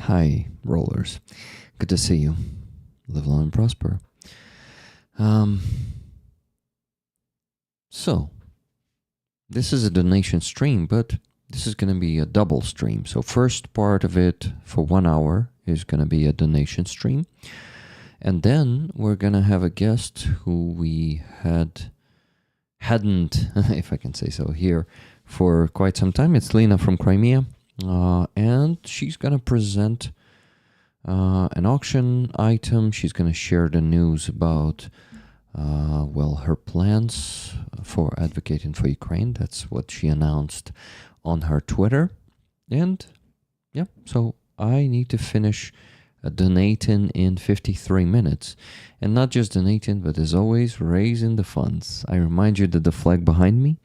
Hi, rollers. Good to see you. Live long and prosper. Um, so, this is a donation stream, but this is going to be a double stream. So, first part of it for 1 hour is going to be a donation stream. And then we're going to have a guest who we hadn't, if I can say so, here for quite some time. It's Lena from Crimea. And she's going to present an auction item. She's going to share the news about, her plans for advocating for Ukraine. That's what she announced on her Twitter. And yeah, so I need to finish donating in 53 minutes. And not just donating, but as always, raising the funds. I remind you that the flag behind me,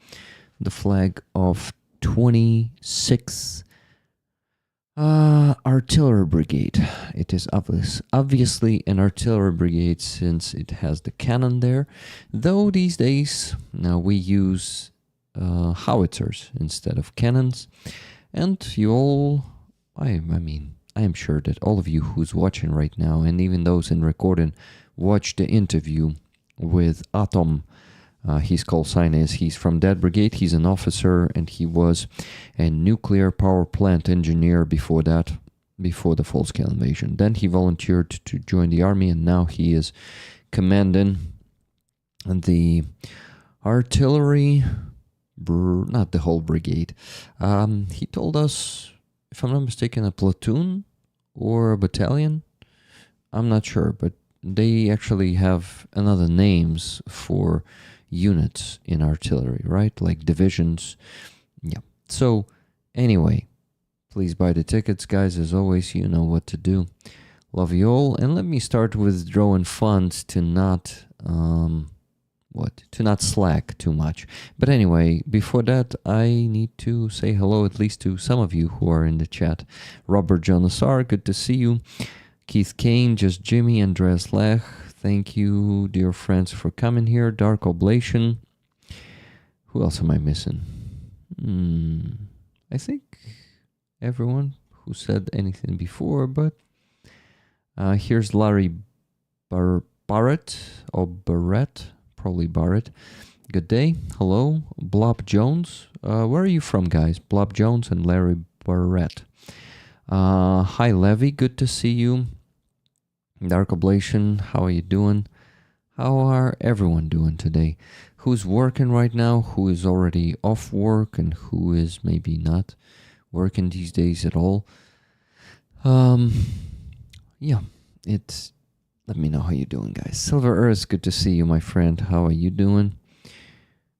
the flag of 26 Artillery Brigade. It is obviously an artillery brigade since it has the cannon there. Though these days now we use howitzers instead of cannons. And you all, I am sure that all of you who's watching right now, and even those in recording, watched the interview with Atom. His call sign is he's from that brigade. He's an officer, and he was a nuclear power plant engineer before that, before the full-scale invasion. Then he volunteered to join the army, and now he is commanding the artillery, not the whole brigade. He told us, if I'm not mistaken, a platoon or a battalion. I'm not sure, but they actually have another names for units in artillery, right? Like divisions. Yeah. So anyway, please buy the tickets, guys. As always, you know what to do. Love you all. And let me start withdrawing funds to not slack too much. But anyway, before that, I need to say hello at least to some of you who are in the chat. Robert Jonasar, good to see you. Keith Kane, Just Jimmy, Andreas Lech, thank you, dear friends, for coming here. Dark Oblation. Who else am I missing? I think everyone who said anything before, but here's Larry Barrett, or Barrett, probably Barrett. Good day. Hello. Blob Jones. Where are you from, guys? Blob Jones and Larry Barrett. Hi, Levy. Good to see you. Dark Oblation, how are you doing? How are everyone doing today? Who's working right now? Who is already off work? And who is maybe not working these days at all? Yeah, let me know how you're doing, guys. Silver Earth, good to see you, my friend. How are you doing?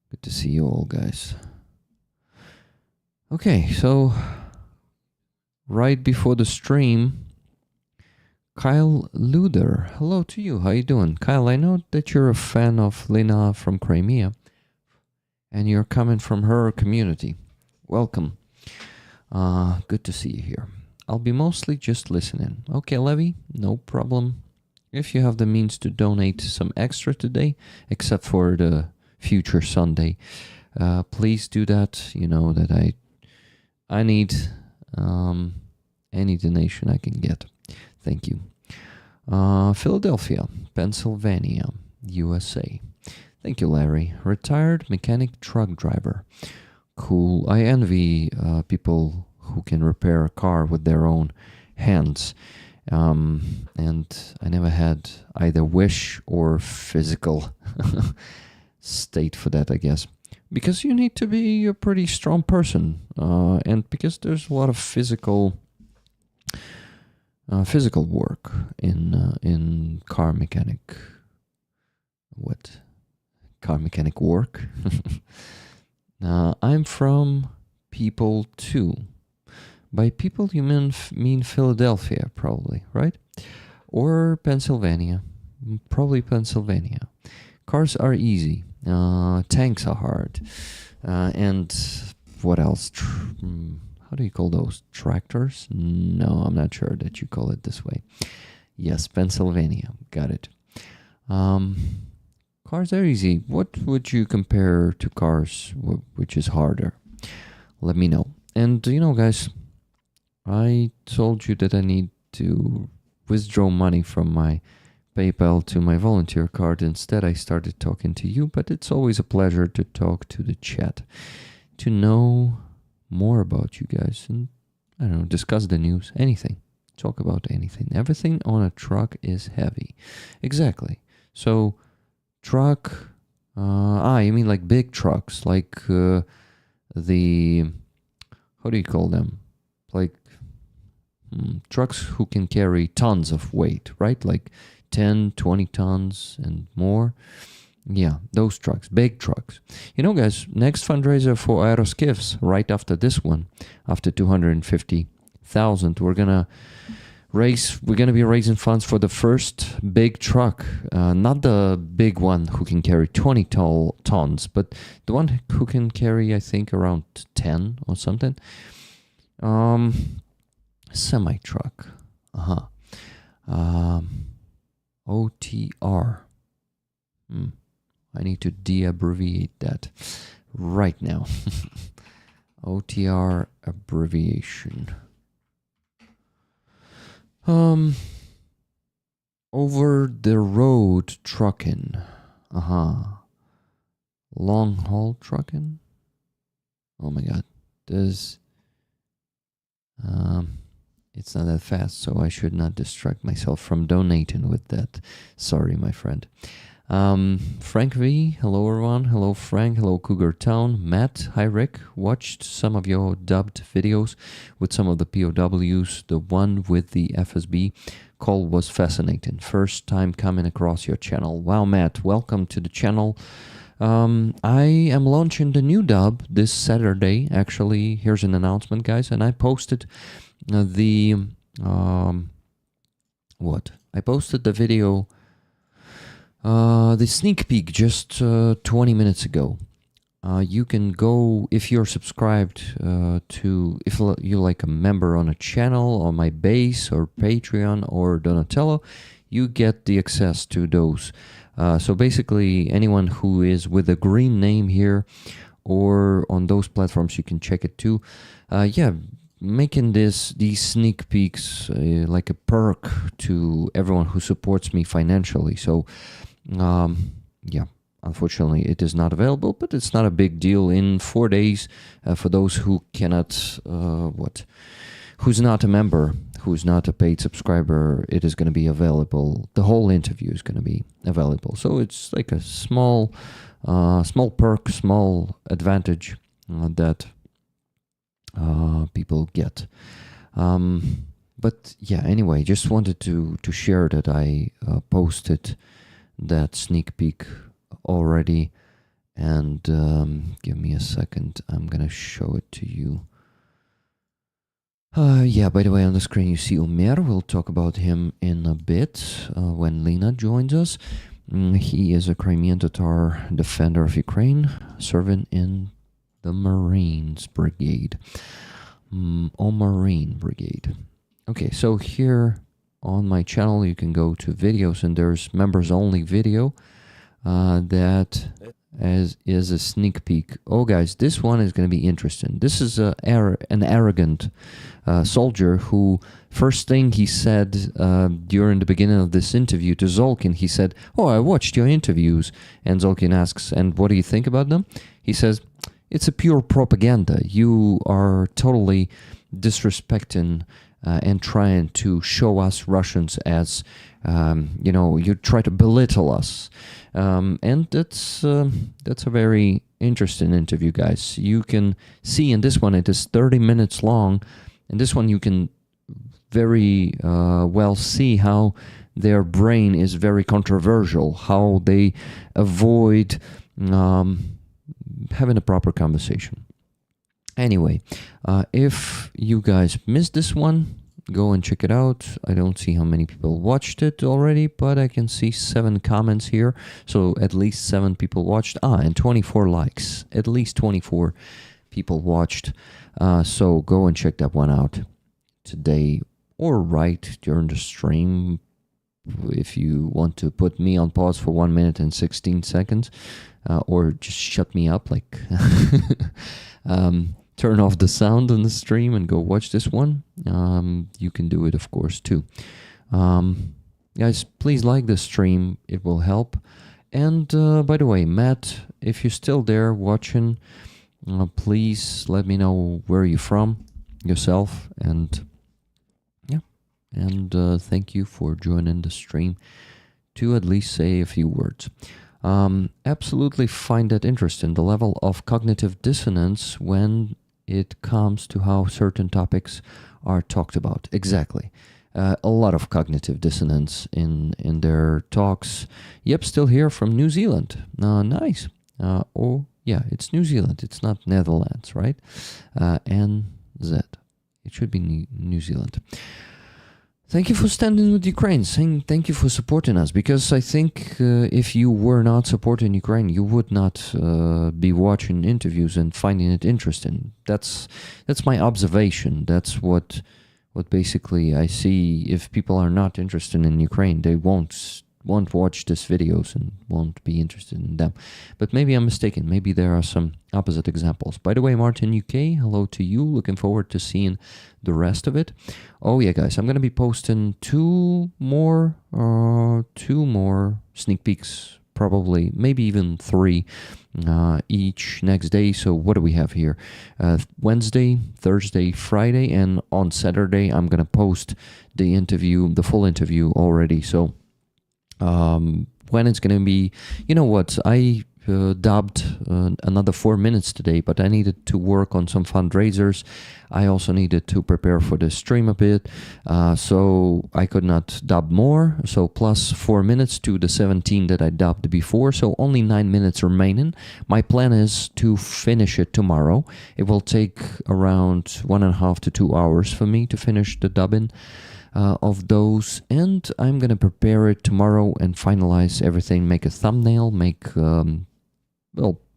Good to see you all, guys. Okay, so right before the stream, Kyle Luder, hello to you. How you doing? Kyle, I know that you're a fan of Lena from Crimea, and you're coming from her community. Welcome. Good to see you here. I'll be mostly just listening. Okay, Levy, no problem. If you have the means to donate some extra today, except for the future Sunday, please do that. You know that I need any donation I can get. Thank you. Philadelphia, Pennsylvania, USA. Thank you, Larry. Retired mechanic truck driver. Cool. I envy people who can repair a car with their own hands. And I never had either wish or physical state for that, I guess. Because you need to be a pretty strong person. And because there's a lot of physical work in car mechanic. What? Car mechanic work? I'm from people too. By people you mean Philadelphia, probably, right? Or Pennsylvania. Probably Pennsylvania. Cars are easy. Tanks are hard. And what else? How do you call those? Tractors? No, I'm not sure that you call it this way. Yes, Pennsylvania. Got it. Cars are easy. What would you compare to cars which is harder? Let me know. And, guys, I told you that I need to withdraw money from my PayPal to my volunteer card. Instead, I started talking to you, but it's always a pleasure to talk to the chat, to know more about you guys, and I don't know, discuss the news, anything. Talk about anything. Everything on a truck is heavy. Exactly. So, truck, you mean like big trucks, like the, how do you call them? Like trucks who can carry tons of weight, right? Like 10, 20 tons and more. Yeah, those trucks, big trucks. You know, guys, next fundraiser for Aeroskifs, right after this one, after 250,000, we're gonna be raising funds for the first big truck, not the big one who can carry 20 tons, but the one who can carry, I think, around 10 or something. Semi truck. OTR. I need to de-abbreviate that right now. OTR abbreviation. Over the road trucking. Long haul trucking. Oh my god. It's not that fast, so I should not distract myself from donating with that. Sorry, my friend. Frank V, hello everyone. Hello Frank, hello Cougar Town. Matt, hi Rick. Watched some of your dubbed videos with some of the POWs. The one with the FSB call was fascinating. First time coming across your channel. Wow, Matt, welcome to the channel. I am launching the new dub this Saturday. Actually, here's an announcement, guys, and I posted I posted the video, the sneak peek just 20 minutes ago. You can go, if you're subscribed if you're like a member on a channel, on my base or Patreon or Donatello, you get the access to those. So basically, anyone who is with a green name here or on those platforms, you can check it too. Making these sneak peeks like a perk to everyone who supports me financially. So, unfortunately, it is not available, but it's not a big deal. In 4 days, for those who cannot, who's not a member, who's not a paid subscriber, it is going to be available. The whole interview is going to be available. So it's like a small perk, small advantage that people get. But yeah, anyway, just wanted to share that I posted that sneak peek already, and give me a second, I'm gonna show it to you. By the way, on the screen you see Umer. We'll talk about him in a bit when Lena joins us. He is a Crimean Tatar defender of Ukraine, serving in the Marines Brigade. Marine Brigade. Okay, so here on my channel you can go to videos, and there's members only video that is a sneak peek. Oh guys, this one is going to be interesting. This is an arrogant soldier who, first thing he said during the beginning of this interview to Zolkin, he said, "Oh, I watched your interviews." And Zolkin asks, "And what do you think about them?" He says, "It's a pure propaganda. You are totally disrespecting and trying to show us Russians as, you try to belittle us." And that's a very interesting interview, guys. You can see in this one, it is 30 minutes long. In this one, you can very well see how their brain is very controversial, how they avoid having a proper conversation. Anyway, if you guys missed this one, go and check it out. I don't see how many people watched it already, but I can see 7 comments here. So at least 7 people watched. And 24 likes. At least 24 people watched. So go and check that one out today or right during the stream. If you want to put me on pause for 1 minute and 16 seconds, or just shut me up, like turn off the sound on the stream and go watch this one, you can do it, of course, too. Guys, please like the stream. It will help. And by the way, Matt, if you're still there watching, please let me know where you're from yourself. And yeah, and thank you for joining the stream to at least say a few words. Absolutely find that interesting, the level of cognitive dissonance when it comes to how certain topics are talked about. Exactly. A lot of cognitive dissonance in their talks. Yep, still here from New Zealand. Nice. Oh, yeah, it's New Zealand. It's not Netherlands, right? NZ. It should be New Zealand. Thank you for standing with Ukraine, saying thank you for supporting us, because I think if you were not supporting Ukraine, you would not be watching interviews and finding it interesting. That's my observation. That's what basically I see. If people are not interested in Ukraine, they won't watch these videos and won't be interested in them. But maybe I'm mistaken. Maybe there are some opposite examples. By the way, Martin UK, hello to you. Looking forward to seeing the rest of it. Oh yeah, guys, I'm going to be posting two more sneak peeks, probably, maybe even 3 each next day. So what do we have here? Wednesday, Thursday, Friday, and on Saturday I'm going to post the full interview already. So when it's going to be, you know what, I dubbed another 4 minutes today, but I needed to work on some fundraisers. I also needed to prepare for the stream a bit, so I could not dub more. So plus 4 minutes to the 17 that I dubbed before, so only 9 minutes remaining. My plan is to finish it tomorrow. It will take around 1.5 to 2 hours for me to finish the dubbing of those, and I'm gonna prepare it tomorrow and finalize everything, make a thumbnail,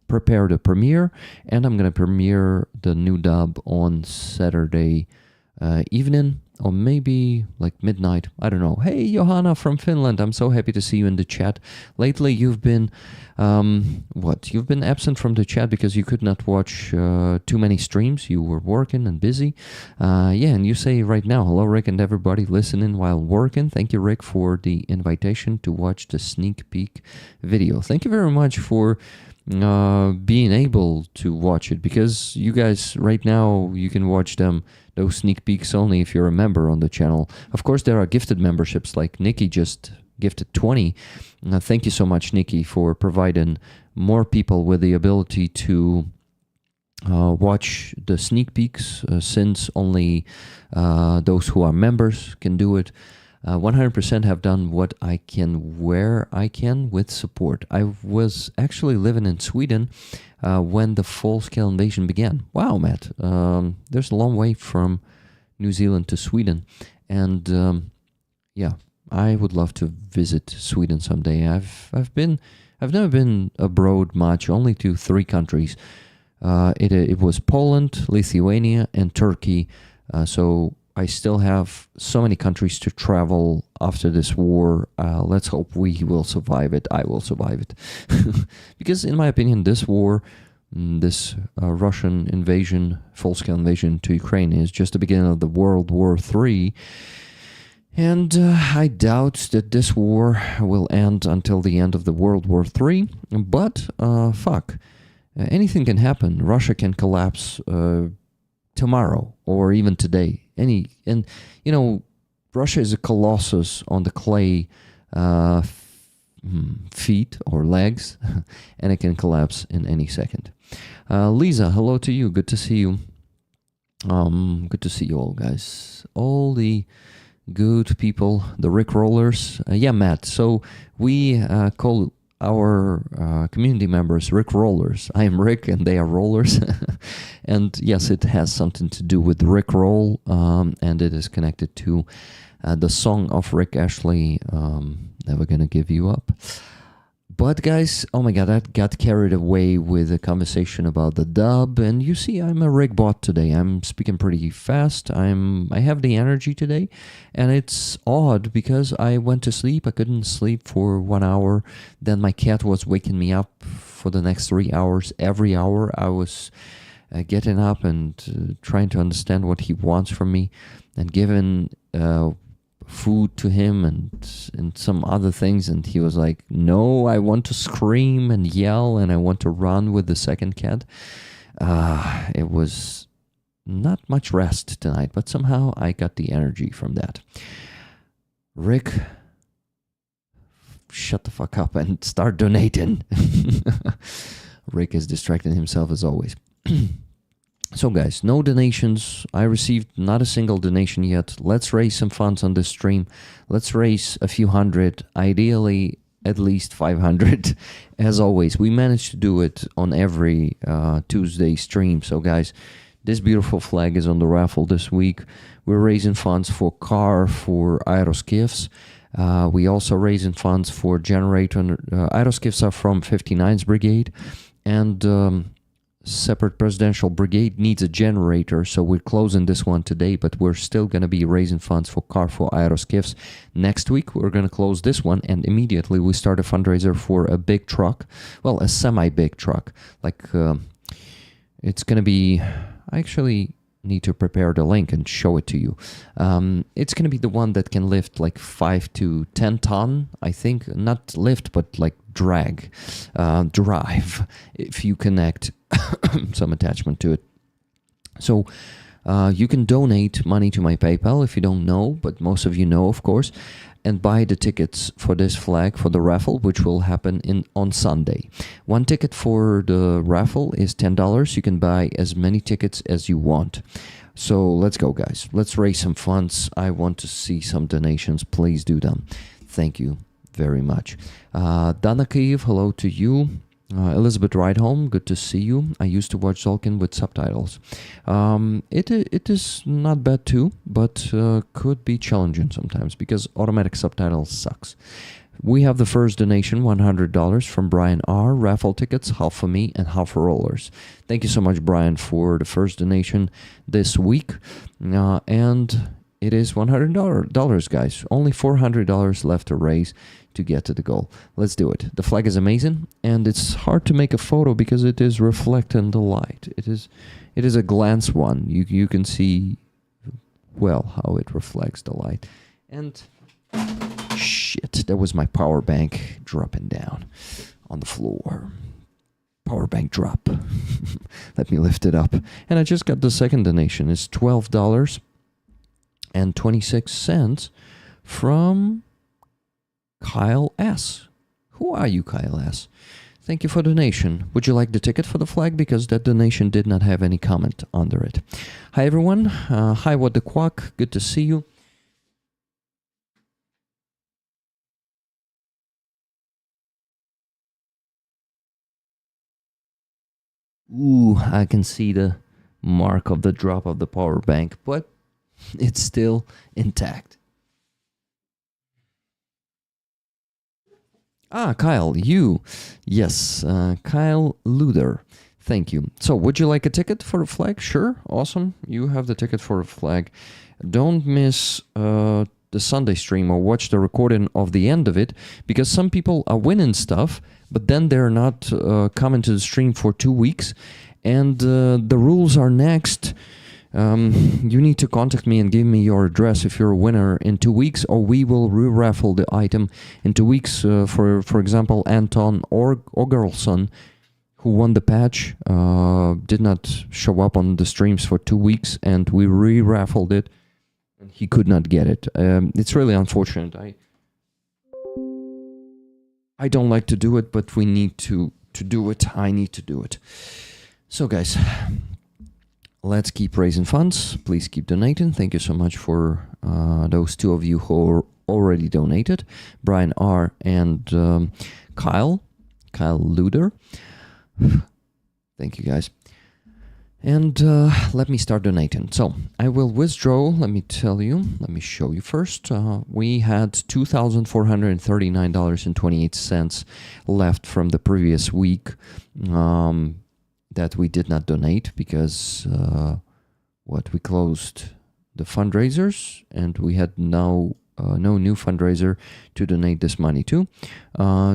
prepare the premiere, and I'm gonna premiere the new dub on Saturday evening, or maybe like midnight, I don't know. Hey, Johanna from Finland, I'm so happy to see you in the chat. Lately you've been, you've been absent from the chat because you could not watch too many streams, you were working and busy. Yeah, and you say right now, hello Rick and everybody listening while working. Thank you, Rick, for the invitation to watch the sneak peek video. Thank you very much for being able to watch it, because you guys right now, you can watch those sneak peeks only if you're a member on the channel. Of course, there are gifted memberships, like Nikki just gifted 20. Thank you so much, Nikki, for providing more people with the ability to watch the sneak peeks, since only those who are members can do it. 100% have done what I can where I can with support. I was actually living in Sweden when the full-scale invasion began. Wow, Matt. There's a long way from New Zealand to Sweden. And yeah, I would love to visit Sweden someday. I've never been abroad much, only to 3 countries. It was Poland, Lithuania, and Turkey. So I still have so many countries to travel after this war. Let's hope we will survive it. I will survive it. Because in my opinion, this war, this Russian invasion, full-scale invasion to Ukraine, is just the beginning of the World War III. And I doubt that this war will end until the end of the World War III. But fuck, anything can happen. Russia can collapse tomorrow or even today. And you know, Russia is a colossus on the clay feet or legs, and it can collapse in any second. Lisa, hello to you. Good to see you. Good to see you all, guys. All the good people, the Rick Rollers. Yeah, Matt. So we call our community members Rick Rollers. I am Rick and they are Rollers. And yes, it has something to do with Rick Roll, and it is connected to the song of Rick Ashley, Never Gonna Give You Up. But guys, oh my god, I got carried away with a conversation about the dub, and you see I'm a Rick bot today. I'm speaking pretty fast. I have the energy today, and it's odd because I went to sleep. I couldn't sleep for 1 hour. Then my cat was waking me up for the next 3 hours. Every hour I was getting up and trying to understand what he wants from me, and giving food to him and some other things, and he was like, no, I want to scream and yell and I want to run with the second cat. It was not much rest tonight, but somehow I got the energy from that. Rick, shut the fuck up and start donating. Rick is distracting himself as always. So guys, no donations. I received not a single donation yet. Let's raise some funds on this stream. Let's raise a few hundred, ideally at least 500. As always, we managed to do it on every Tuesday stream. So guys, this beautiful flag is on the raffle this week. We're raising funds for car for Aeroskifs. We also raising funds for generator. Aeroskifs are from 59th Brigade, and separate presidential brigade needs a generator, so we're closing this one today, but we're still going to be raising funds for car for Aeroskifs. Next week we're going to close this one, and immediately we start a fundraiser for a big truck, well, a semi-big truck. Like it's going to be, I actually need to prepare the link and show it to you. It's going to be the one that can lift like 5 to 10 ton, I think. Not lift, but like drive, if you connect some attachment to it. So you can donate money to my PayPal if you don't know, but most of you know, of course, and buy the tickets for this flag for the raffle, which will happen on Sunday. One ticket for the raffle is $10. You can buy as many tickets as you want. So let's go, guys. Let's raise some funds. I want to see some donations. Please do them. Thank you very much. Dana Kiev, hello to you. Elizabeth Rydholm, good to see you. I used to watch Zolkin with subtitles. It is not bad too, but could be challenging sometimes because automatic subtitles sucks. We have the first donation, $100 from Brian R. Raffle tickets, half for me and half for rollers. Thank you so much, Brian, for the first donation this week. And it is $100, guys. Only $400 left to raise to get to the goal. Let's do it. The flag is amazing, and it's hard to make a photo because it is reflecting the light. It is a glance one. You can see well how it reflects the light. And shit, that was my power bank dropping down on the floor. Power bank drop. Let me lift it up. And I just got the second donation. It's $12.26 from Kyle S. Who are you, Kyle S? Thank you for donation. Would you like the ticket for the flag? Because that donation did not have any comment under it. Hi, everyone. Hi, What the Quack. Good to see you. Ooh, I can see the mark of the drop of the power bank, but it's still intact. Ah, Kyle, you. Yes, Kyle Luder. Thank you. So, would you like a ticket for a flag? Sure. Awesome. You have the ticket for a flag. Don't miss the Sunday stream or watch the recording of the end of it, because some people are winning stuff, but then they're not coming to the stream for 2 weeks. And the rules are next. You need to contact me and give me your address if you're a winner in 2 weeks, or we will re-raffle the item in 2 weeks. For example, Anton Ogerlson, who won the patch, did not show up on the streams for 2 weeks, and we re-raffled it, and he could not get it. It's really unfortunate. I don't like to do it, but we need to do it. I need to do it. So, guys, let's keep raising funds. Please keep donating. Thank you so much for those two of you who already donated, Brian R. and Kyle Luder. Thank you, guys. And let me start donating. So I will withdraw. Let me tell you. Let me show you first. We had $2,439.28 left from the previous week. That we did not donate because we closed the fundraisers, and we had no new fundraiser to donate this money to.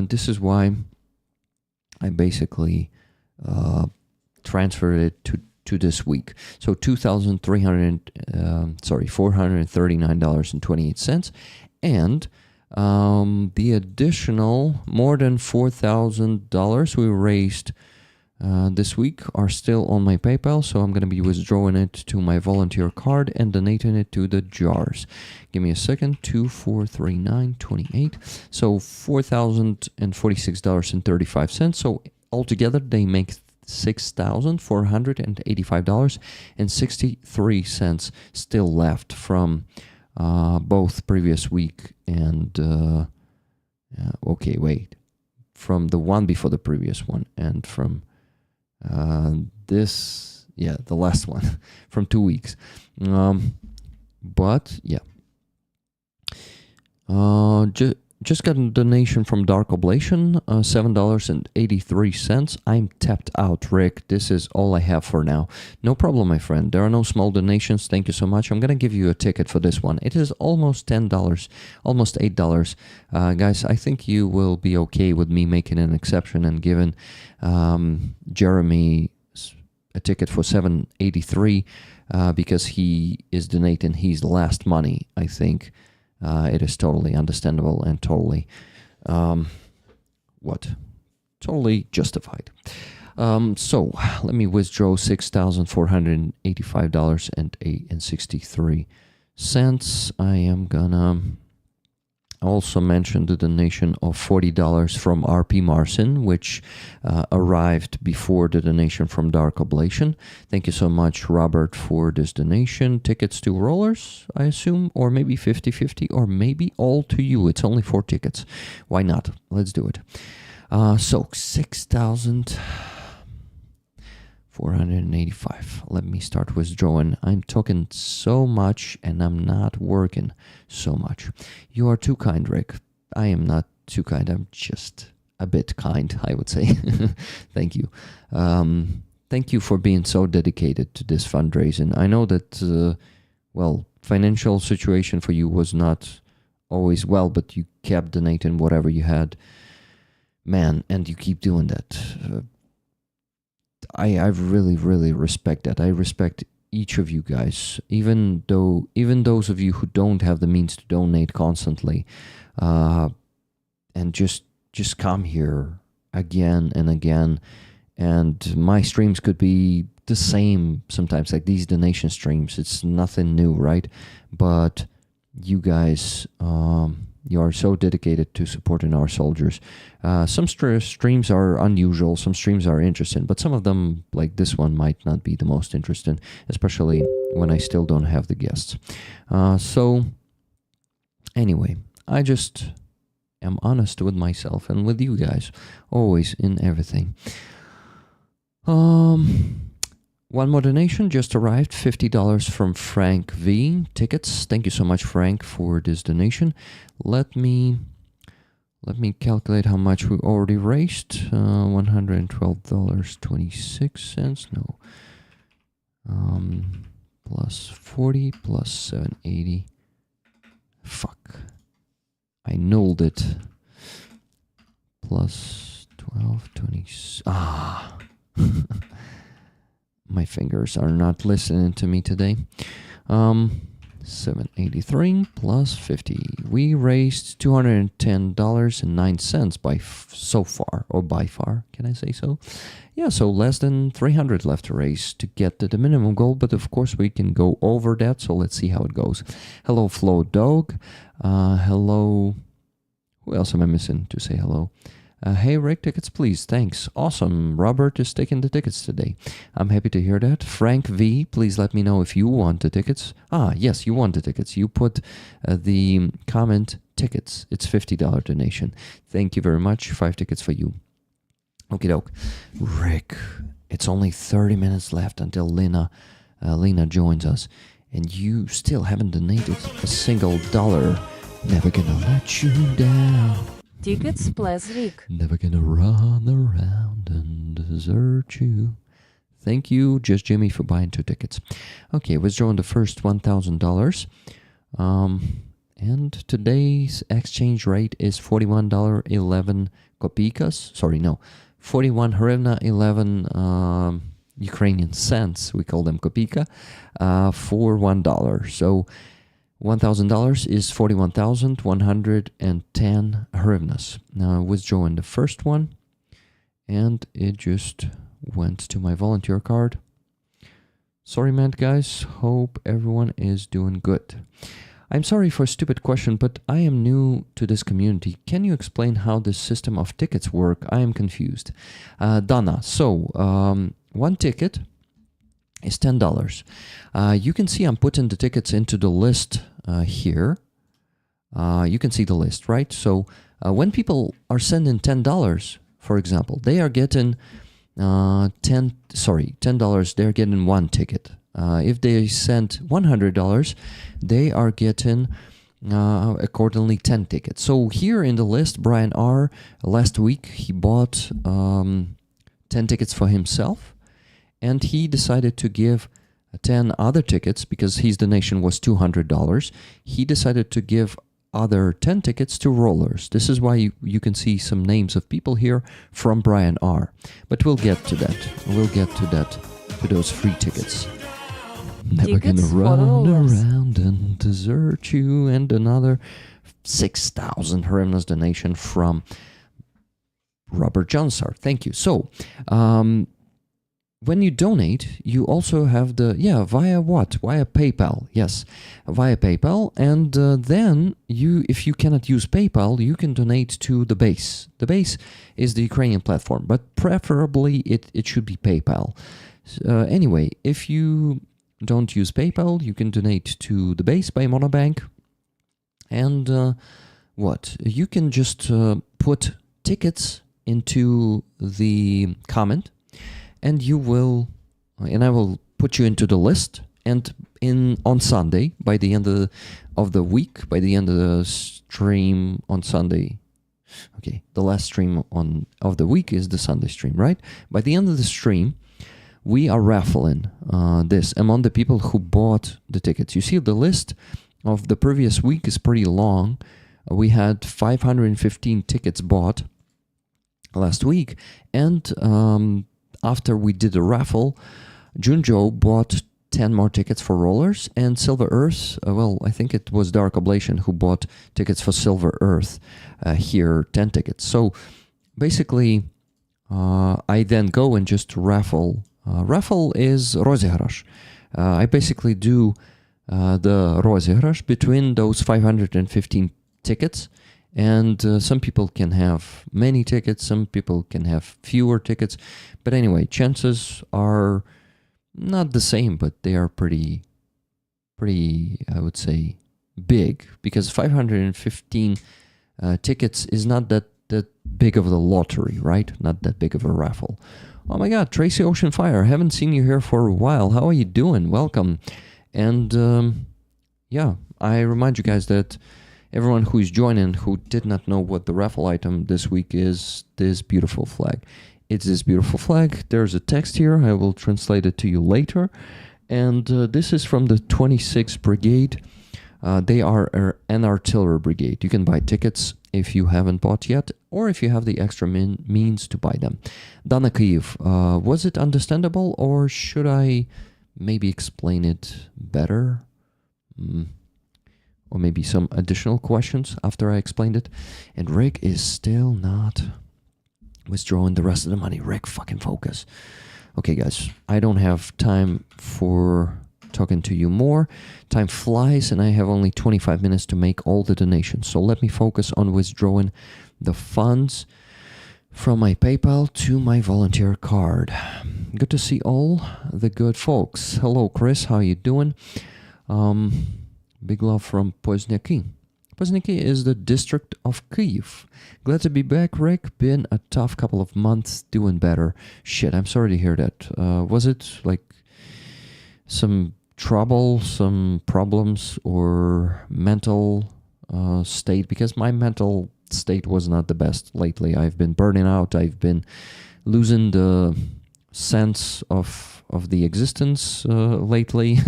This is why I basically transferred it to this week. So $439.28, and the additional more than $4,000 we raised this week are still on my PayPal, so I'm going to be withdrawing it to my volunteer card and donating it to the jars. Give me a second. 2439.28. So $4,046.35. So altogether, they make $6,485.63 still left from both previous week and from the one before the previous one and from the last one from 2 weeks. But yeah, just got a donation from Dark Oblation, $7.83. I'm tapped out, Rick. This is all I have for now. No problem, my friend. There are no small donations. Thank you so much. I'm going to give you a ticket for this one. It is almost $10, almost $8. Guys, I think you will be okay with me making an exception and giving Jeremy a ticket for $7.83 because he is donating his last money, I think. It is totally understandable and totally, totally justified. So let me withdraw $6,485.63. I am gonna also mention the donation of $40 from RP Marcin, which arrived before the donation from Dark Oblation. Thank you so much, Robert, for this donation. Tickets to Rollers, I assume, or maybe 50-50, or maybe all to you. It's only 4 tickets. Why not? Let's do it. So $6,485. Let me start withdrawing. I'm talking so much and I'm not working so much. You are too kind, Rick. I am not too kind. I'm just a bit kind, I would say. Thank you. Thank you for being so dedicated to this fundraising. I know that, financial situation for you was not always well, but you kept donating whatever you had. Man, and you keep doing that. I really, really respect that. I respect each of you guys, even those of you who don't have the means to donate constantly, and just come here again and again. And my streams could be the same sometimes, like these donation streams. It's nothing new, right? But you guys, you are so dedicated to supporting our soldiers. Some streams are unusual, some streams are interesting, but some of them, like this one, might not be the most interesting, especially when I still don't have the guests. So, anyway, I just am honest with myself and with you guys, always in everything. One more donation just arrived, $50 from Frank V. Tickets. Thank you so much, Frank, for this donation. Let me calculate how much we already raised. $112.26. No. Plus 40 plus 780. Fuck. I nulled it. Plus 12.20. My fingers are not listening to me today. 783 plus 50. We raised $210.09 by far. Can I say so? Yeah, so less than 300 left to raise to get to the minimum goal, but of course we can go over that, so let's see how it goes. Hello, Flo Dog. Hello. Who else am I missing to say hello? Hey, Rick, tickets, please. Thanks. Awesome. Robert is taking the tickets today. I'm happy to hear that. Frank V, please let me know if you want the tickets. Yes, you want the tickets. You put the comment tickets. It's $50 donation. Thank you very much. 5 tickets for you. Okie doke. Rick, it's only 30 minutes left until Lena joins us, and you still haven't donated a single dollar. Never gonna let you down. Tickets plus Rick. Never gonna run around and desert you. Thank you, Just Jimmy, for buying 2 tickets. Okay, withdrawing the first $1,000. And today's exchange rate is $41.11 kopikas. Sorry, no, 41 hryvnia 11 Ukrainian cents, we call them kopika, for $1. So $1,000 is 41,110 hryvnias. Now I withdrawing the first one, and it just went to my volunteer card. Sorry, man, guys. Hope everyone is doing good. I'm sorry for a stupid question, but I am new to this community. Can you explain how this system of tickets work? I am confused. Dana, so one ticket is $10. You can see I'm putting the tickets into the list here. You can see the list, right? So when people are sending $10, for example, they are getting $10, they're getting one ticket. If they send $100, they are getting accordingly 10 tickets. So here in the list, Brian R, last week, he bought 10 tickets for himself, and he decided to give 10 other tickets because his donation was $200. He decided to give other 10 tickets to rollers. This is why you can see some names of people here from Brian R. But we'll get to that. We'll get to that, to those free tickets. Never Tickets gonna for run rollers. around and desert you. And another 6,000 hryvnias donation from Robert Johnsar. Thank you. So, when you donate, you also have via what? Via PayPal. Yes, via PayPal. And then if you cannot use PayPal, you can donate to the base. The base is the Ukrainian platform, but preferably it should be PayPal. Anyway, if you don't use PayPal, you can donate to the base by Monobank. And you can just put tickets into the comment, and I will put you into the list. And on Sunday, by the end of the week, by the end of the stream on Sunday, okay, the last stream of the week is the Sunday stream, right? By the end of the stream, we are raffling this among the people who bought the tickets. You see, the list of the previous week is pretty long. We had 515 tickets bought last week, and after we did the raffle, Junjo bought 10 more tickets for rollers, and Silver Earth, I think it was Dark Oblation who bought tickets for Silver Earth, here 10 tickets. So basically, I then go and just raffle. Raffle is rozіграш. I basically do the rozіграш between those 515 tickets. And some people can have many tickets, some people can have fewer tickets. But anyway, chances are not the same, but they are pretty, I would say, big. Because 515 tickets is not that big of a lottery, right? Not that big of a raffle. Oh my God, Tracy Oceanfire, I haven't seen you here for a while. How are you doing? Welcome. And I remind you guys that everyone who is joining who did not know what the raffle item this week is, this beautiful flag. It's this beautiful flag. There's a text here. I will translate it to you later. And this is from the 26th Brigade. They are an artillery brigade. You can buy tickets if you haven't bought yet, or if you have the extra means to buy them. Dana Kyiv, was it understandable, or should I maybe explain it better? Or maybe some additional questions after I explained it. And Rick is still not withdrawing the rest of the money. Rick, fucking focus. Okay, guys, I don't have time for talking to you more. Time flies, and I have only 25 minutes to make all the donations. So let me focus on withdrawing the funds from my PayPal to my volunteer card. Good to see all the good folks. Hello, Chris. How you doing? Big love from Poznyaki. Poznyaki is the district of Kyiv. Glad to be back, Rick. Been a tough couple of months, doing better. Shit, I'm sorry to hear that. Was it like some trouble, some problems, or mental state? Because my mental state was not the best lately. I've been burning out. I've been losing the sense of the existence lately.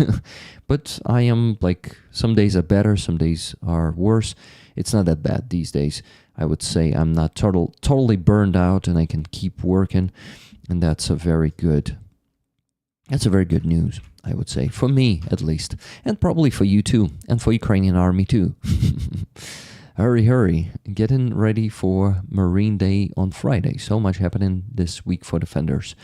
But I am like, some days are better, some days are worse. It's not that bad these days. I would say I'm not totally burned out, and I can keep working, and that's a very good That's a very good news, I would say, for me at least, and probably for you too, and for Ukrainian army too. Hurry, getting ready for Marine Day on Friday. So much happening this week for defenders.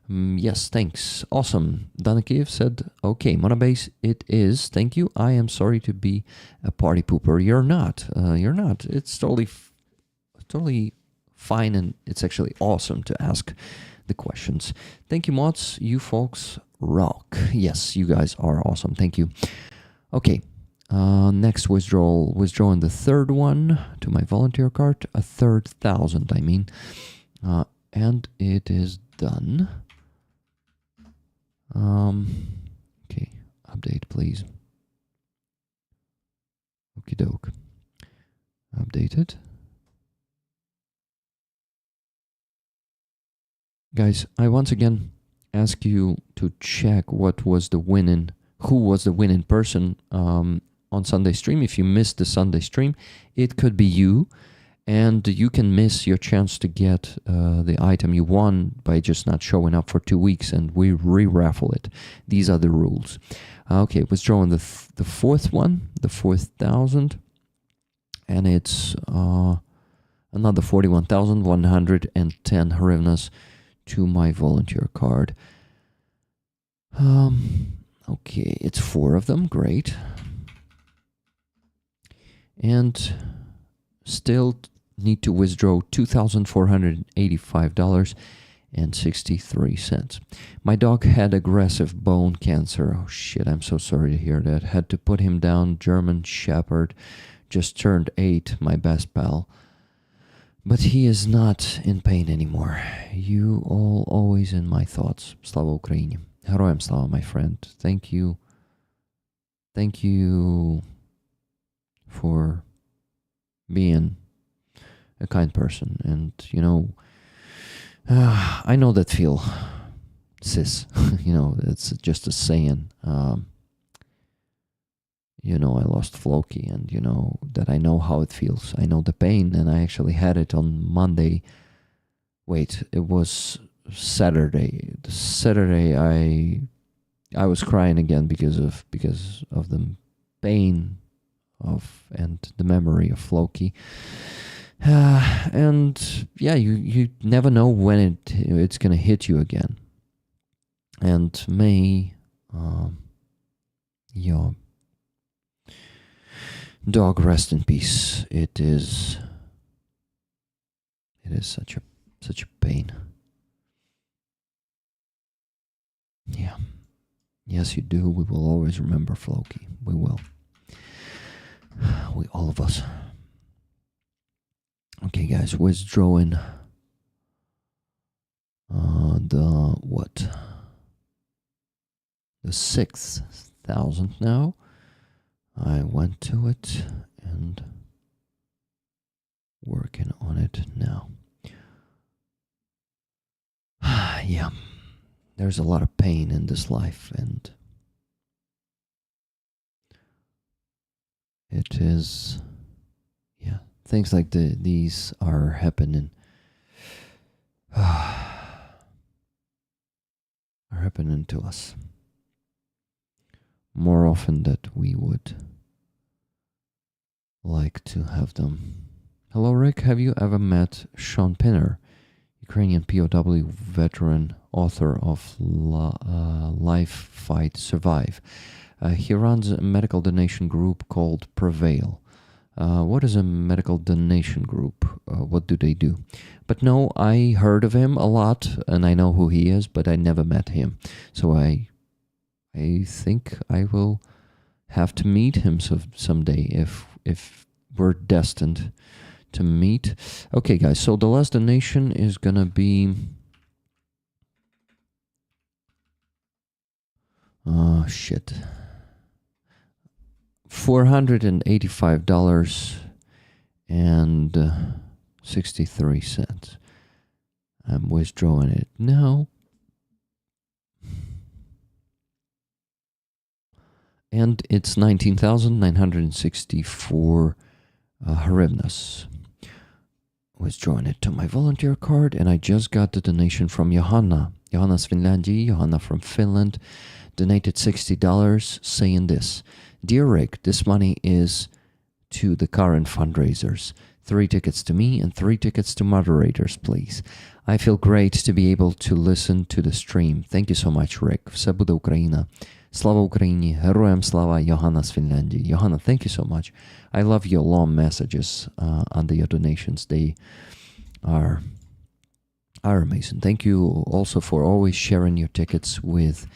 Yes, thanks. Awesome. Danikiev said, okay, Monobase, it is. Thank you. I am sorry to be a party pooper. You're not. You're not. It's totally fine, and it's actually awesome to ask the questions. Thank you, mods. You folks rock. Yes, you guys are awesome. Thank you. Okay. Next withdrawal. Withdrawing the third one to my volunteer card. A third 1,000, I mean. And it is done. Okay. Update, please. Okie doke. Updated. Guys, I once again ask you to check who was the winning person on Sunday stream. If you missed the Sunday stream, it could be you, and you can miss your chance to get the item you won by just not showing up for 2 weeks, and we re-raffle it. These are the rules. Okay, withdrawing the fourth one, the 4,000, and it's another 41,110 hryvnias to my volunteer card. Okay, it's 4 of them, great. And still need to withdraw $2,485.63. My dog had aggressive bone cancer. Oh shit, I'm so sorry to hear that. Had to put him down. German Shepherd, just turned 8, my best pal. But he is not in pain anymore. You all always in my thoughts. Slava Ukraini. Heroям slava, my friend. Thank you. Thank you for being a kind person. And, you know, I know that feel, sis. You know, it's just a saying. You know, I lost Floki, and you know that I know how it feels. I know the pain, and I actually had it on Monday. Wait, it was Saturday. Saturday, I was crying again because of the pain of and the memory of Floki. And yeah, you never know when it's gonna hit you again. And may your dog rest in peace. It is such a pain. Yeah. Yes, you do. We will always remember Floki. We will. All of us. Okay, guys, withdrawing the 6,000 now. I went to it and working on it now. Yeah, there's a lot of pain in this life, and it is, yeah, things like these are happening. Are happening to us more often than we would like to have them. Hello, Rick. Have you ever met Sean Pinner, Ukrainian POW veteran, author of Life, Fight, Survive? He runs a medical donation group called Prevail. What is a medical donation group? What do they do? But no, I heard of him a lot, and I know who he is, but I never met him. So I think I will have to meet him someday if we're destined to meet. Okay, guys, so the last donation is gonna be $485.63. I'm withdrawing it now. And it's 19,964 hryvnias. Withdrawing it to my volunteer card, and I just got the donation from Johanna. Johanna z Finlandii, Johanna from Finland, donated $60 saying this. Dear Rick, this money is to the current fundraisers. 3 tickets to me and 3 tickets to moderators, please. I feel great to be able to listen to the stream. Thank you so much, Rick. Все буде Україна. Слава Україні, героям слава, Johanna z Finlandii. Johanna, thank you so much. I love your long messages under your donations. They are amazing. Thank you also for always sharing your tickets with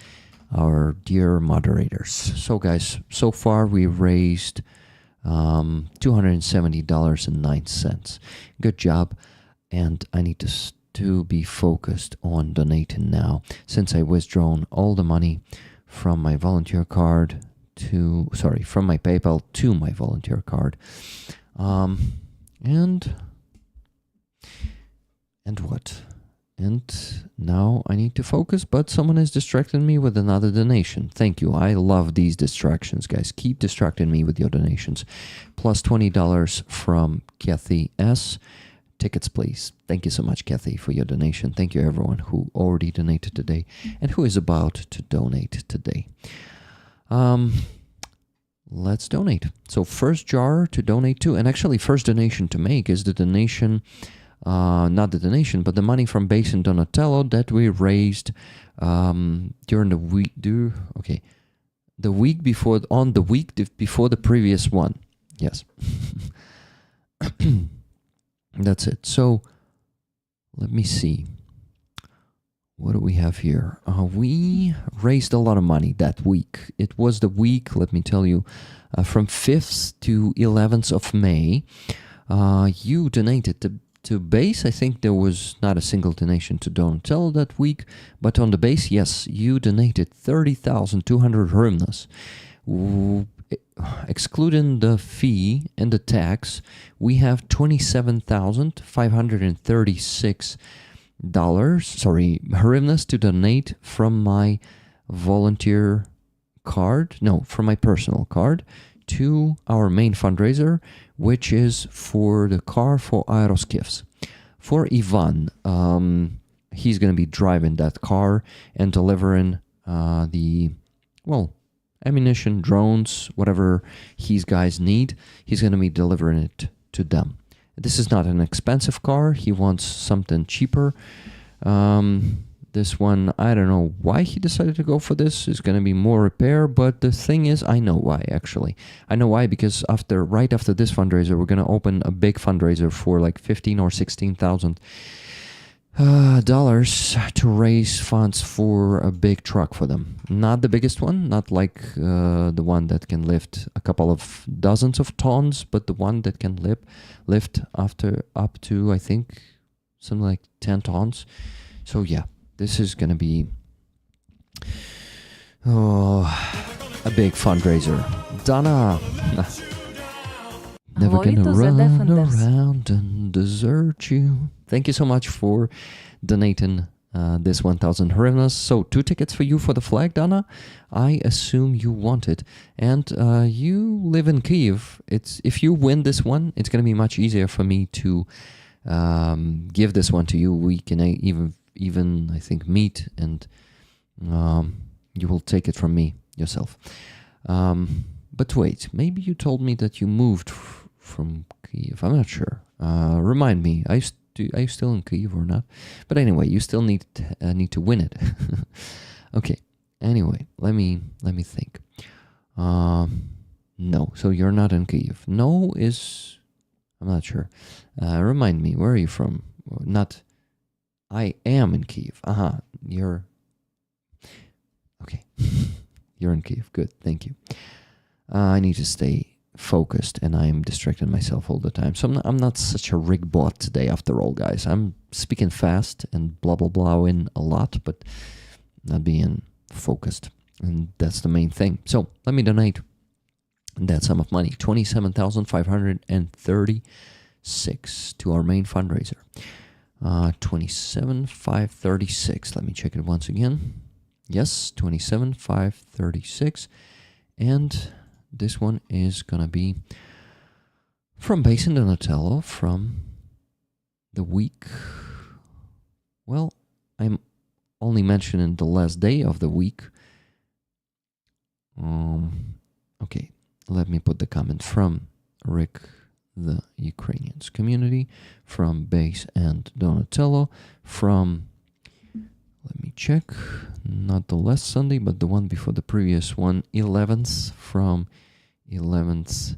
our dear moderators. So guys, so far we raised $270.09. Good job. And I need to be focused on donating now, since I withdrawn all the money from my volunteer card from my PayPal to my volunteer card. And what? And now I need to focus, but someone is distracting me with another donation. Thank you. I love these distractions, guys. Keep distracting me with your donations. Plus $20 from Kathy S. Tickets, please. Thank you so much, Kathy, for your donation. Thank you, everyone who already donated today and who is about to donate today. Let's donate. So first jar to donate to, and actually first donation to make is the donation... not the donation, but the money from Basin Donatello that we raised during the week. The week before, on the week before the previous one. Yes, that's it. So let me see. What do we have here? We raised a lot of money that week. It was the week, let me tell you, from 5th to 11th of May. You donated to base. I think there was not a single donation to Donatello that week, but on the base, yes, you donated 30,200 hryvnias. Excluding the fee and the tax, we have $27,536 hryvnias to donate from my volunteer card, from my personal card to our main fundraiser, which is for the car for Aeroskifs. For Ivan, he's going to be driving that car and delivering ammunition, drones, whatever his guys need. He's going to be delivering it to them. This is not an expensive car. He wants something cheaper. This one, I don't know why he decided to go for this. It's going to be more repair, but the thing is, I know why, actually. I know why, because right after this fundraiser, we're going to open a big fundraiser for like $15,000 or $16,000 to raise funds for a big truck for them. Not the biggest one, not like the one that can lift a couple of dozens of tons, but the one that can lift up to, I think, something like 10 tons. So yeah. This is going to be a big fundraiser. Donna! Never Glory gonna to the run defenders. around and desert you. Thank you so much for donating this 1,000 hryvnias. So 2 tickets for you for the flag, Donna. I assume you want it. And you live in Kyiv. If you win this one, it's going to be much easier for me to give this one to you. We can even I think meet, and you will take it from me yourself. But wait, maybe you told me that you moved from Kyiv. I'm not sure. Remind me. Are you still in Kyiv or not? But anyway, you still need to win it. Okay. Anyway, let me think. No. So you're not in Kyiv. No is, I'm not sure. Remind me. Where are you from? Not. I am in Kyiv. You're... Okay. You're in Kyiv. Good. Thank you. I need to stay focused, and I'm distracting myself all the time. So I'm not such a rig bot today, after all, guys. I'm speaking fast and blah, blah, blahing a lot, but not being focused. And that's the main thing. So let me donate that sum of money, $27,536 to our main fundraiser. 27,536. Let me check it once again. Yes, 27,536. And this one is gonna be from Basin Donatello from the week. Well, I'm only mentioning the last day of the week. Okay, let me put the comment from Rick, the Ukrainians community, from Base and Donatello, from, let me check, not the last Sunday, but the one before the previous one, 11th, from 11th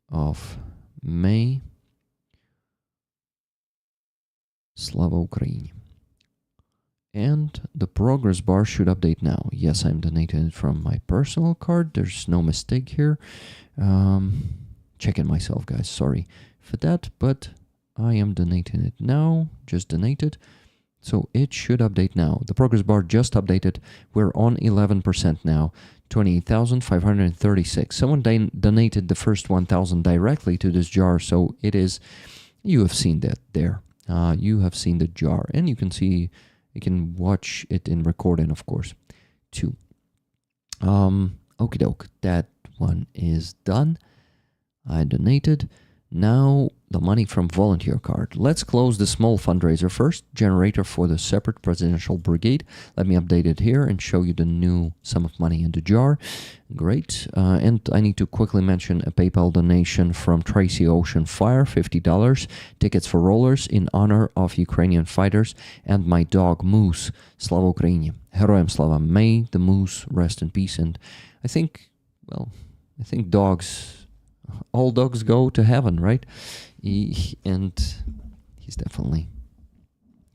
of May. Slava Ukraini. And the progress bar should update now. Yes, I'm donating it from my personal card. There's no mistake here. Checking myself, guys. Sorry for that, but I am donating it now. Just donated. So it should update now. The progress bar just updated. We're on 11% now. 28,536. Someone donated the first 1,000 directly to this jar, so it is, you have seen that there. You have seen the jar, and you can see, you can watch it in recording, of course, too. Okie doke, that one is done. I donated. Now the money from volunteer card. Let's close the small fundraiser first. Generator for the separate presidential brigade. Let me update it here and show you the new sum of money in the jar. Great. And I need to quickly mention a PayPal donation from Tracy Ocean Fire, $50. Tickets for rollers in honor of Ukrainian fighters and my dog Moose. Slava Ukraini. Heroям slava. May the Moose rest in peace. And I think dogs, all dogs go to heaven, right? And he's definitely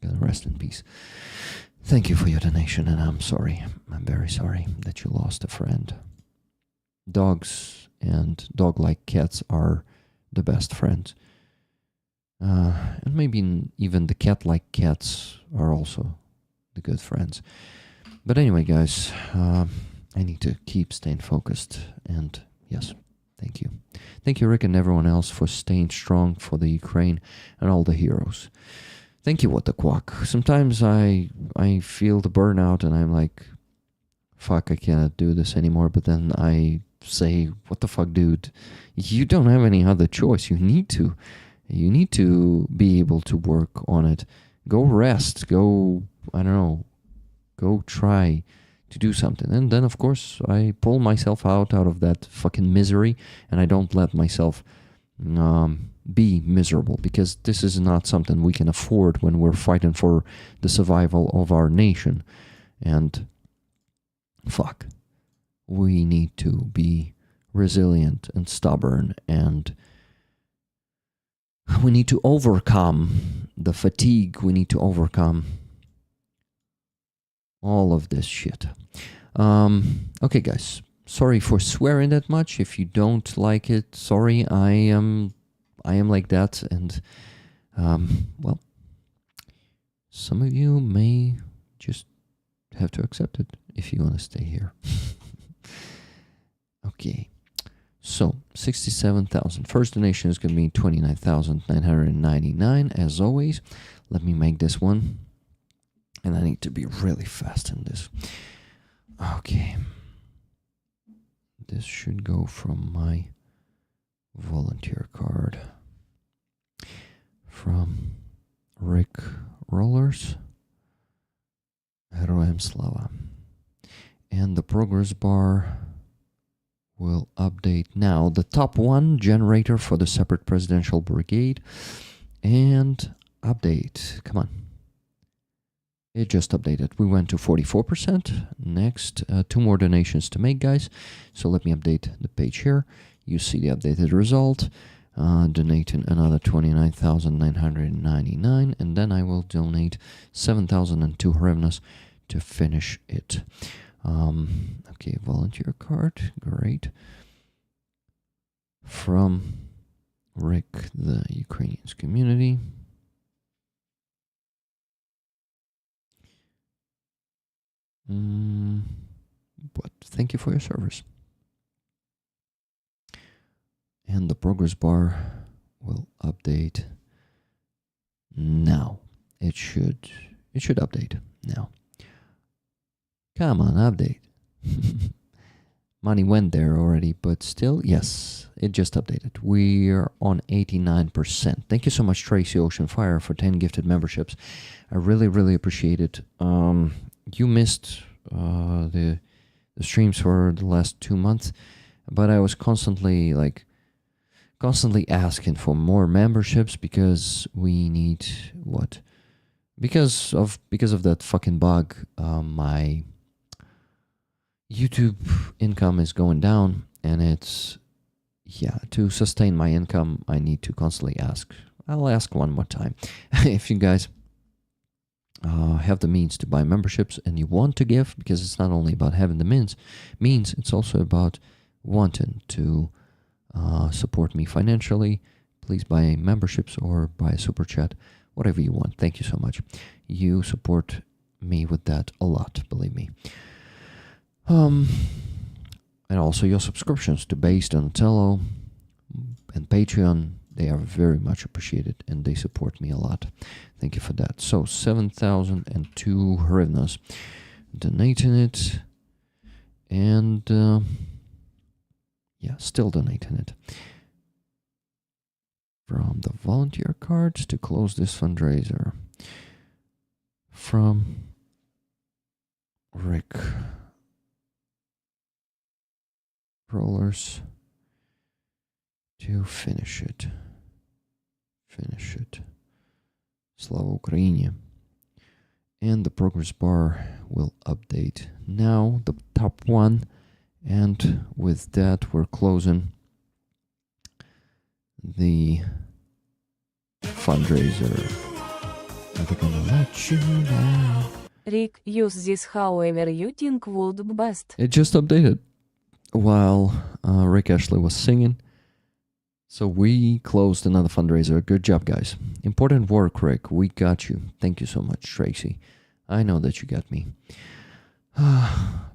gonna rest in peace. Thank you for your donation, and I'm sorry. I'm very sorry that you lost a friend. Dogs and dog-like cats are the best friends. And maybe even the cat-like cats are also the good friends. But anyway, guys, I need to keep staying focused, and yes, thank you. Thank you, Rick, and everyone else for staying strong for the Ukraine and all the heroes. Thank you, What the Quack. Sometimes I feel the burnout and I'm like, fuck, I cannot do this anymore. But then I say, what the fuck, dude? You don't have any other choice. You need to. You need to be able to work on it. Go rest. Go, I don't know, go try to do something. And then, of course, I pull myself out of that fucking misery, and I don't let myself be miserable, because this is not something we can afford when we're fighting for the survival of our nation. And fuck, we need to be resilient and stubborn, and we need to overcome the fatigue. We need to overcome all of this shit. Okay, guys. Sorry for swearing that much. If you don't like it, sorry. I am like that, and well, some of you may just have to accept it if you want to stay here. Okay. So 67,000. First donation is going to be 29,999 as always. Let me make this one. And I need to be really fast in this. Okay. This should go from my volunteer card. From Rick Rollers. Heroям slava. And the progress bar will update now. The top one, generator for the separate presidential brigade. And update. Come on. It just updated. We went to 44%. Next, 2 more donations to make, guys. So let me update the page here. You see the updated result. Donating another 29,999. And then I will donate 7,002 hryvnias to finish it. Okay, volunteer card. Great. From Rick, the Ukrainians community. But thank you for your service. And the progress bar will update now. It should update now. Come on, update. Money went there already, but still, yes, it just updated. We're on 89%. Thank you so much, Tracy Ocean Fire, for 10 gifted memberships. I really, really appreciate it. you missed the streams for the last 2 months, but I was constantly asking for more memberships because we need what? Because of that fucking bug, my YouTube income is going down, and it's to sustain my income, I need to constantly ask. I'll ask one more time. If you guys have the means to buy memberships and you want to give, because it's not only about having the means, it's also about wanting to support me financially, please buy memberships or buy a super chat, whatever you want. Thank you so much. You support me with that a lot, believe me. And also your subscriptions to Based, Donatello, and Patreon, they are very much appreciated and they support me a lot. Thank you for that. So 7,002 hryvnias donating it, and still donating it. From the volunteer cards to close this fundraiser. From Rick Rollers to finish it. Slava Ukraini. And the progress bar will update now, the top one. And with that, we're closing the fundraiser. I'm gonna let you know. Rick, use this however you think would be best. It just updated while Rick Ashley was singing. So we closed another fundraiser. Good job, guys. Important work, Rick. We got you. Thank you so much, Tracy. I know that you got me.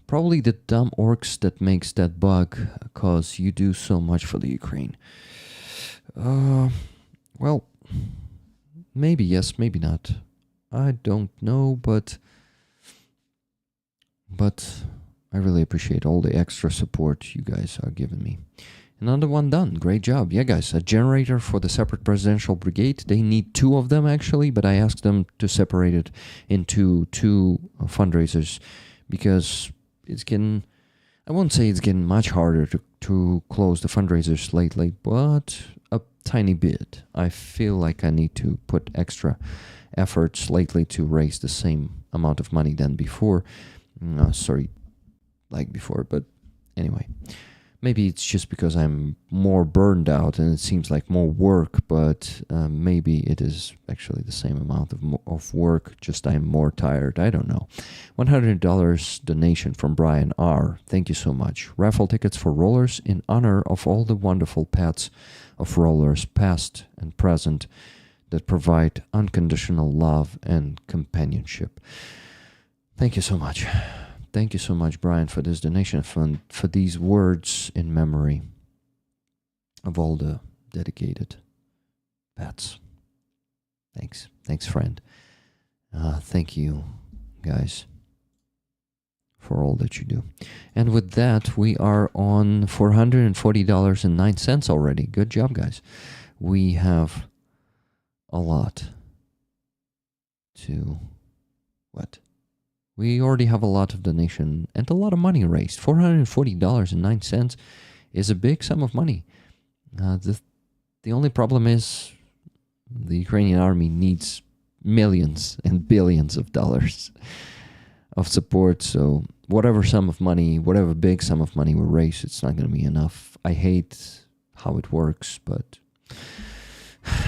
Probably the dumb orcs that makes that bug, cause you do so much for the Ukraine. Well, maybe yes, maybe not. I don't know, but I really appreciate all the extra support you guys are giving me. Another one done. Great job. Yeah, guys, a generator for the separate presidential brigade. They need 2 of them, actually, but I asked them to separate it into 2 fundraisers because it's getting, I won't say it's getting much harder to close the fundraisers lately, but a tiny bit. I feel like I need to put extra efforts lately to raise the same amount of money than before. Like before, but anyway. Maybe it's just because I'm more burned out and it seems like more work, but maybe it is actually the same amount of work, just I'm more tired. I don't know. $100 donation from Brian R. Thank you so much. Raffle tickets for rollers in honor of all the wonderful pets of rollers, past and present, that provide unconditional love and companionship. Thank you so much. Thank you so much, Brian, for this donation fund, for these words in memory of all the dedicated pets. Thanks. Thanks, friend. Thank you, guys, for all that you do. And with that, we are on $440.09 already. Good job, guys. We have a lot to... what? We already have a lot of donation and a lot of money raised. $440.09 is a big sum of money. The only problem is the Ukrainian army needs millions and billions of dollars of support. So whatever sum of money, whatever big sum of money we raise, it's not going to be enough. I hate how it works, but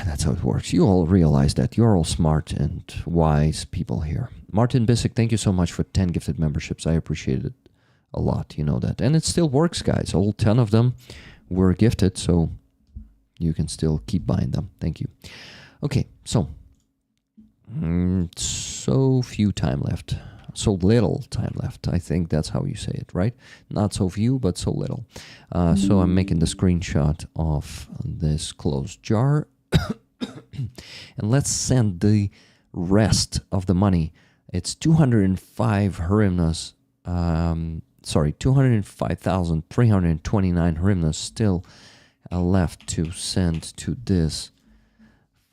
that's how it works. You all realize that. You're all smart and wise people here. Martin Bissick, thank you so much for 10 gifted memberships. I appreciate it a lot. You know that. And it still works, guys. All 10 of them were gifted, so you can still keep buying them. Thank you. Okay, so few time left. So little time left. I think that's how you say it, right? Not so few, but so little. So I'm making the screenshot of this closed jar. And let's send the rest of the money. It's 205 hryvnias. 205,329 hryvnias still left to send to this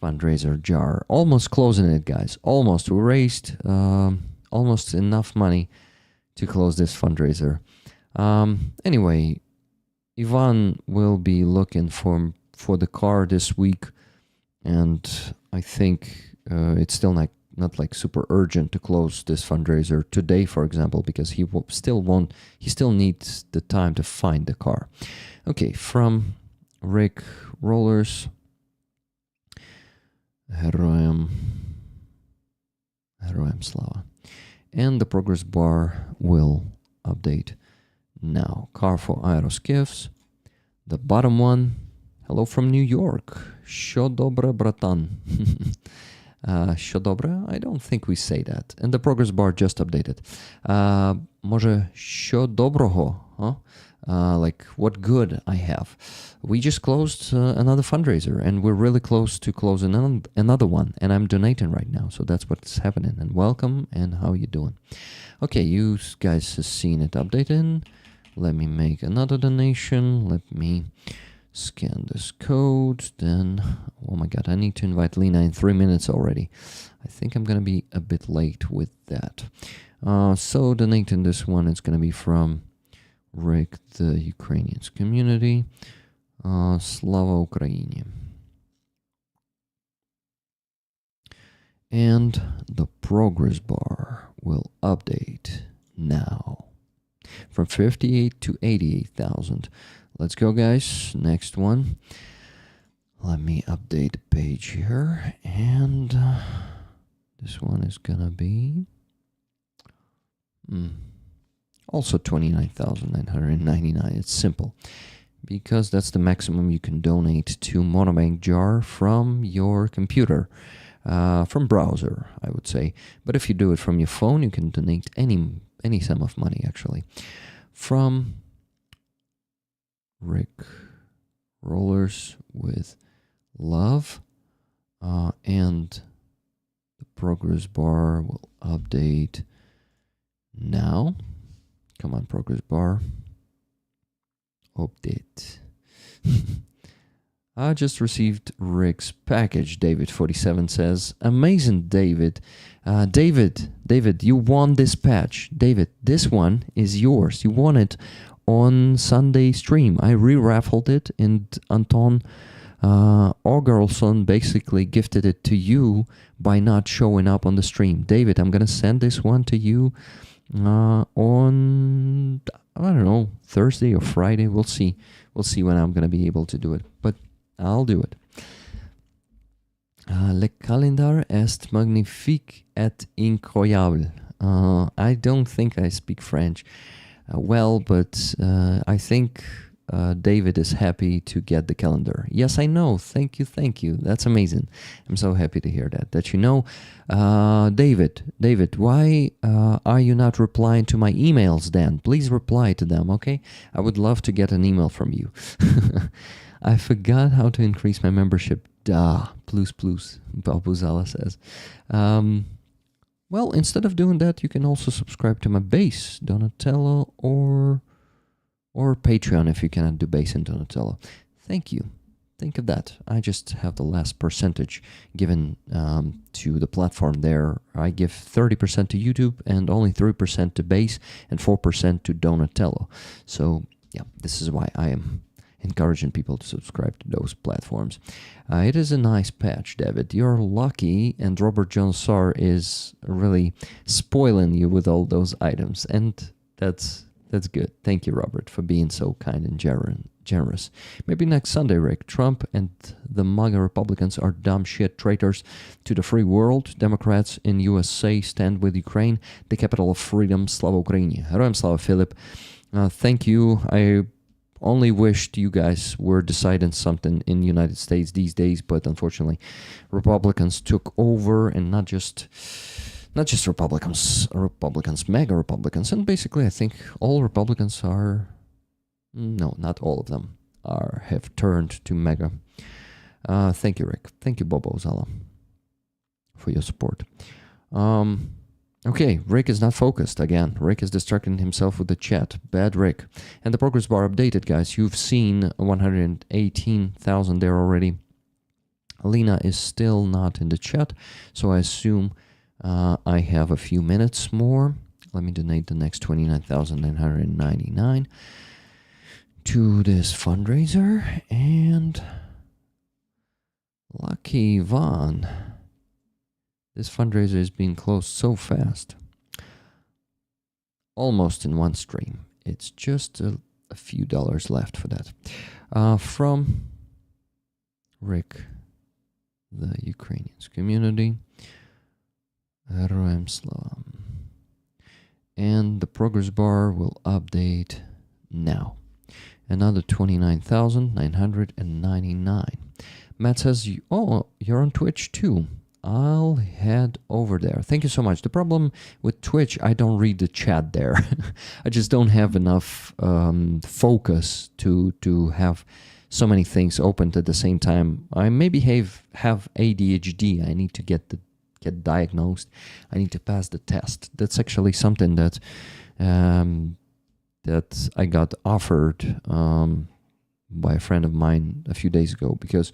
fundraiser jar. Almost closing it, guys. Almost. We raised almost enough money to close this fundraiser. Anyway, Ivan will be looking for the car this week, and I think it's still not like super urgent to close this fundraiser today, for example, because he still needs the time to find the car. Okay, from Rick Rollers, Heroem Slava, and the progress bar will update now. Car for Aeroskifs, the bottom one. Hello from New York. Що добре, братан. Що добре? I don't think we say that. And the progress bar just updated. Може, що доброго? Huh? Like, what good I have. We just closed another fundraiser, and we're really close to closing another one, and I'm donating right now, so that's what's happening. And welcome, and how you doing? Okay, you guys have seen it updated. Let me make another donation. Let me scan this code. Then, oh my god, I need to invite Lena in 3 minutes already. I think I'm gonna be a bit late with that. So donating this one is gonna be from Rick, the Ukrainians community. Slava Ukraini. And the progress bar will update now from 58 to 88,000. Let's go, guys. Next one. Let me update the page here. And this one is gonna be also 29,999. It's simple, because that's the maximum you can donate to Monobank Jar from your computer, from browser, I would say. But if you do it from your phone, you can donate any sum of money, actually. From Rick Rollers with love, and the progress bar will update now. Come on, progress bar. Update. I just received Rick's package, David47 says. Amazing, David. David, you won this patch. David, this one is yours. You won it on Sunday stream. I re-raffled it, and Anton Orgarlson basically gifted it to you by not showing up on the stream. David, I'm going to send this one to you on, I don't know, Thursday or Friday. We'll see when I'm going to be able to do it, but I'll do it. Le calendar est magnifique et incroyable. I don't think I speak French well, but I think David is happy to get the calendar. Yes, I know. Thank you. That's amazing. I'm so happy to hear that you know. David, why are you not replying to my emails then? Please reply to them, okay? I would love to get an email from you. I forgot how to increase my membership. Plus, Babuzala says. Well, instead of doing that, you can also subscribe to my base, Donatello, or Patreon if you cannot do base in Donatello. Thank you. Think of that. I just have the last percentage given to the platform there. I give 30% to YouTube and only 3% to base and 4% to Donatello. So, yeah, this is why I am encouraging people to subscribe to those platforms. It is a nice patch, David. You're lucky, and Robert John Sar is really spoiling you with all those items, and that's good. Thank you, Robert, for being so kind and generous. Maybe next Sunday, Rick. Trump and the MAGA Republicans are dumb shit traitors to the free world. Democrats in USA stand with Ukraine, the capital of freedom. Slava Ukraini. Heroem Slava, Philip. Thank you. I only wished you guys were deciding something in the United States these days, but unfortunately, Republicans took over, and not just Republicans, MAGA Republicans, and basically I think all Republicans are, no, not all of them, have turned to MAGA. Thank you, Rick. Thank you, Bobo Zala, for your support. Okay, Rick is not focused again. Rick is distracting himself with the chat. Bad Rick. And the progress bar updated, guys. You've seen 118,000 there already. Lena is still not in the chat, so I assume I have a few minutes more. Let me donate the next 29,999 to this fundraiser. And lucky Ivan, this fundraiser is being closed so fast. Almost in one stream. It's just a few dollars left for that. From Rick, the Ukrainians community, Heroям Slava. And the progress bar will update now. Another 29,999. Matt says, you're on Twitch too. I'll head over there. Thank you so much. The problem with Twitch, I don't read the chat there. I just don't have enough focus to have so many things opened at the same time. I maybe have ADHD. I need to get diagnosed. I need to pass the test. That's actually something that that I got offered by a friend of mine a few days ago, because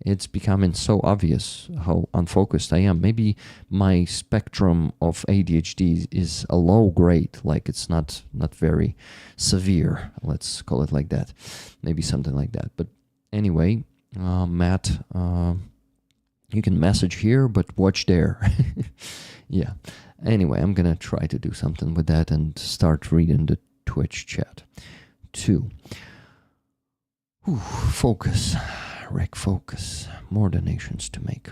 it's becoming so obvious how unfocused I am. Maybe my spectrum of ADHD is a low grade, like it's not very severe, let's call it like that. Maybe something like that. But anyway, Matt, you can message here, but watch there. Yeah. Anyway, I'm gonna try to do something with that and start reading the Twitch chat too. Focus, Rick, focus. More donations to make.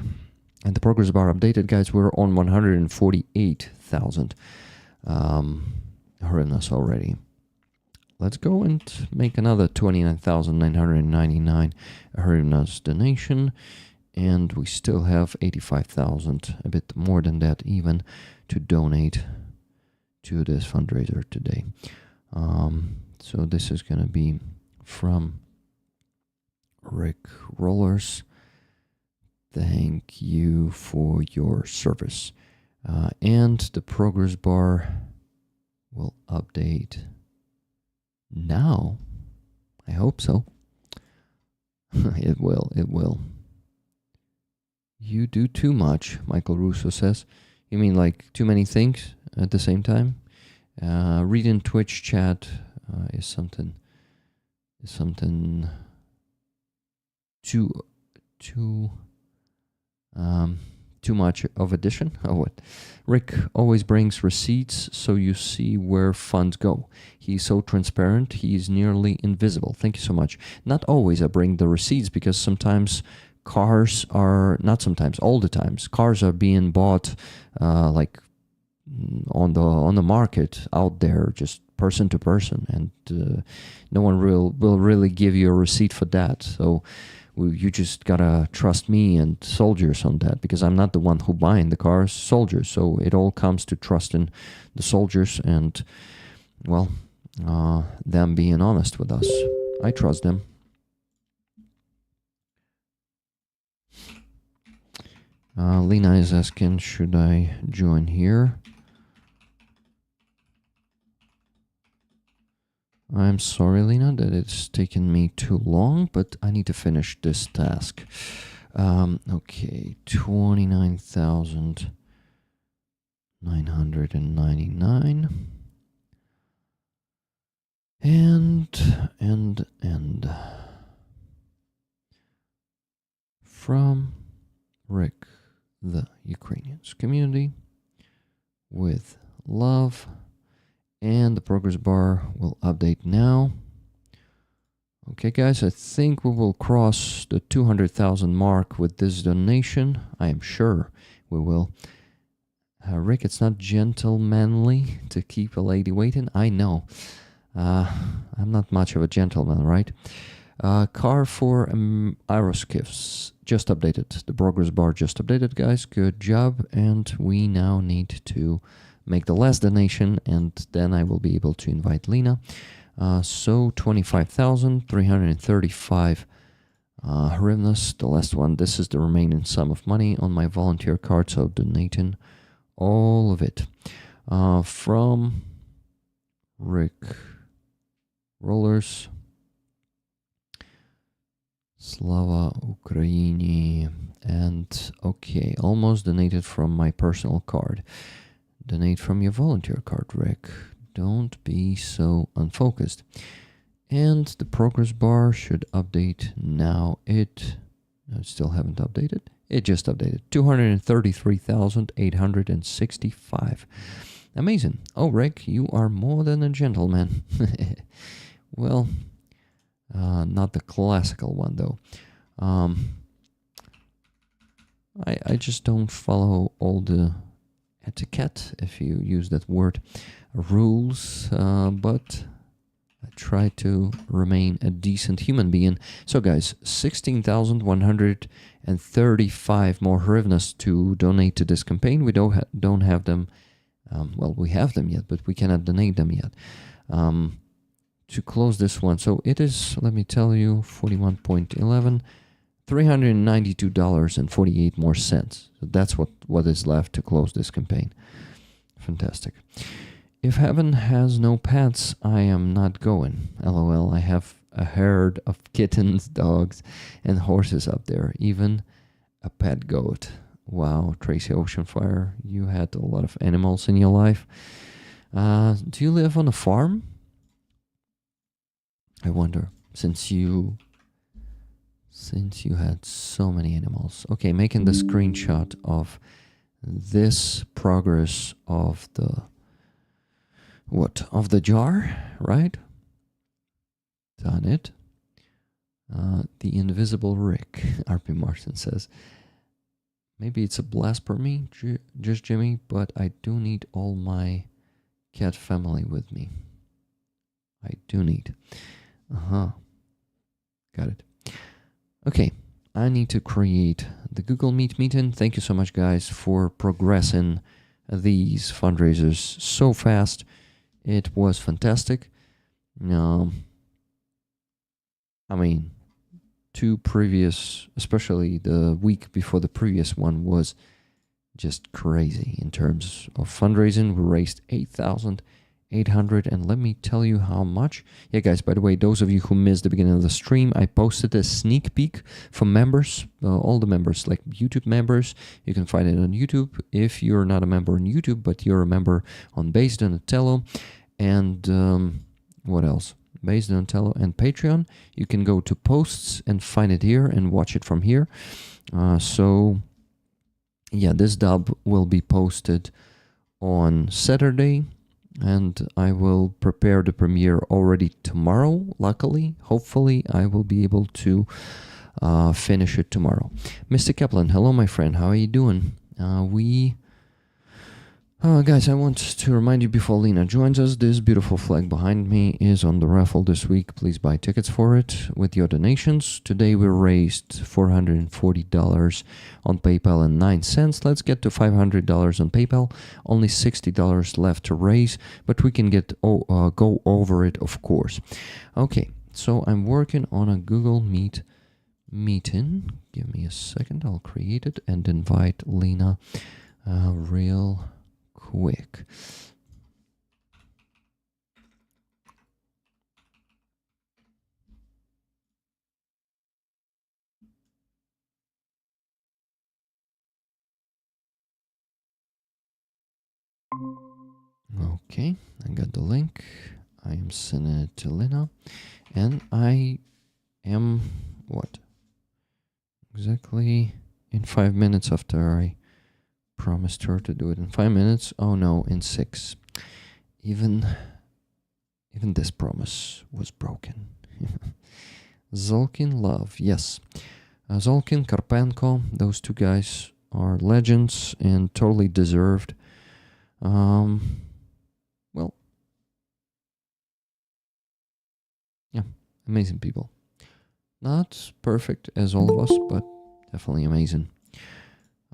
And the progress bar updated, guys. We're on 148,000 hryvnias already. Let's go and make another 29,999 hryvnias donation. And we still have 85,000, a bit more than that even, to donate to this fundraiser today. So this is going to be from Rick Rollers. Thank you for your service. And the progress bar will update now. I hope so. It will. You do too much, Michael Russo says. You mean like too many things at the same time? Reading Twitch chat is something too much of addition. Oh, what? Rick always brings receipts so you see where funds go. He's so transparent, he's nearly invisible. Thank you so much. Not always I bring the receipts, because sometimes cars are, not sometimes, all the times, cars are being bought like on the market out there, just person to person, and no one will really give you a receipt for that. So you just gotta trust me and soldiers on that, because I'm not the one who buying the cars, soldiers. So it all comes to trusting the soldiers and, well, them being honest with us. I trust them. Lena is asking, should I join here? I'm sorry, Lena, that it's taken me too long, but I need to finish this task. Okay, 29,999. And from Rick, the Ukrainians community, with love. And the progress bar will update now. Okay, guys, I think we will cross the 200,000 mark with this donation. I am sure we will. Rick, it's not gentlemanly to keep a lady waiting. I know. I'm not much of a gentleman, right? Car for Aeroskifs just updated. The progress bar just updated, guys. Good job. And we now need to make the last donation, and then I will be able to invite Lena. So 25,335 hryvnias, the last one. This is the remaining sum of money on my volunteer card, so donating all of it. From Rick Rollers, Slava Ukraini. And okay, almost donated from my personal card. Donate from your volunteer card, Rick. Don't be so unfocused. And the progress bar should update now. It still haven't updated. It just updated. 233,865. Amazing. Oh, Rick, you are more than a gentleman. Well, not the classical one, though. I just don't follow all the etiquette, if you use that word, rules, but I try to remain a decent human being. So guys, 16,135 more hryvnias to donate to this campaign. We don't have them, well, we have them yet, but we cannot donate them yet. To close this one, so it is, let me tell you, 41.11, $392.48 more cents. So that's what is left to close this campaign. Fantastic. If heaven has no pets, I am not going. LOL, I have a herd of kittens, dogs, and horses up there. Even a pet goat. Wow, Tracy Oceanfire, you had a lot of animals in your life. Do you live on a farm? I wonder, since you had so many animals. Okay, making the screenshot of this progress of the of the jar, right? Done it. The invisible Rick, RP Martin says. Maybe it's a blasphemy, just Jimmy, but I do need all my cat family with me. I do need. Got it. Okay, I need to create the Google Meet meeting. Thank you so much, guys, for progressing these fundraisers so fast. It was fantastic. I mean, two previous, especially the week before the previous one, was just crazy in terms of fundraising. We raised 8,800, and let me tell you how much. Yeah, guys, by the way, those of you who missed the beginning of the stream, I posted a sneak peek for members, all the members, like YouTube members. You can find it on YouTube if you're not a member on YouTube, but you're a member on Based Donatello, and what else? Based Donatello and Patreon. You can go to posts and find it here and watch it from here. So yeah, this dub will be posted on Saturday, and I will prepare the premiere already tomorrow. Luckily, hopefully, I will be able to finish it tomorrow. Mr. Kaplan, hello, my friend. How are you doing? Guys, I want to remind you before Lena joins us, this beautiful flag behind me is on the raffle this week. Please buy tickets for it with your donations. Today we raised $440 on PayPal and 9 cents. Let's get to $500 on PayPal. Only $60 left to raise, but we can go over it, of course. Okay, so I'm working on a Google Meet meeting. Give me a second. I'll create it and invite Lena real quick. Okay, I got the link. I am sending it to Lena, and I am exactly in 5 minutes after I promised her to do it in 5 minutes. Oh no, in 6. Even this promise was broken. Zolkin Love, yes. Zolkin, Karpenko, those two guys are legends and totally deserved. Well, yeah, amazing people. Not perfect as all of us, but definitely amazing.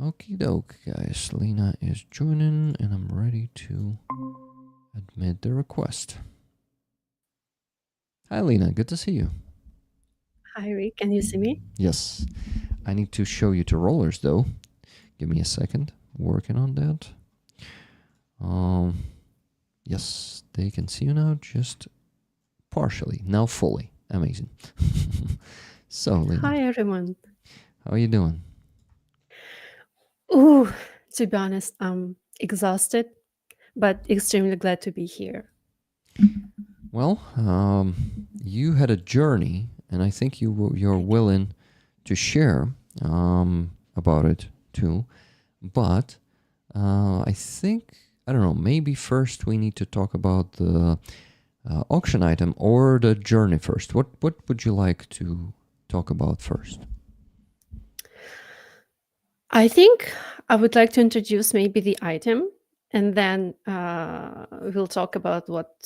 Okie doke, guys. Lena is joining, and I'm ready to admit the request. Hi, Lena. Good to see you. Hi, Rick. Can you see me? Yes. I need to show you to rollers, though. Give me a second. Working on that. Yes, they can see you now, just partially. Now fully. Amazing. So, Lena, Hi, everyone. how are you doing? Ooh, to be honest, I'm exhausted, but extremely glad to be here. Well, you had a journey, and I think you're willing to share about it too. But I think I don't know. Maybe first we need to talk about the auction item or the journey first. What would you like to talk about first? I think I would like to introduce maybe the item, and then we'll talk about what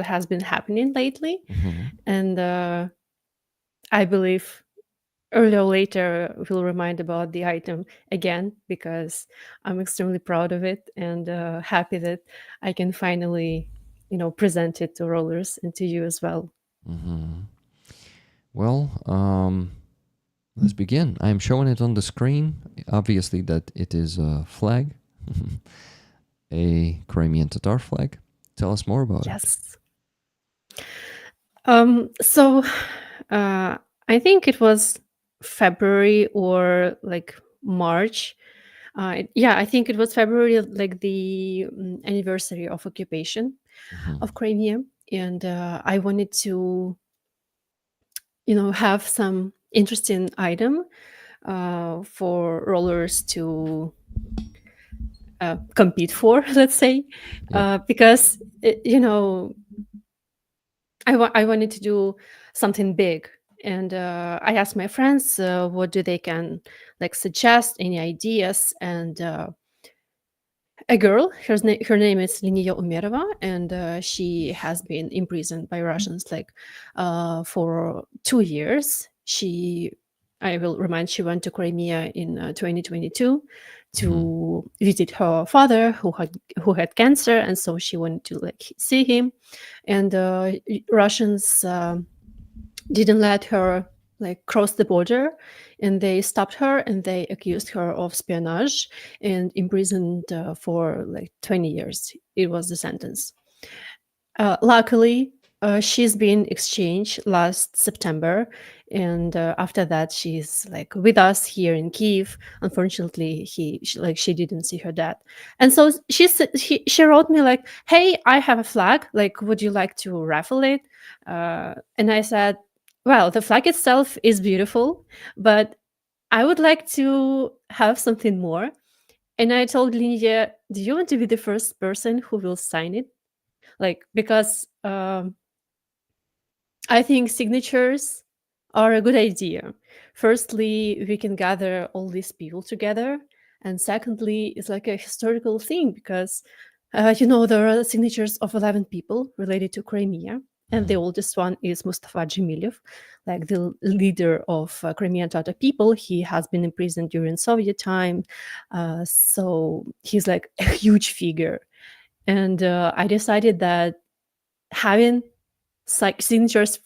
has been happening lately. Mhm. And I believe earlier or later we'll remind about the item again because I'm extremely proud of it and happy that I can finally, present it to rollers and to you as well. Mhm. Well, let's begin. I'm showing it on the screen. Obviously, that it is a flag, a Crimean Tatar flag. Tell us more about it. Yes. So I think it was February or like March. Yeah, I think it was February, like the anniversary of occupation Mhm. of Crimea, and I wanted to, have some interesting item for rollers to compete for, let's say, Yep. because I wanted to do something big, and I asked my friends what do they can like suggest, any ideas, and a girl, her name is Linia Umerova, and she has been imprisoned by Russians like for 2 years. I will remind, she went to Crimea in 2022 Mhm. to visit her father who had cancer, and so she wanted to like see him, and Russians didn't let her like cross the border, and they stopped her and they accused her of espionage and imprisoned for like 20 years. It was the sentence. Luckily, she's been exchanged last September, and after that, she's like with us here in Kiev. Unfortunately, she didn't see her dad, and so she wrote me like, "Hey, I have a flag. Like, would you like to raffle it?" And I said, "Well, the flag itself is beautiful, but I would like to have something more." And I told Linia, "Do you want to be the first person who will sign it?" Like, because I think signatures are a good idea. Firstly, we can gather all these people together, and secondly, it's like a historical thing because there are signatures of 11 people related to Crimea, and the Mhm. oldest one is Mustafa Dzhemilov, like the leader of Crimean Tatar people. He has been imprisoned during Soviet time, so he's like a huge figure. And I decided that having signatures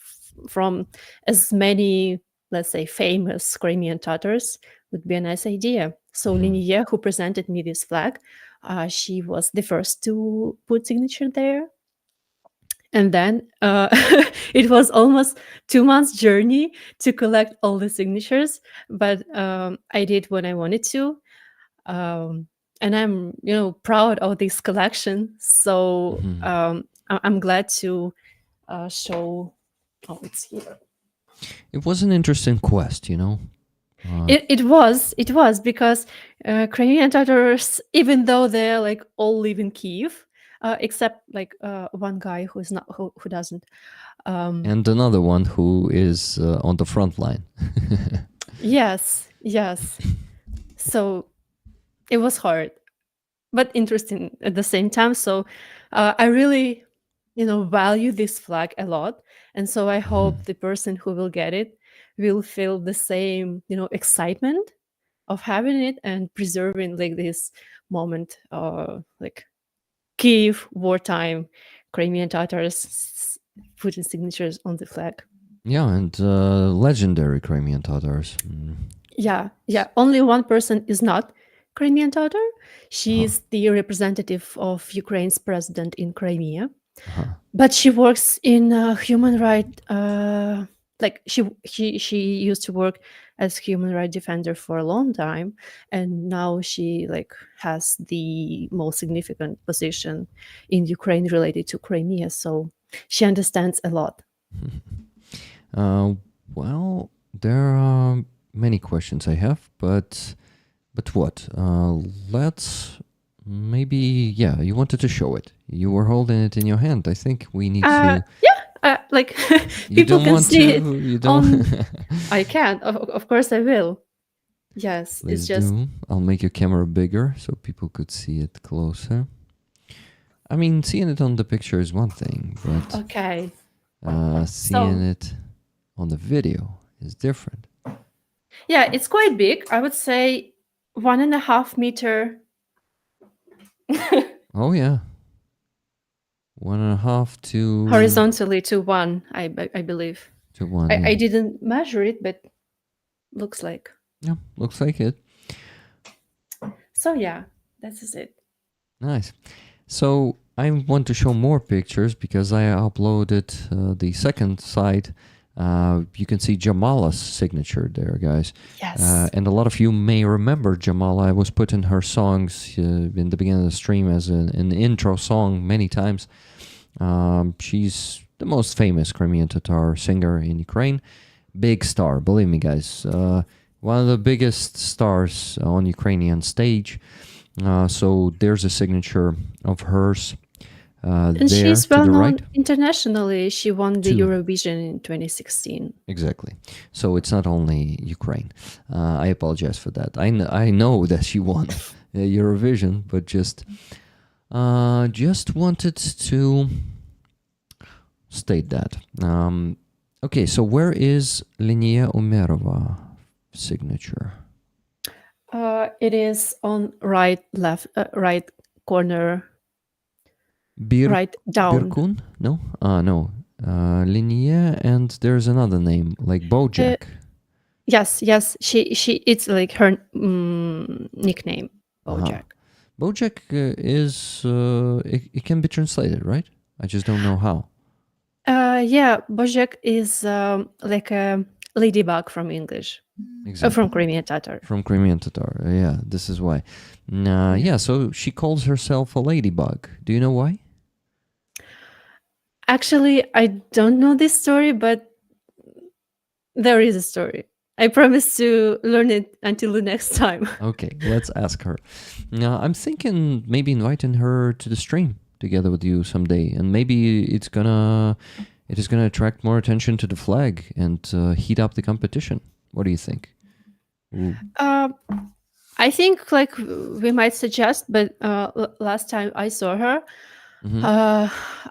from as many, let's say, famous Crimean Tatars would be a nice idea. So Mhm. Linia, who presented me this flag, she was the first to put signature there. And then it was almost 2 months journey to collect all the signatures, but I did what I wanted to. Um, and I'm, proud of this collection. So Mhm. I'm glad to show. Oh, it's here. It was an interesting quest, you know. It was because Crimean Tatars, even though they're like all live in Kiev, except like one guy who is not who doesn't. Um, And another one who is on the front line. yes, yes. So it was hard, but interesting at the same time. So I really, value this flag a lot, and so I Mhm. hope the person who will get it will feel the same, excitement of having it and preserving like this moment, like Kiev wartime, Crimean Tatars putting signatures on the flag. Yeah, and legendary Crimean Tatars. Yeah, yeah. Only one person is not Crimean Tatar. Uh-huh. She's the representative of Ukraine's president in Crimea, Uh-huh. but she works in human right. like she used to work as human rights defender for a long time, and now she like has the most significant position in Ukraine related to Crimea, so she understands a lot. Well, there are many questions I have, but what? Let's maybe, yeah, you wanted to show it. You were holding it in your hand. I think we need to. Like You people don't can want see to. it You don't. on. I can, of course I will. Yes, Please it's just do. I'll make your camera bigger so people could see it closer. I mean, seeing it on the picture is one thing, but okay. seeing it on the video is different. Yeah, it's quite big. I would say 1.5 meter. Oh yeah, 1.5 to Horizontally to 1, I believe. to 1. I Yeah. didn't measure it, but looks like. Yeah, looks like it. So yeah, this is it. Nice. So I want to show more pictures because I uploaded the second side. You can see Jamala's signature there, guys. Yes. And a lot of you may remember Jamala. I was putting her songs in the beginning of the stream as an intro song many times. She's the most famous Crimean Tatar singer in Ukraine. Big star, believe me, guys. One of the biggest stars on Ukrainian stage. So there's a signature of hers and there she's to well the known right. internationally. She won the Two. Eurovision in 2016. Exactly. So it's not only Ukraine. I apologize for that. I know that she won Eurovision, but just wanted to state that. Okay, so where is Linnea Umerova signature? It is on right corner, right down. Birkun? No? No. Linnea, and there's another name, like Bojack. Yes. She. It's like her nickname, Bojack. Bojack is it can be translated, right? I just don't know how. Yeah, Bojack is like a ladybug from English. Exactly. From Crimean Tatar. From Crimean Tatar. Yeah, this is why. Yeah, so she calls herself a ladybug. Do you know why? Actually, I don't know this story, but there is a story. I promise to learn it until the next time. Okay, let's ask her. Now, I'm thinking maybe inviting her to the stream together with you someday, and maybe it is gonna attract more attention to the flag and heat up the competition. What do you think? I think like we might suggest, but last time I saw her,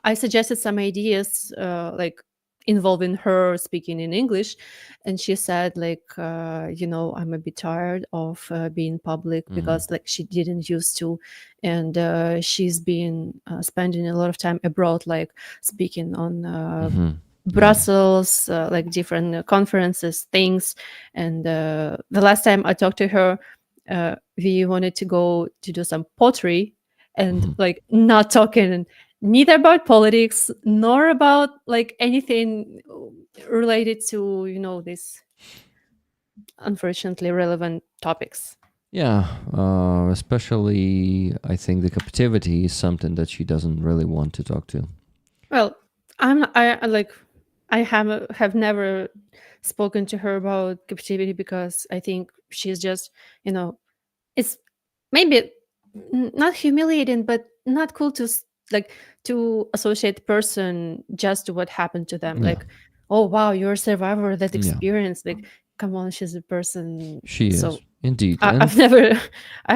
I suggested some ideas like involving her speaking in English, and she said like I'm a bit tired of being public because like she didn't used to, and she's been spending a lot of time abroad, like speaking on Brussels, like different conferences, things. And the last time I talked to her, we wanted to go to do some pottery, and like not talking neither about politics nor about like anything related to these unfortunately relevant topics. Yeah, especially I think the captivity is something that she doesn't really want to talk to. Well, I have never spoken to her about captivity because I think she's just it's maybe not humiliating, but not cool to to associate person just to what happened to them. Yeah. Like, oh wow, you're a survivor that experience. Like, come on, she's a person. She is indeed. I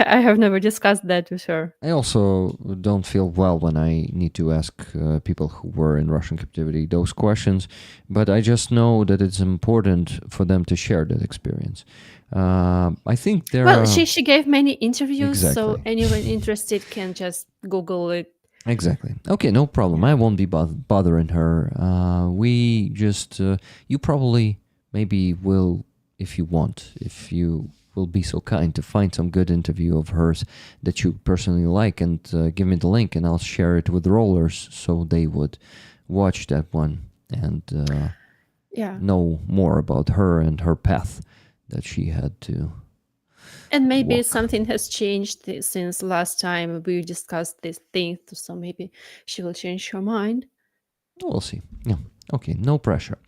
have never discussed that with her. I also don't feel well when I need to ask people who were in Russian captivity those questions, but I just know that it's important for them to share that experience. I think there. Well, she gave many interviews, Exactly. so anyone interested can just Google it. Exactly. Okay, no problem. I won't be bothering her. We just you probably maybe will, if you want, if you will be so kind to find some good interview of hers that you personally like and give me the link, and I'll share it with Rollers so they would watch that one and Yeah. know more about her and her path that she had to And maybe walk. something has changed since last time we discussed this thing, so maybe she will change her mind. We'll see. Yeah. Okay, no pressure.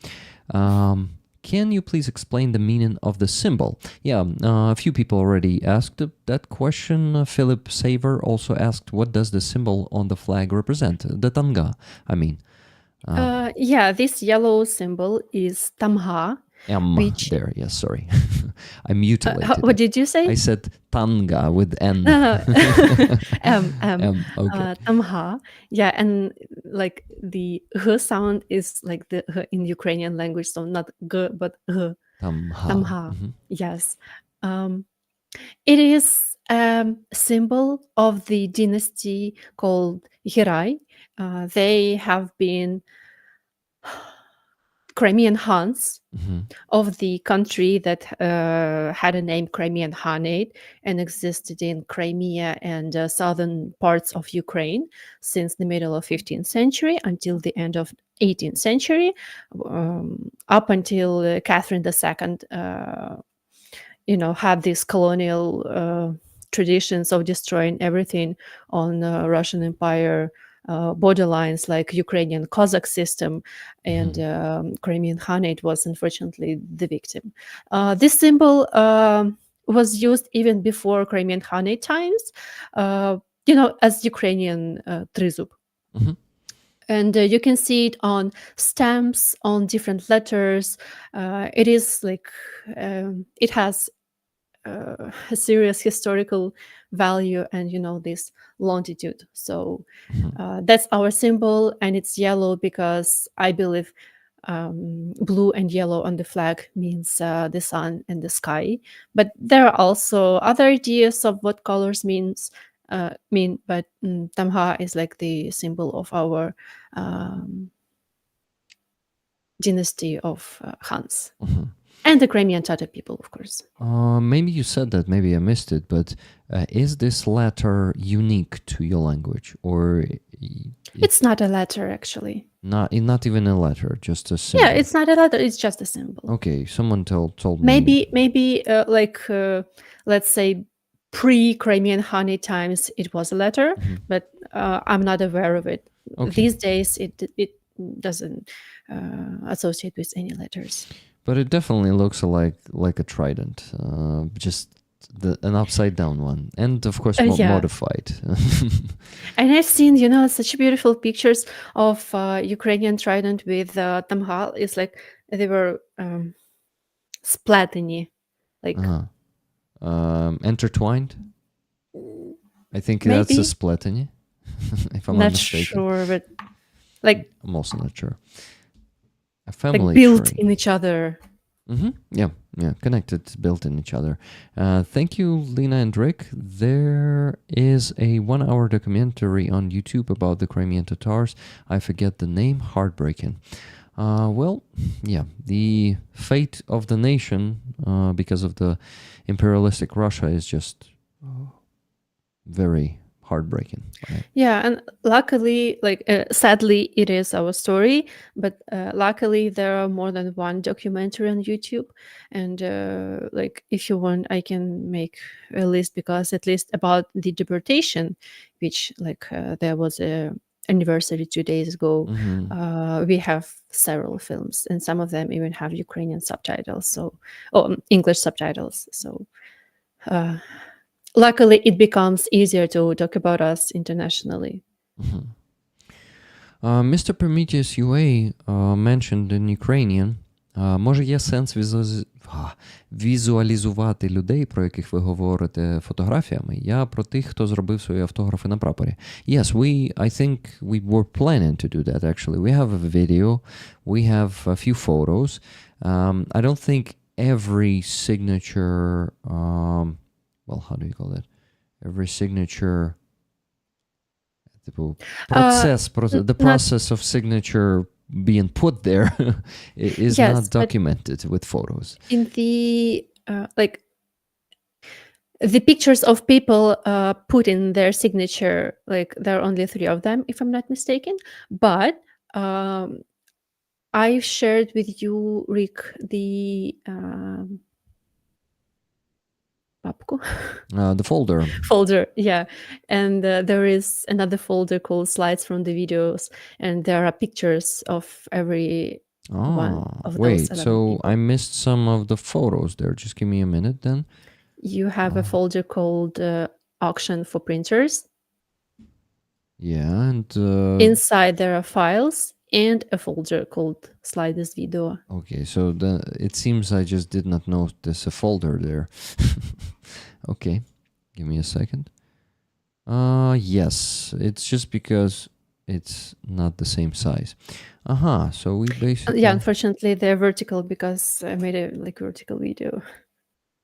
Can you please explain the meaning of the symbol? Yeah, a few people already asked that question. Philip Saver also asked, what does the symbol on the flag represent? The tanga, I mean. Yeah, this yellow symbol is tamha, M which there, yes, sorry. I mutilated what it. did you say? I said tanga with N. Okay. Tamha. Yeah, and like the h sound is like the h in Ukrainian language, so not g but h. Tamha. Tamha. Mhm. Yes. It is a symbol of the dynasty called Hirai. They have been Crimean Hans Mhm. of the country that had a name Crimean Khanate and existed in Crimea and southern parts of Ukraine since the middle of 15th century until the end of 18th century, up until Catherine II, had these colonial traditions of destroying everything on Russian Empire borderlines, like Ukrainian Cossack system, and Crimean Khanate was unfortunately the victim. This symbol was used even before Crimean Khanate times, as Ukrainian trizub. Mhm. And you can see it on stamps, on different letters. It is like it has a serious historical value and this longitude. So that's our symbol, and it's yellow because I believe blue and yellow on the flag means the sun and the sky. But there are also other ideas of what colors mean, but Tamha is like the symbol of our dynasty of Hans. And the Crimean Tatar people, of course. Maybe you said that, maybe I missed it, but is this letter unique to your language, or It's not a letter, actually. not even a letter, just a symbol? Yeah, it's not a letter. It's just a symbol. Okay, someone told me. Maybe let's say pre-Crimean honey times, it was a letter, but I'm not aware of it. Okay. These days, it doesn't associate with any letters. But it definitely looks like a trident, just an upside down one, and of course Yeah. modified. And I've seen, such beautiful pictures of Ukrainian trident with tamhal. It's like they were splatany, like Intertwined. I think that's a maybe. splatany, if I'm Not mistaken. sure, but like I'm also not sure. A like family built tree. in each other. Yeah, connected, built in each other. Thank you, Lena and Rick. There is a 1-hour documentary on YouTube about the Crimean Tatars. I forget the name. Heartbreaking. Well, yeah, the fate of the nation because of the imperialistic Russia is just very heartbreaking. Right? Yeah, and luckily, sadly, it is our story, but luckily there are more than one documentary on YouTube, and if you want, I can make a list, because at least about the deportation, which there was a anniversary 2 days ago, we have several films, and some of them even have Ukrainian subtitles, English subtitles. So luckily, it becomes easier to talk about us internationally. Mr. Prometheus UA mentioned in Ukrainian. Може є сенс візуалізувати людей, про яких ви говорите, фотографіями? Я про тих, хто зробив свої автографи на прапорі. Yes, I think we were planning to do that, actually. We have a video, we have a few photos. I don't think every signature, how do you call that? Every signature... the process of signature being put there is not documented with photos. In the the pictures of people put in their signature, there are only 3 of them, if I'm not mistaken. But I shared with you, Rick, the папку The folder. folder. Yeah, and there is another folder called Slides from the Videos, and there are pictures of every one of those Wait, 11 so people. I missed some of the photos there. Just give me a minute then. You have a folder called Auction for Printers. Yeah, and Inside there are files and a folder called Slides Video. okay, so it seems I just did not notice a folder there. Okay, give me a second. Yes, it's just because it's not the same size. So we basically... Yeah, unfortunately they're vertical because I made a like vertical video.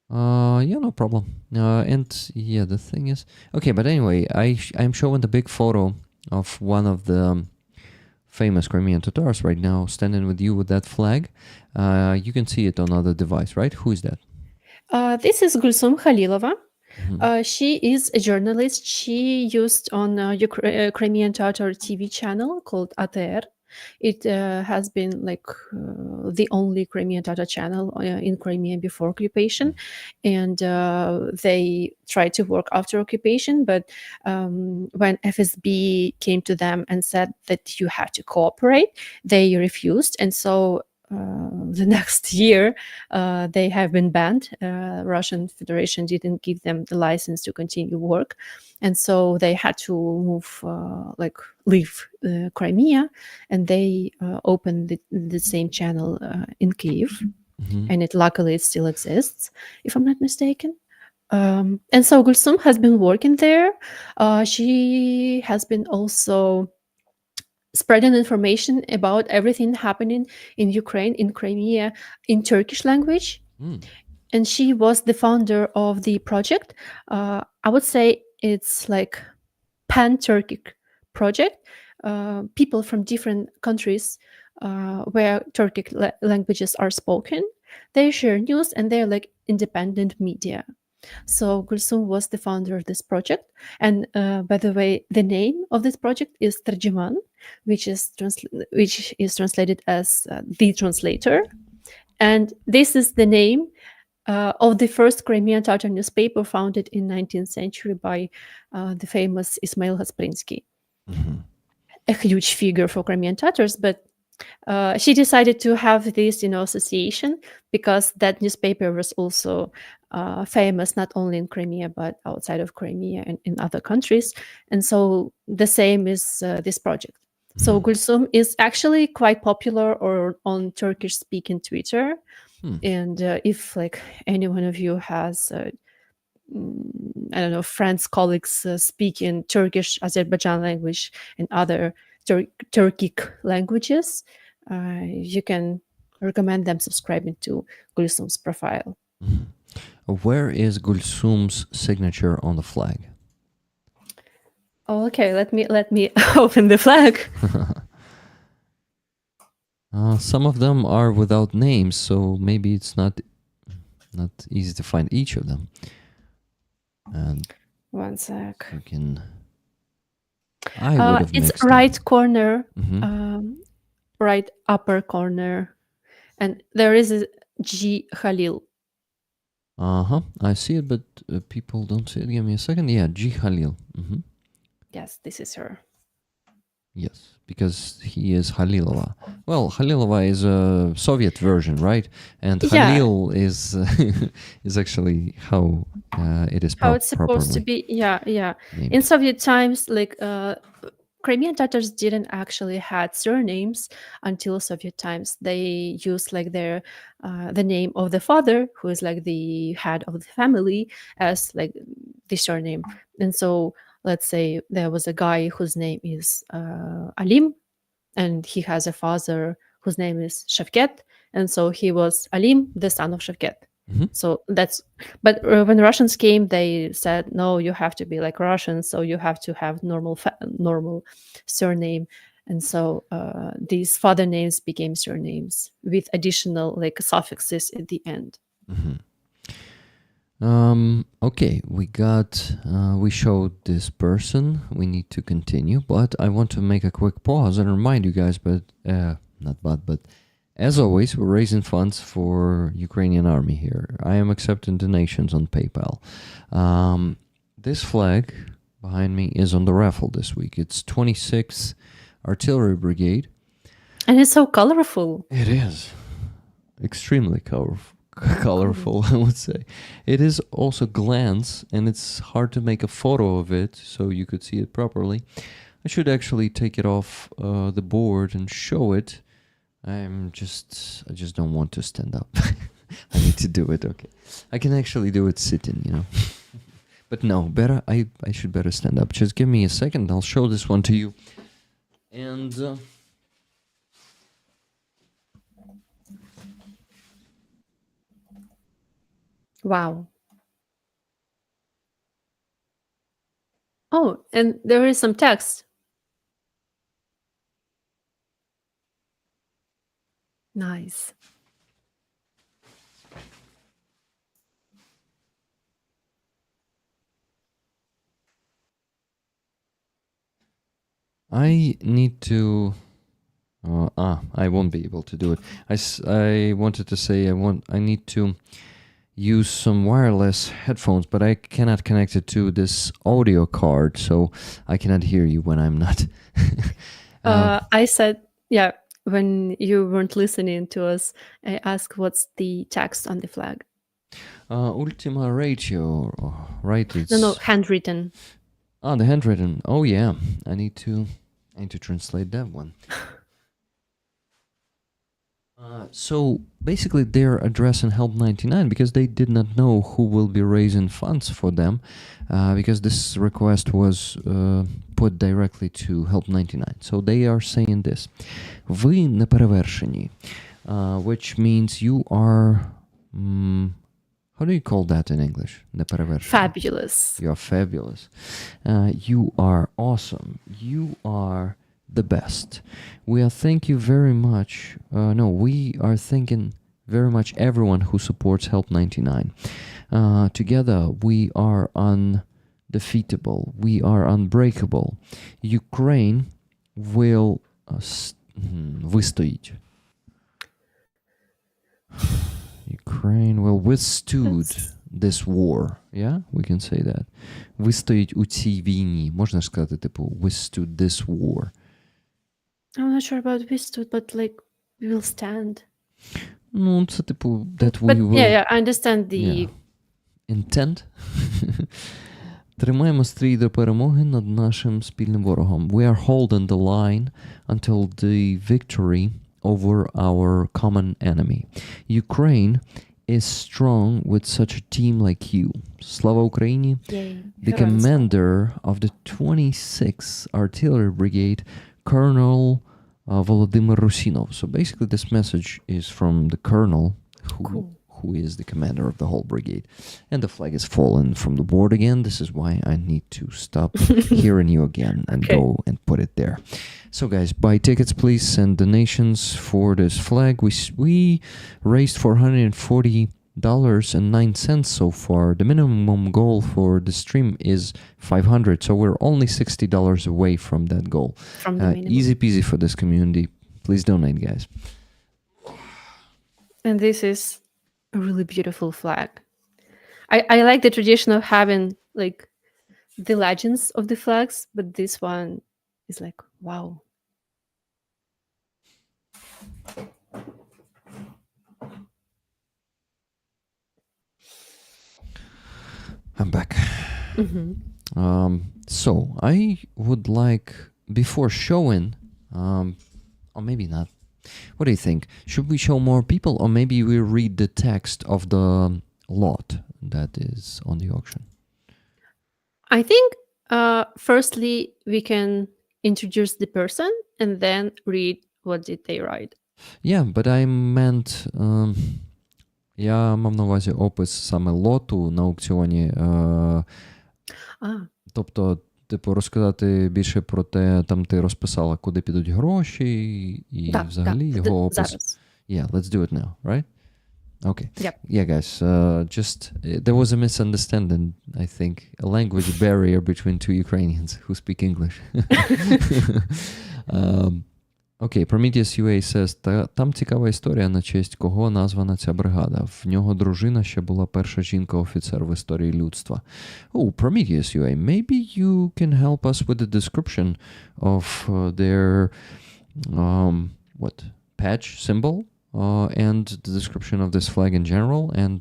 Yeah, no problem. And yeah, the thing is... Okay, but anyway, I'm showing the big photo of one of the famous Crimean Tatars right now, standing with you with that flag. You can see it on other device, right? Who is that? This is Gulsum Khalilova. She is a journalist. She used on Crimean Tatar TV channel called ATR. It has been like the only Crimean Tatar channel in Crimea before occupation, and they tried to work after occupation. But when FSB came to them and said that you have to cooperate, they refused, and so the next year they have been banned. Russian Federation didn't give them the license to continue work, and so they had to move, leave Crimea, and they opened the same channel in Kiev, and luckily it still exists, if I'm not mistaken. And so Gulsum has been working there. She has been also spreading information about everything happening in Ukraine, in Crimea, in Turkish language. And she was the founder of the project. I would say it's like pan-Turkic project. People from different countries where Turkic languages are spoken, they share news and they're like independent media. So Gulsum was the founder of this project. And by the way, the name of this project is Terjüman, which is translated as the translator. And this is the name of the first Crimean Tatar newspaper founded in 19th century by the famous Ismail Hasprinsky, a huge figure for Crimean Tatars. But she decided to have this, association because that newspaper was also famous not only in Crimea but outside of Crimea and in other countries. And so the same is this project. So Gulsum is actually quite popular or on Turkish-speaking Twitter. And if like any one of you has, I don't know, friends, colleagues speaking Turkish, Azerbaijan language, and other Turkic languages, you can recommend them subscribing to Gulsum's profile. Where is Gulsum's signature on the flag? Oh, okay, let me open the flag. Some of them are without names, so maybe it's not easy to find each of them. And one sec. you can... I would have it's mixed right them. corner, right upper corner, and there is a G Khalil. I see it, but people don't see it. Give me a second. Yeah, G Khalil. Yes, this is her. Yes, because he is Khalilova. Well, Khalilova is a Soviet version, right? And Khalil is is actually how it is how it's supposed to be. Yeah. Named. In Soviet times, like Crimean Tatars didn't actually had surnames until Soviet times. They used like their the name of the father, who is like the head of the family, as like the surname. And so let's say there was a guy whose name is Alim, and he has a father whose name is Shavket, and so he was Alim, the son of Shavket. So that's... But when Russians came, they said, no, you have to be like Russians, so you have to have normal surname. And so these father names became surnames with additional like suffixes at the end. Okay, we showed this person. We need to continue, but I want to make a quick pause and remind you guys, but not but, but as always, we're raising funds for Ukrainian army here. I am accepting donations on PayPal. This flag behind me is on the raffle this week. It's 26th Artillery Brigade. And it's so colorful. It is extremely colorful, I would say. It is also glance, and it's hard to make a photo of it so you could see it properly. I should actually take it off the board and show it. I just don't want to stand up. I need to do it. Okay, I can actually do it sitting, But no, better. I should better stand up. Just give me a second. I'll show this one to you. And Wow. Oh, and there is some text. Nice. I need to. I won't be able to do it. I wanted to say I need to use some wireless headphones, but I cannot connect it to this audio card, so I cannot hear you when I'm not. I said, yeah, when you weren't listening to us, I asked what's the text on the flag. Ultima ratio, right? It's No, handwritten. the handwritten. Oh yeah, I need to translate that one. So basically, they're addressing Help 99 because they did not know who will be raising funds for them, because this request was put directly to Help 99. So they are saying this: "Ви неперевершені," which means you are. How do you call that in English? Неперевершені. Fabulous. You are fabulous. You are awesome. You are the best. We are thank you very much. We are thanking very much everyone who supports Help 99. Together we are undefeatable. We are unbreakable. Ukraine will выстоять. Ukraine will withstood this war. Yeah, we can say that. Вистоїть у цій війні. Можна ж сказати, типу, withstood this war. I'm not sure about withstood, but like we will stand. Ну, це типу, that we But will... yeah, I understand the... Yeah. Intent. Тримаємо стрій до перемоги над нашим спільним ворогом. We are holding the line until the victory over our common enemy. Ukraine is strong with such a team like you. Слава Україні. Yay. The commander of the 26th Artillery Brigade, Colonel Volodymyr Rusinov. So basically this message is from the colonel who is the commander of the whole brigade. And the flag is fallen from the board again. This is why I need to stop hearing you again and go and put it there. So guys, buy tickets, please. Send donations for this flag. We raised $440.09 so far. The minimum goal for the stream is $500, so we're only $60 away from that goal. From the minimum. Easy peasy for this community. Please donate, guys. And this is a really beautiful flag. I like the tradition of having like the legends of the flags, but this one is like, wow. I'm back. Mm-hmm. So I would like, before showing, or maybe not, what do you think? Should we show more people, or maybe we read the text of the lot that is on the auction? I think firstly we can introduce the person and then read what did they write. Yeah, but I meant, я мав на увазі опис саме лоту на аукціоні. Тобто, типу, розказати більше про те, там ти розписала, куди підуть гроші, і взагалі його опис. Зараз. Yeah, let's do it now, right? Okay. Yep. Yeah, guys, there was a misunderstanding, I think, a language barrier between two Ukrainians who speak English. Окей, Prometheus UA says, там цікава історія, на честь кого названа ця бригада. В нього дружина ще була перша жінка-офіцер в історії людства. Oh, Prometheus UA, maybe you can help us with the description of their patch symbol and the description of this flag in general and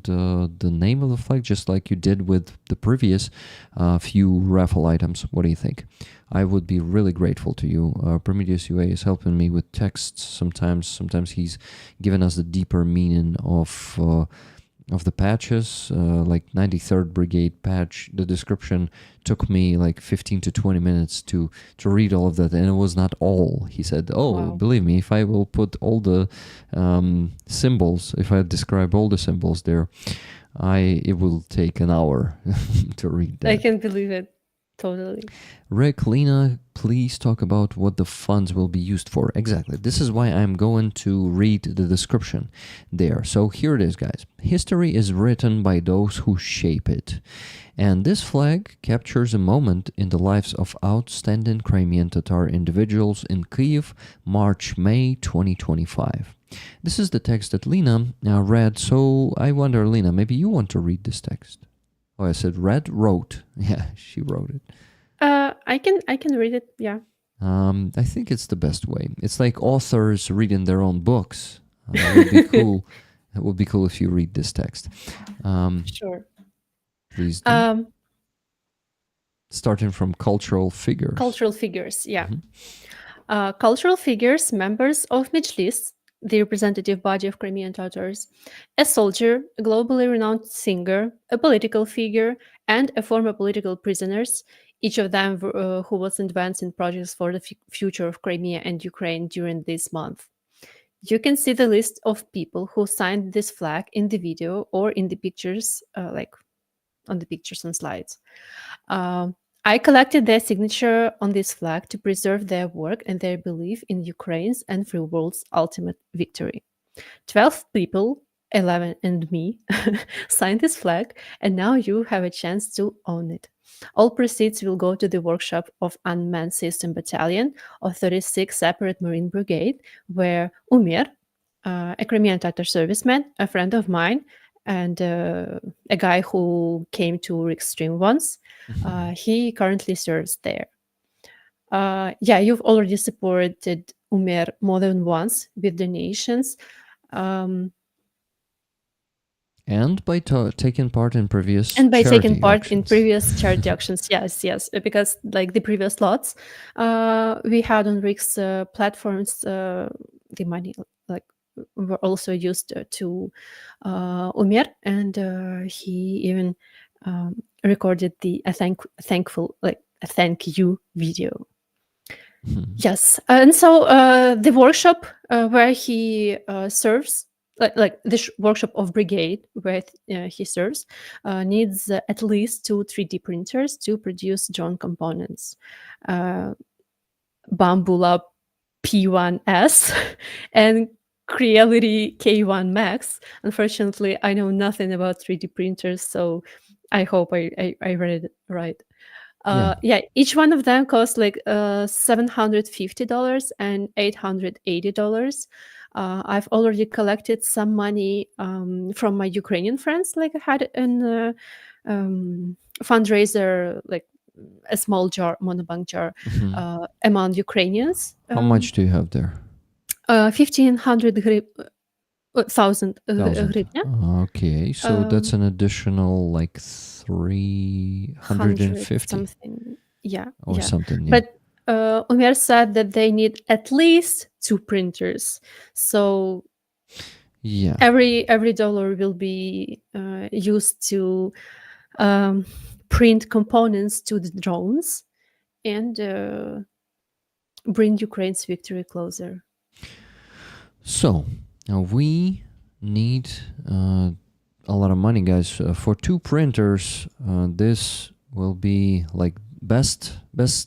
the name of the flag, just like you did with the previous few raffle items. What do you think? I would be really grateful to you. Prometheus UA is helping me with texts sometimes. Sometimes he's given us the deeper meaning of the patches, like 93rd Brigade patch. The description took me like 15 to 20 minutes to read all of that, and it was not all. He said, Wow. believe me, if I will put all the symbols, if I describe all the symbols there, it will take an hour to read that. I can believe it. Totally. Rick, Lena, please talk about what the funds will be used for. Exactly. This is why I'm going to read the description there. So here it is, guys. History is written by those who shape it. And this flag captures a moment in the lives of outstanding Crimean Tatar individuals in Kyiv, March-May 2025. This is the text that Lena read. So I wonder, Lena, maybe you want to read this text. Oh, I said wrote. Yeah, she wrote it. I can read it. Yeah. I think it's the best way. It's like authors reading their own books. It would be cool. It would be cool if you read this text. Sure. Please do. Starting from cultural figures. Cultural figures, yeah. Cultural figures, members of Mejlis, the representative body of Crimean Tatars, a soldier, a globally renowned singer, a political figure, and a former political prisoners, each of them who was advancing projects for the future of Crimea and Ukraine during this month. You can see the list of people who signed this flag in the video or in the pictures, like on the pictures and slides. I collected their signature on this flag to preserve their work and their belief in Ukraine's and free world's ultimate victory. 12 people, 11 and me, signed this flag, and now you have a chance to own it. All proceeds will go to the workshop of Unmanned System Battalion of 36th Separate Marine Brigade, where Umer, a Crimean Tatar serviceman, a friend of mine, and a guy who came to Rick's stream once, he currently serves there. Yeah, you've already supported Umer more than once with donations. And by taking part in previous charity auctions. Yes, because like the previous lots we had on Rick's platforms, the money like were also used to Umer, and he even recorded a thank you video. Yes, and so the workshop where he serves, like the workshop of brigade where he serves, needs at least 2 3D printers to produce drone components. Bambu Lab P1S and Creality K1 Max. Unfortunately, I know nothing about 3D printers, so I hope I read it right. Yeah, each one of them costs like $750 and $880. I've already collected some money from my Ukrainian friends. Like I had a fundraiser, like a small jar, monobank jar, among Ukrainians. How much do you have there? 1,500 hryvnia. Okay, so that's an additional like 350 something. Yeah, or something. Yeah. But Umer said that they need at least 2 printers. So yeah, every dollar will be used to print components to the drones and bring Ukraine's victory closer. So now we need a lot of money, guys. For 2 printers, this will be like best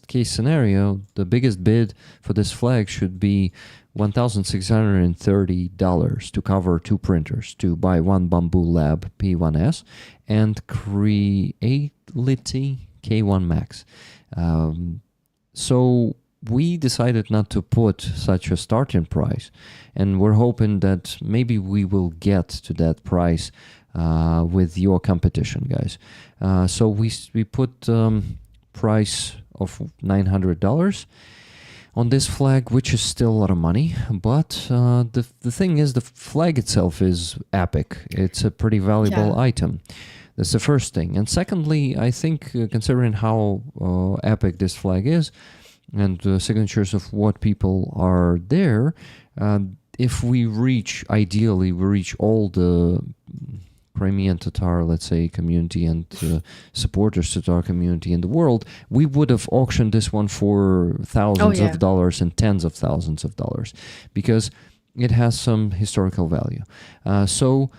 case scenario. The biggest bid for this flag should be $1,630 to cover 2 printers, to buy 1 Bambu Lab P1S and Creality K1 Max. So we decided not to put such a starting price, and we're hoping that maybe we will get to that price with your competition, guys. So we put price of $900 on this flag, which is still a lot of money. But the thing is, the flag itself is epic. It's a pretty valuable item. That's the first thing. And secondly, I think considering how epic this flag is, and signatures of what people are there, if we reach, ideally, we reach all the Crimean Tatar, let's say, community and supporters Tatar community in the world, we would have auctioned this one for thousands of dollars and tens of thousands of dollars, because it has some historical value. So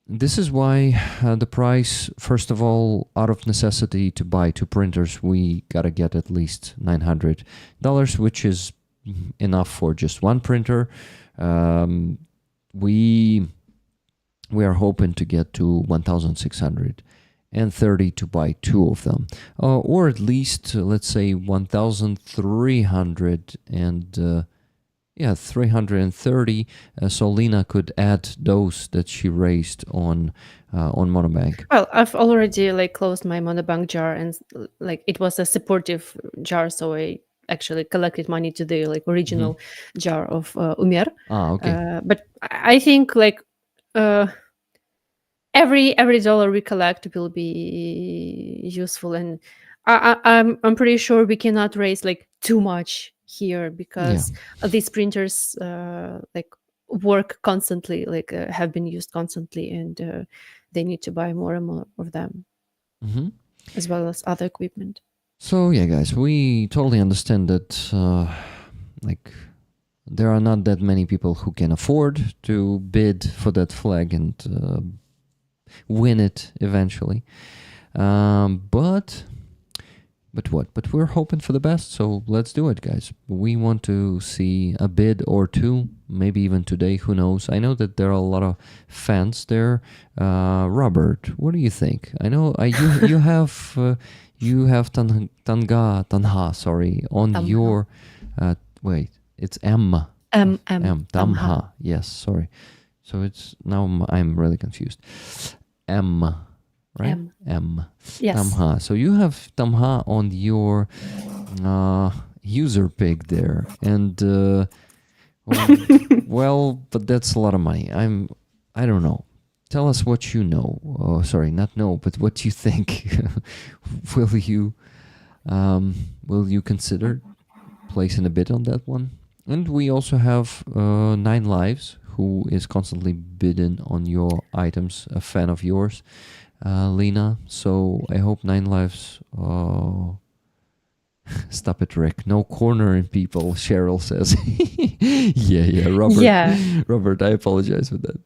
this is why the price, first of all, out of necessity to buy 2 printers, we gotta get at least $900, which is enough for just 1 printer. We are hoping to get to 1,630 to buy 2 of them, or at least let's say 1,300 and 330. So Lena could add those that she raised on Monobank. Well, I've already closed my Monobank jar, and it was a supportive jar, so I actually collected money to the original jar of Umer. Okay. But I think every dollar we collect will be useful, and I'm pretty sure we cannot raise too much here, because these printers work constantly, have been used constantly, and they need to buy more and more of them, as well as other equipment. So yeah, guys, we totally understand that there are not that many people who can afford to bid for that flag and win it eventually. But what? But we're hoping for the best, so let's do it, guys. We want to see a bid or 2, maybe even today, who knows. I know that there are a lot of fans there. Robert, what do you think? I know you have Tanha, sorry, on Tamha. your wait, it's M. Tamha. Yes, sorry. So it's now I'm really confused. M, right? M. Yes. Tamha. So you have Tamha on your user pig there, and well, but that's a lot of money. I don't know. Tell us what you know. Oh, sorry, not know, but what you think. Will you consider placing a bid on that one? And we also have 9 Lives, who is constantly bidding on your items, a fan of yours, Lena. So I hope 9 Lives... Stop it, Rick. No cornering people, Cheryl says. yeah, Robert. Yeah. Robert, I apologize for that.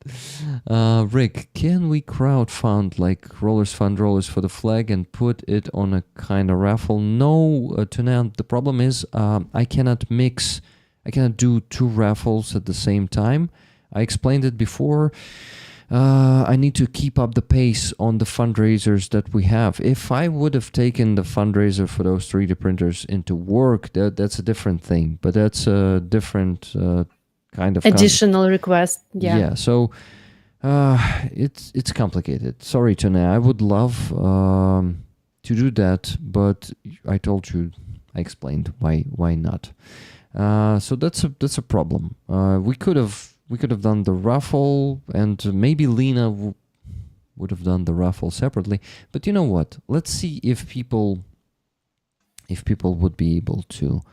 Rick, can we crowdfund like Rollers Fund Rollers for the flag and put it on a kind of raffle? No, Tunant, the problem is I cannot do 2 raffles at the same time. I explained it before. I need to keep up the pace on the fundraisers that we have. If I would have taken the fundraiser for those 3D printers into work, that's a different thing. But that's a different kind of additional request. Yeah. So it's complicated. Sorry, Tuna. I would love to do that, but I told you, I explained why not. So that's a problem. We could have done the raffle, and maybe Lena would have done the raffle separately. But you know what? Let's see if people would be able to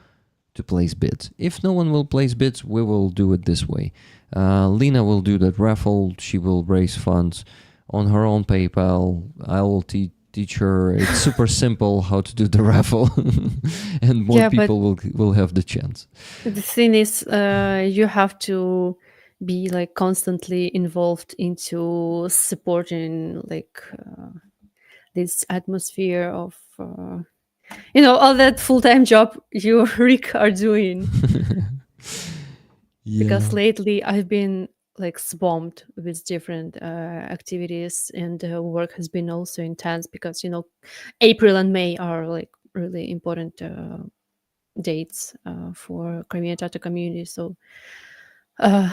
place bids. If no one will place bids, we will do it this way. Lena will do that raffle. She will raise funds on her own PayPal. I will teach her. It's super simple how to do the raffle, and more people will have the chance. The thing is, you have to be constantly involved into supporting this atmosphere of all that full-time job you, Rick, are doing. Because lately I've been swamped with different activities, and work has been also intense, because April and May are really important dates for Crimean Tatar community. So uh,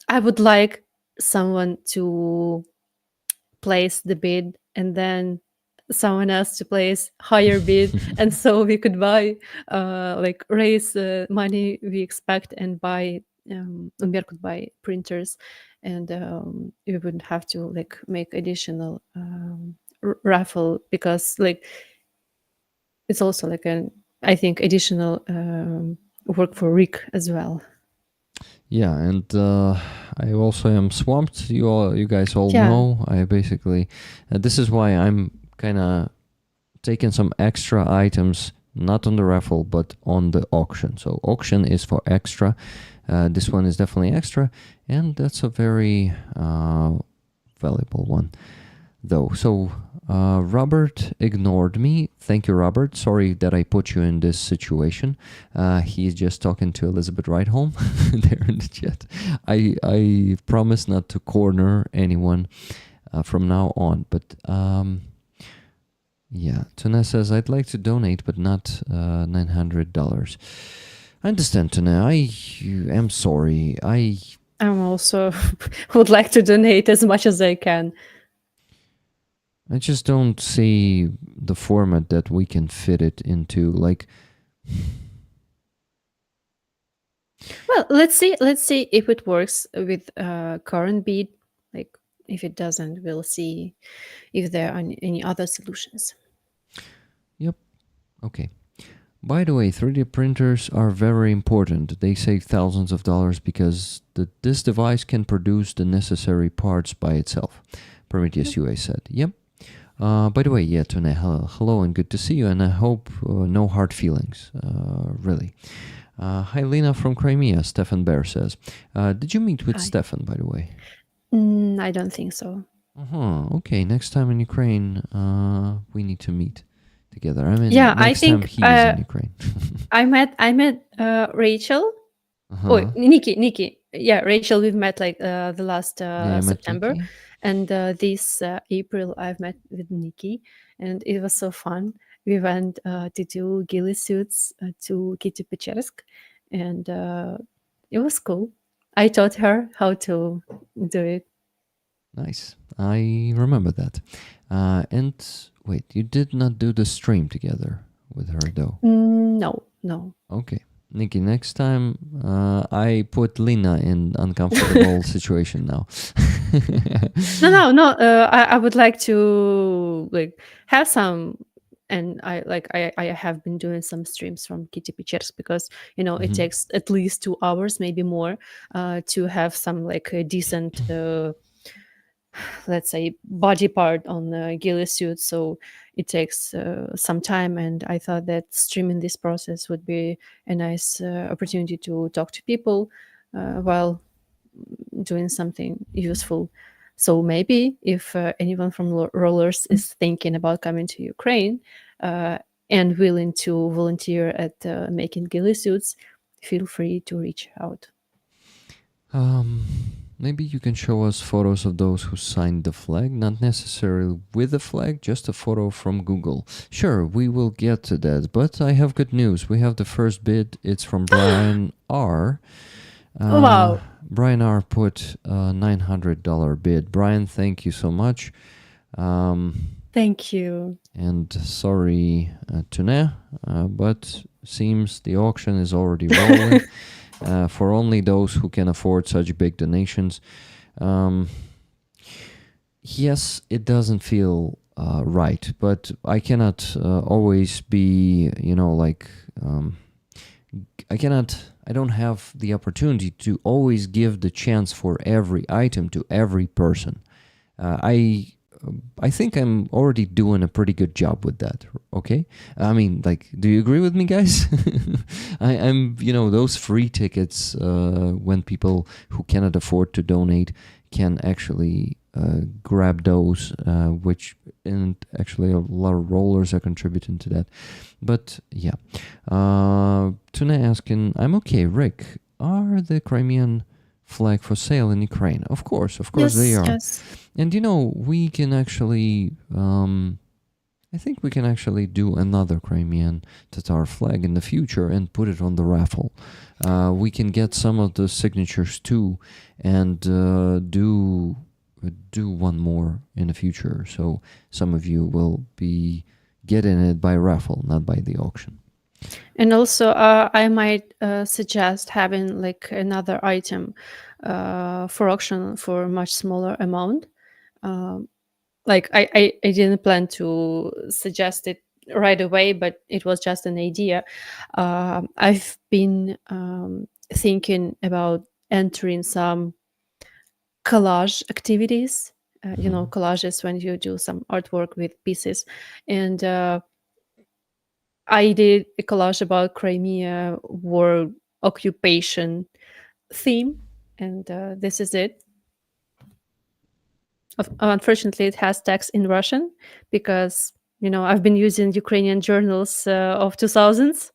I would like someone to place the bid and then someone else to place higher bid, and so we could buy like raise money we expect and buy Umber could buy printers, and we wouldn't have to like make additional raffle, because like it's also like an, I think, additional work for Rick as well. Yeah, and I also am swamped. You guys all Yeah. know. I basically, this is why I'm kind of taking some extra items, not on the raffle, but on the auction. So auction is for extra. This one is definitely extra, and that's a very valuable one, though. So Robert ignored me. Thank you, Robert. Sorry that I put you in this situation. He's just talking to Elizabeth Rightholm there in the chat. I promise not to corner anyone from now on. But yeah, Tuna says, I'd like to donate, but not $900. I understand, Tuna. I am sorry. I'm also would like to donate as much as I can. I just don't see the format that we can fit it into. Like, well, let's see if it works with current bid. Like, if it doesn't, we'll see if there are any other solutions. yep. Okay. By the way, 3D printers are very important. They save thousands of dollars because this device can produce the necessary parts by itself. Prometheus UA said. Yep. By the way, yeah, Tune, hello and good to see you, and I hope no hard feelings, really. Hi, Lena from Crimea, Stefan Bear says. Did you meet with Hi. Stefan, by the way? I don't think so. Okay, next time in Ukraine, we need to meet together. I mean, Yeah, I next time think he's in Ukraine. I met Rachel. Uh-huh. Oh, Nikki. Yeah, Rachel, we've met like the last Yeah, I met September. Nikki. And this April, I've met with Nikki, and it was so fun. We went to do ghillie suits to Kitty Pechersk, and it was cool. I taught her how to do it. Nice. I remember that. And wait, you did not do the stream together with her, though? No. Okay. Nikki, next time I put Lena in uncomfortable situation now. No. I would like to like have some, and I have been doing some streams from Kitty Pechersk, because it takes at least 2 hours, maybe more, to have some like a decent let's say body part on the ghillie suit. So it takes some time, and I thought that streaming this process would be a nice opportunity to talk to people while doing something useful. So maybe if anyone from Rollers is thinking about coming to Ukraine and willing to volunteer at making ghillie suits, feel free to reach out. Maybe you can show us photos of those who signed the flag, not necessarily with the flag, just a photo from Google. Sure, we will get to that, but I have good news. We have the first bid. It's from Brian R. Wow. Brian R. put a $900 bid. Brian, thank you so much. Thank you. And sorry, Tune, but seems the auction is already rolling. For only those who can afford such big donations. Yes, it doesn't feel right, but I cannot always be, I don't have the opportunity to always give the chance for every item to every person. I think I'm already doing a pretty good job with that, okay? I mean, like, do you agree with me, guys? I'm, those free tickets, when people who cannot afford to donate can actually grab those, and actually a lot of rollers are contributing to that. But, yeah. Tuna asking, I'm okay, Rick, are the Crimean flag for sale in Ukraine? Of course Yes, they are. yes. And we can actually I think we can actually do another Crimean Tatar flag in the future and put it on the raffle. We can get some of the signatures too, and do one more in the future. So some of you will be getting it by raffle, not by the auction. And also, I might suggest having like another item for auction for a much smaller amount. Like I didn't plan to suggest it right away, but it was just an idea. I've been thinking about entering some collage activities. You know, collages when you do some artwork with pieces, and I did a collage about Crimea war occupation theme, and this is it. Unfortunately, it has text in Russian because I've been using Ukrainian journals of 2000s.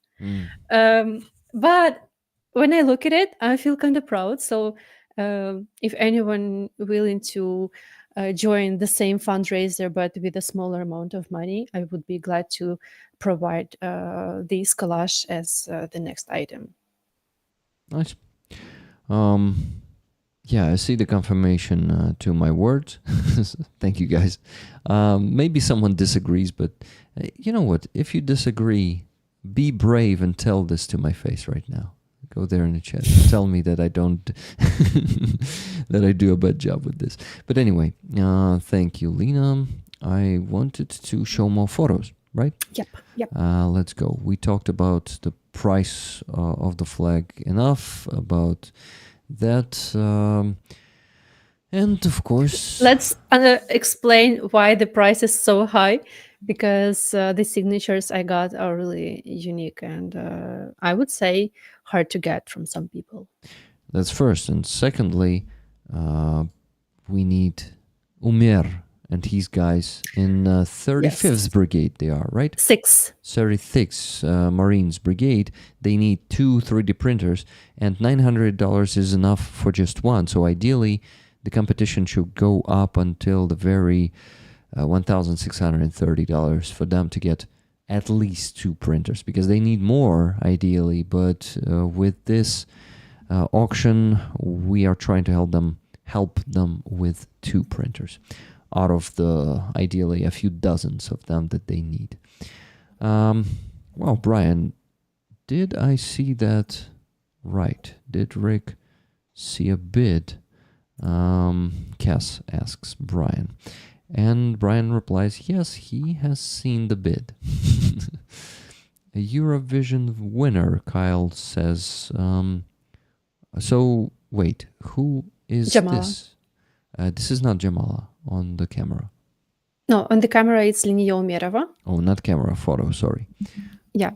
But when I look at it, I feel kind of proud. So if anyone willing to join the same fundraiser but with a smaller amount of money, I would be glad to provide this collage as the next item. Nice. Yeah, I see the confirmation to my words. Thank you, guys. Maybe someone disagrees, but you know what? If you disagree, be brave and tell this to my face right now. Go there in the chat. Tell me that I don't, that I do a bad job with this. But anyway, thank you, Lena. I wanted to show more photos, right? Yep. Let's go. We talked about the price of the flag enough, about that, and of course, let's explain why the price is so high, because the signatures I got are really unique and I would say hard to get from some people. That's first. And secondly, we need Umer and his guys in 35th Yes. Brigade. They are, right? 36 Marines Brigade. They need 2 3D printers, and $900 is enough for just one. So ideally, the competition should go up until the very $1,630 for them to get at least 2 printers, because they need more ideally. But with this auction, we are trying to help them with 2 printers out of the ideally a few dozens of them that they need. Well, Brian, did I see that right? Did Rick see a bid? Cass asks Brian. And Brian replies, yes, he has seen the bid. A Eurovision winner, Kyle says. So, wait, who is Jamala. this? This is not Jamala on the camera. No, on the camera it's Linia Umerova. Oh, not camera, photo, sorry. Yeah.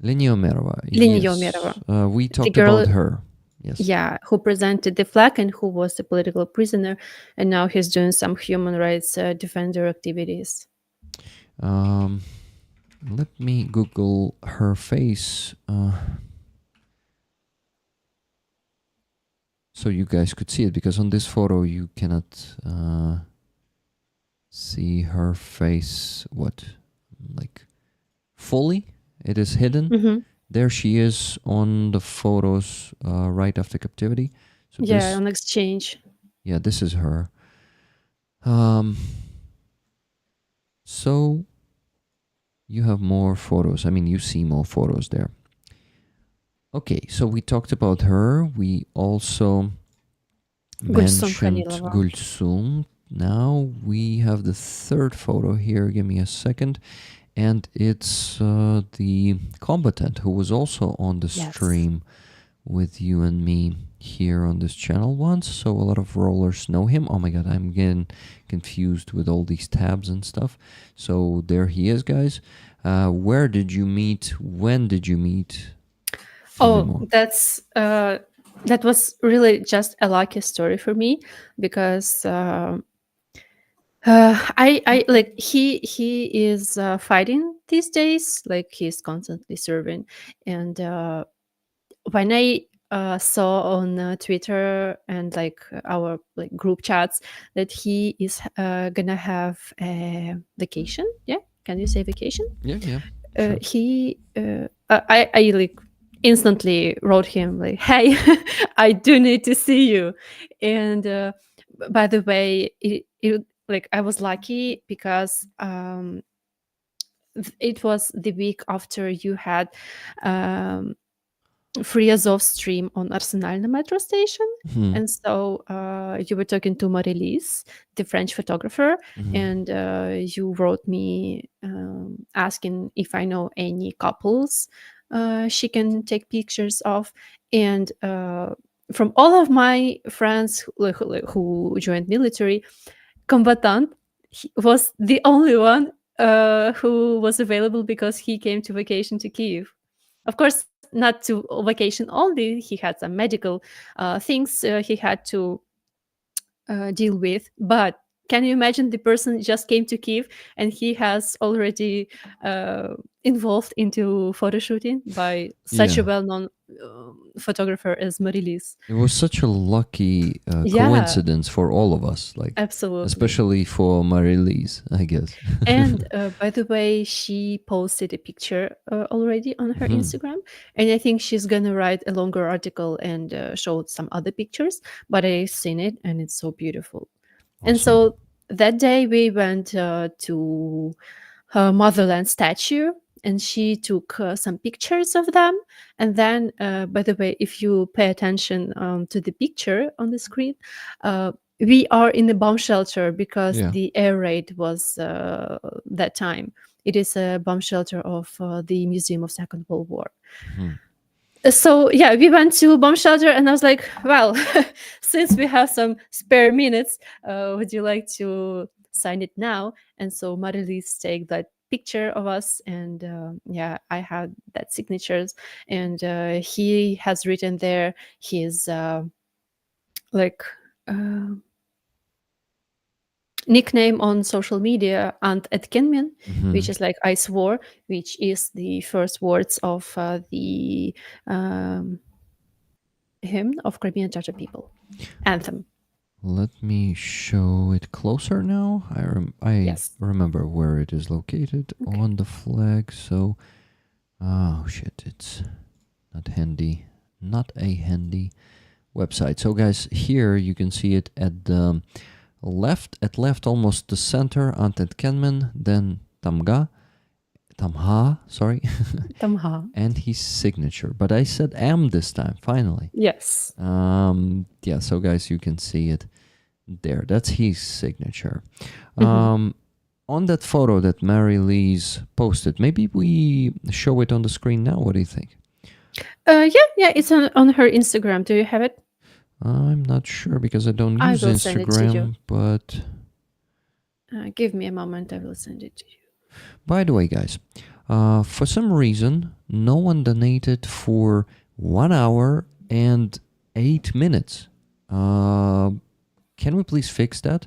Linia Umerova. Linia Yes. Umerova. We talked girl- about her. Yes. Yeah, who presented the flag and who was a political prisoner, and now he's doing some human rights defender activities. Let me Google her face so you guys could see it, because on this photo you cannot see her face, like fully. It is hidden. Mm-hmm. There she is on the photos right after captivity. So Yeah, this, on exchange. yeah, this is her. So you have more photos. I mean, you see more photos there. Okay, so we talked about her. We also Gulsum mentioned Khalilova. Gulsum. Now we have the third photo here. Give me a second. And it's the combatant who was also on the Yes. stream with you and me here on this channel once. So a lot of rollers know him. Oh my god, I'm getting confused with all these tabs and stuff. So there he is, guys. Where did you meet? When did you meet? Fill me more. That was really just a lucky story for me, because I like he is fighting these days, like he's constantly serving, and when I saw on Twitter and like our like group chats that he is gonna have a vacation, yeah, Can you say vacation? Yeah. Sure. I like instantly wrote him like, "Hey, I do need to see you." And by the way, it like I was lucky because it was the week after you had um, Free Azov stream on Arsenal metro station. Mhm. And so you were talking to Marie-Lise, the French photographer, Mhm. and you wrote me asking if I know any couples she can take pictures of. And from all of my friends who joined military, combatant was the only one who was available because he came to vacation to Kiev. Of course, not to vacation only. He had some medical things he had to deal with. But can you imagine the person just came to Kiev and he has already involved into photo shooting by such a Yeah. well-known photographer as Marie-Lise? It was such a lucky Yeah, coincidence for all of us, like absolutely. especially for Marie-Lise, I guess. And by the way, she posted a picture already on her Mhm. Instagram, and I think she's gonna write a longer article and show some other pictures. But I've seen it, and it's so beautiful. And Awesome. so that day we went to her motherland statue, and she took some pictures of them. And then, by the way, if you pay attention to the picture on the screen, we are in a bomb shelter because Yeah. the air raid was that time. It is a bomb shelter of the Museum of Second World War. Mhm. So yeah, we went to bomb shelter, and I was like, well, since we have some spare minutes, would you like to sign it now? And so Marie-Lise take that picture of us, and yeah, I had that signatures, and he has written there his like uh, nickname on social media, Ant Etkenmin, which Mhm. is like I swore, which is the first words of the hymn of Crimean Tatar people, anthem. Let me show it closer now. I Yes. remember where it is located Okay. on the flag. So, oh shit, it's not handy. Not a handy website. So, guys, here you can see it at the left. At left, almost the center. Antet Kenman, then Tamha. Sorry, Tamha. and his signature. But I said M this time. Finally. Yes. Yeah, so guys, you can see it there. That's his signature. Mhm. On that photo that Marie-Lise posted, maybe we show it on the screen now. What do you think? Yeah, it's on her Instagram. Do you have it? I'm not sure because I don't I use will send it to you. Instagram, but Give me a moment. I will send it to you. by the way, guys, for some reason, no one donated for 1 hour and 8 minutes. Can we please fix that?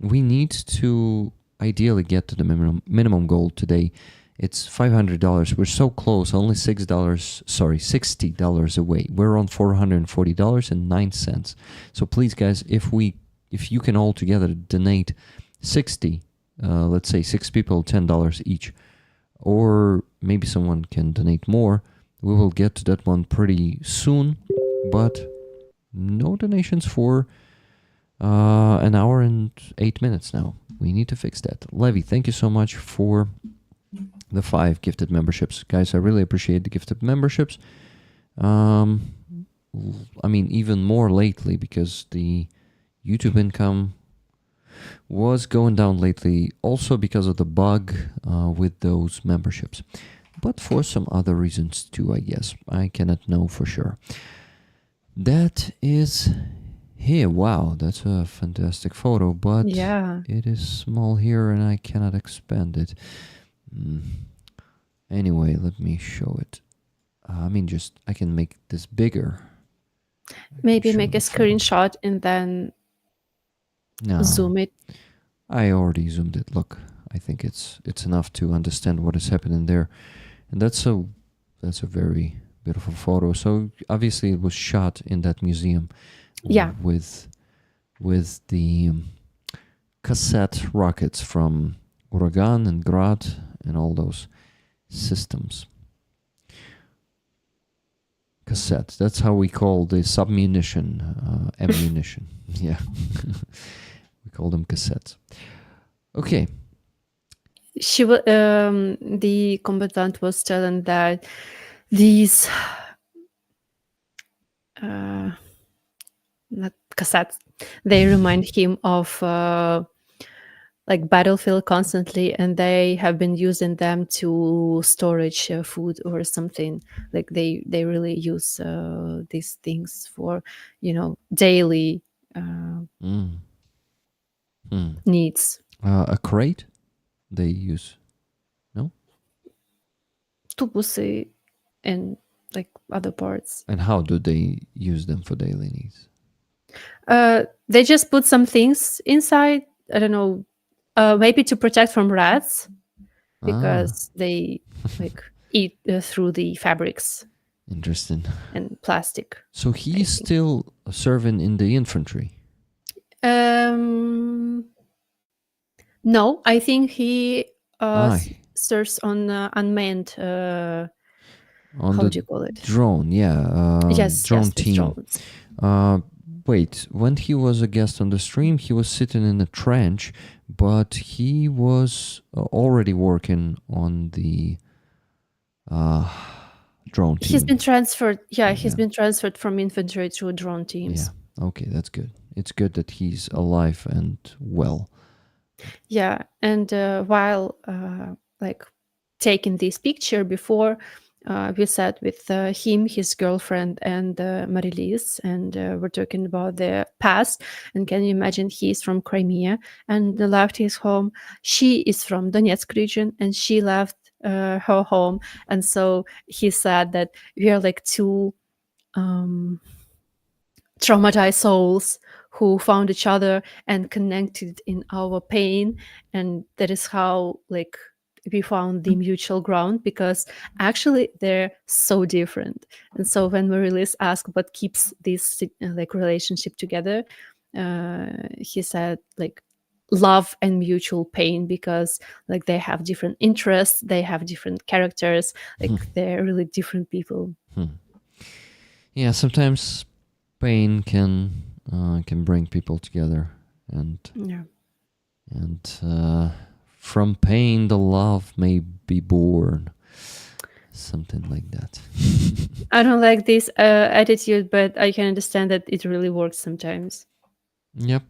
We need to ideally get to the minimum goal today. It's $500. We're so close, only $60 away. We're on $440.09. So please, guys, if you can all together donate 60, let's say 6 people, $10 each, or maybe someone can donate more, we will get to that one pretty soon. But no donations for 1 hour and 8 minutes now. We need to fix that. Levi, thank you so much for the 5 gifted memberships. Guys, I really appreciate the gifted memberships. I mean, even more lately because the YouTube income was going down lately also because of the bug with those memberships. But for some other reasons too, I guess. I cannot know for sure. That is here. Wow, that's a fantastic photo, but Yeah. it is small here and I cannot expand it. Anyway, let me show it. I mean, I can make this bigger. Maybe show make a the photo. screenshot and then No, zoom it. I already zoomed it. Look, I think it's enough to understand what is happening there, and that's a very beautiful photo. So obviously, it was shot in that museum. Yeah. With the cassette rockets from Uragan and Grad and all those systems. Cassettes. That's how we call the submunition, ammunition. Yeah. We call them cassettes. Okay. The combatant was telling that these not cassettes, they remind him of like battlefield constantly, and they have been using them to storage food or something. Like they really use these things for daily Mm. Hmm. needs. A crate they use. No? Tubusy and like other parts. And how do they use them for daily needs? They just put some things inside. I don't know, maybe to protect from rats because they like eat through the fabrics Interesting. and plastic. So he's still serving in the infantry. No, I think he serves on unmanned. On how the do you call it? drone, yeah. Drone team. Wait, when he was a guest on the stream, he was sitting in a trench, but he was already working on the drone team. He's been transferred. Yeah, he's been transferred from infantry to drone teams. Yeah. Okay, that's good. It's good that he's alive and well. Yeah, and while like taking this picture before, we sat with him, his girlfriend, and Marilise, and we're talking about their past. And can you imagine, he's from Crimea and left his home. She is from Donetsk region, and she left her home. And so he said that we are like two traumatized souls who found each other and connected in our pain, and that is how like we found the mutual ground, because actually they're so different. And so when Marilise asked what keeps this like relationship together, he said like love and mutual pain, because like they have different interests, they have different characters, like they're really different people. Yeah, sometimes pain can bring people together, and from pain the love may be born, something like that. I don't like this attitude, but I can understand that it really works sometimes. Yep.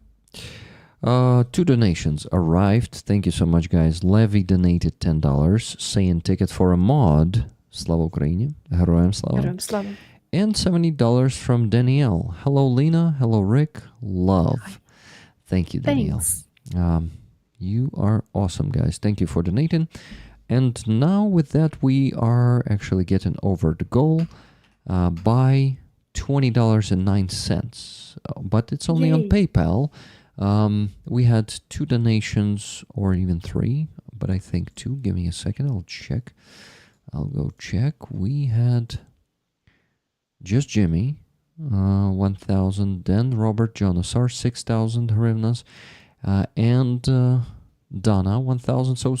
2 donations arrived. Thank you so much, guys. Levy donated $10, saying ticket for a mod. Slava Ukraini. Heroям slava. Героям слава. And $70 from Danielle. Hello, Lena. Hello, Rick. Love. Thank you, Danielle. Thanks. You are awesome, guys. Thank you for donating. And now with that, we are actually getting over the goal by $20.09. But it's only on PayPal. We had 2 donations, or even 3, but I think 2. Give me a second. I'll check. I'll go check. We had just Jimmy, 1,000. Then Robert Jonasar, 6,000 hryvnias. And Donna, 1,000. So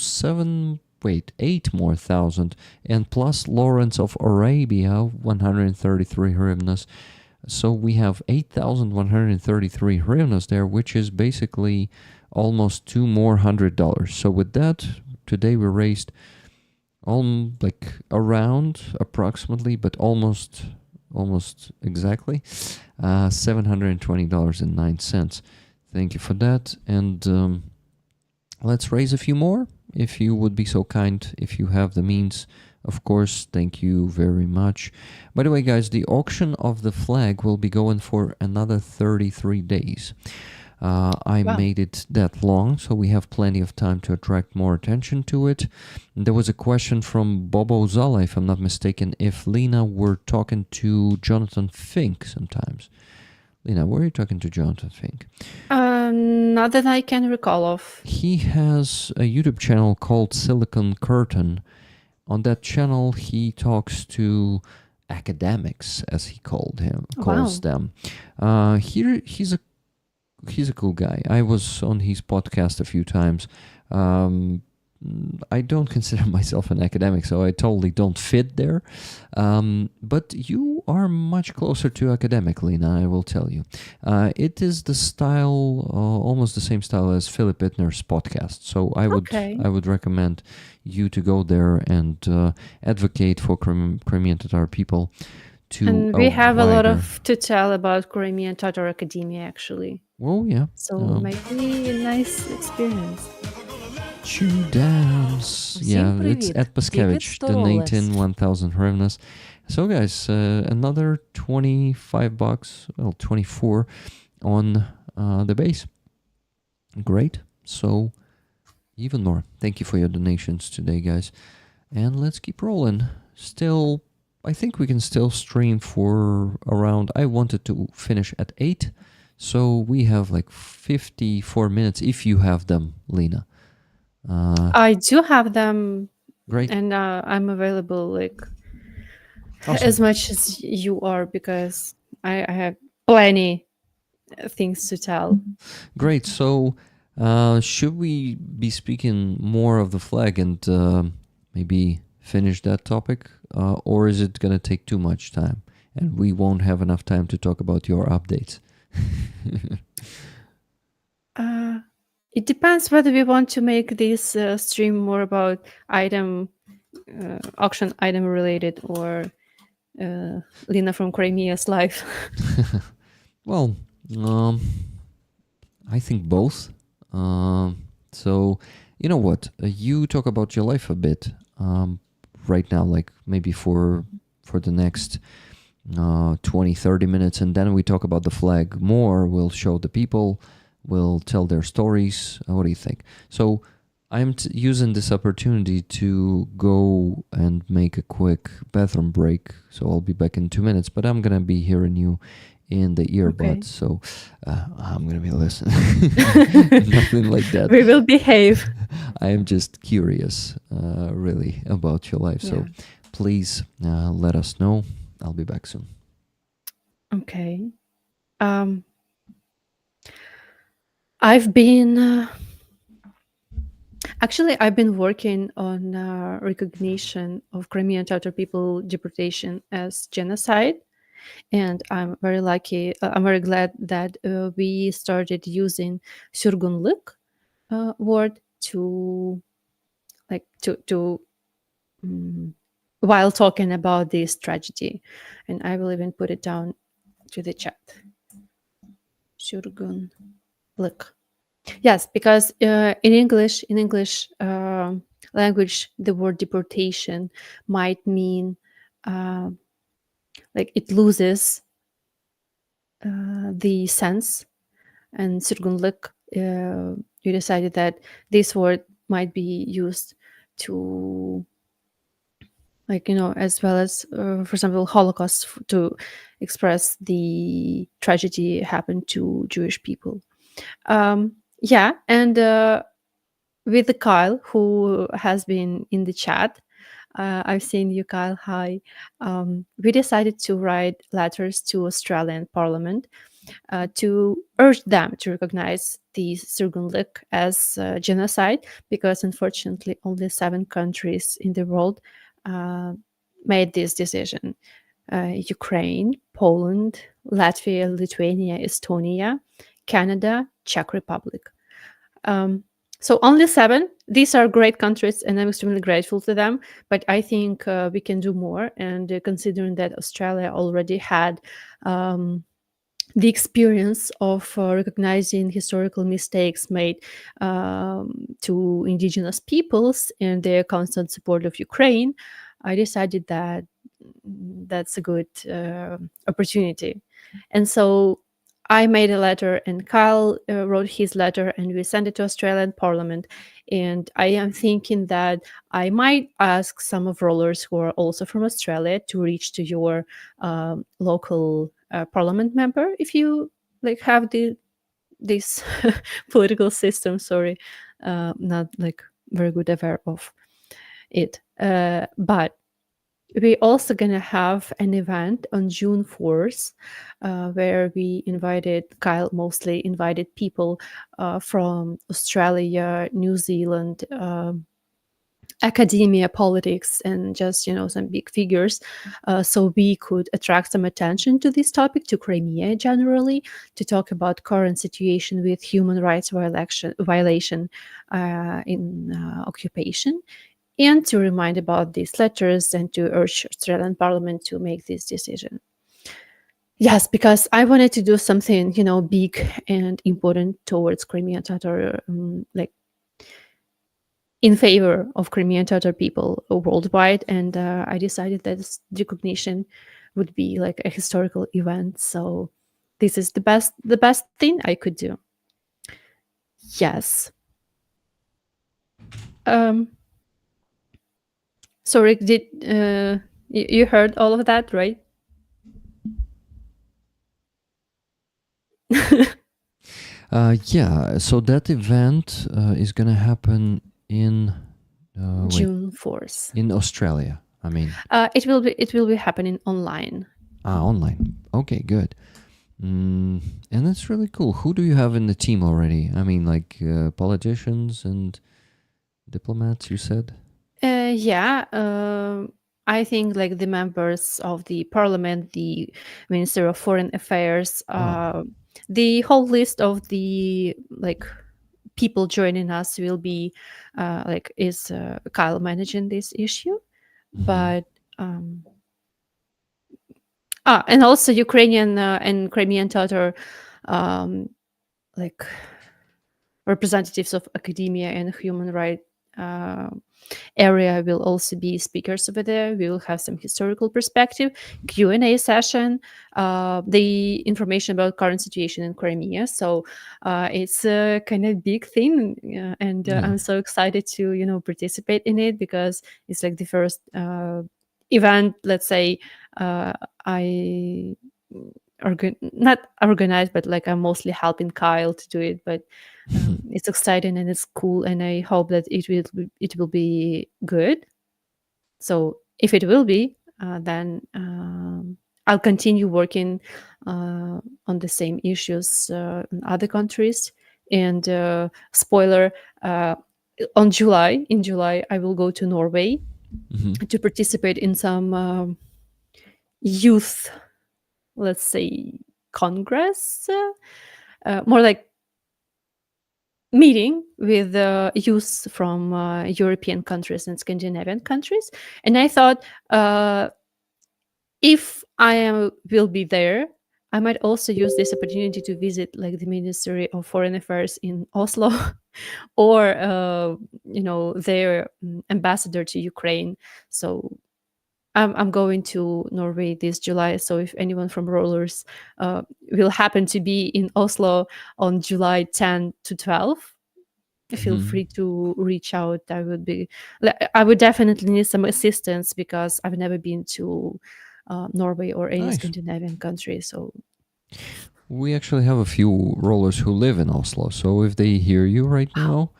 8 more thousand. And plus Lawrence of Arabia, 133 hryvnias. So we have 8,133 hryvnias there, which is basically almost $200 more. So with that, today we raised around approximately, but almost exactly $720.09. Thank you for that. And let's raise a few more, if you would be so kind, if you have the means. Of course, thank you very much. By the way, guys, the auction of the flag will be going for another 33 days. I made it that long, so we have plenty of time to attract more attention to it. There was a question from Bobo Zala, if I'm not mistaken, if Lena were talking to Jonathan Fink sometimes. Lena, were you talking to Jonathan Fink? Not that I can recall of. He has a YouTube channel called Silicon Curtain. On that channel, he talks to academics, as he calls them. He's a cool guy. I was on his podcast a few times. I don't consider myself an academic, so I totally don't fit there. But you are much closer to academic, Lena, I will tell you. It is the style, almost the same style as Philip Bittner's podcast. So Okay. I would recommend you to go there and advocate for Crimean Tatar people to And a we have a lot wider. of to tell about Crimean Tatar academia, actually. Well, yeah. So maybe a nice experience. Chew dance. Всім Yeah, it's привіт. at Paskevich, Тільки 100 ролес. donating 1,000 hryvnias. So guys, another 25 bucks, well, 24 on the base. Great. So even more. Thank you for your donations today, guys. And let's keep rolling. Still, I think we can still stream for around, I wanted to finish at 8. So we have like 54 minutes if you have them, Lena. I do have them, Great. and I'm available like Awesome. as much as you are, because I have plenty things to tell. Great. So, should we be speaking more of the flag and maybe finish that topic, or is it gonna take too much time and we won't have enough time to talk about your updates? It depends whether we want to make this stream more about auction item related, or Lena from Crimea's life. Well, I think both. So, you know what? You talk about your life a bit right now, like maybe for the next 20, 30 minutes, and then we talk about the flag more. We'll show the people, we'll tell their stories. What do you think? So I'm using this opportunity to go and make a quick bathroom break. So I'll be back in 2 minutes, but I'm going to be hearing you in the earbuds. So I'm going to be listening. Nothing like that. We will behave. I am just curious, really, about your life. So please let us know. I'll be back soon. Okay. I've been I've been working on recognition of Crimean Tatar people deportation as genocide, and I'm very lucky. I'm very glad that we started using sürgünlük word to while talking about this tragedy, and I will even put it down to the chat. Sürgünlük. Yes, because in English language, the word deportation might mean like it loses the sense, and sürgünlük, you decided that this word might be used to, like, as well as, for example, Holocaust, to express the tragedy happened to Jewish people. And with Kyle, who has been in the chat, I've seen you, Kyle. Hi. We decided to write letters to Australian Parliament to urge them to recognize the sürgünlük as genocide, because unfortunately only 7 countries in the world made this decision: Ukraine, Poland, Latvia, Lithuania, Estonia, Canada, Czech Republic. So only 7. These are great countries, and I'm extremely grateful to them. But I think we can do more. And considering that Australia already had the experience of recognizing historical mistakes made to indigenous peoples and their constant support of Ukraine, I decided that that's a good opportunity. And so I made a letter, and Kyle wrote his letter, and we sent it to Australian Parliament. And I am thinking that I might ask some of rollers who are also from Australia to reach to your local parliament member, if you like have this political system. Sorry, not like very good aware of it. But we're also going to have an event on June 4th where we invited, Kyle mostly invited people from Australia, New Zealand, academia, politics, and just some big figures, so we could attract some attention to this topic, to Crimea generally, to talk about current situation with human rights violation in occupation, and to remind about these letters and to urge Australian Parliament to make this decision. Yes, because I wanted to do something, big and important towards Crimean Tatar, like in favor of Crimean Tatar people worldwide, and I decided that this recognition would be like a historical event. So this is the best thing I could do. Yes. So Rick, did you heard all of that, right? Yeah, so that event is gonna happen in June 4th. in Australia. I mean, it will be happening online. Online. Okay, good. And that's really cool. Who do you have in the team already? I mean, like politicians and diplomats, you said? Yeah. I think like the members of the parliament, the Minister of Foreign Affairs, the whole list of the like people joining us will be is Kyle managing this issue. But and also Ukrainian and Crimean Tatar like representatives of academia and human rights area will also be speakers over there. We will have some historical perspective, Q&A session, the information about current situation in Crimea. So it's a kind of big thing, and I'm so excited to participate in it, because it's like the first event, let's say, I not organized, but like I'm mostly helping Kyle to do it. But it's exciting and it's cool, and I hope that it will be good. So if it will be, then I'll continue working on the same issues in other countries. And spoiler, in July, I will go to Norway to participate in some youth, let's say, congress, more like meeting with youth from European countries and Scandinavian countries. And I thought, if I will be there, I might also use this opportunity to visit like the Ministry of Foreign Affairs in Oslo, or their ambassador to Ukraine. So I'm going to Norway this July. So if anyone from Rollers will happen to be in Oslo on July 10 to 12, feel free to reach out. I would definitely need some assistance, because I've never been to Norway or any Scandinavian country. So we actually have a few rollers who live in Oslo. So if they hear you right now,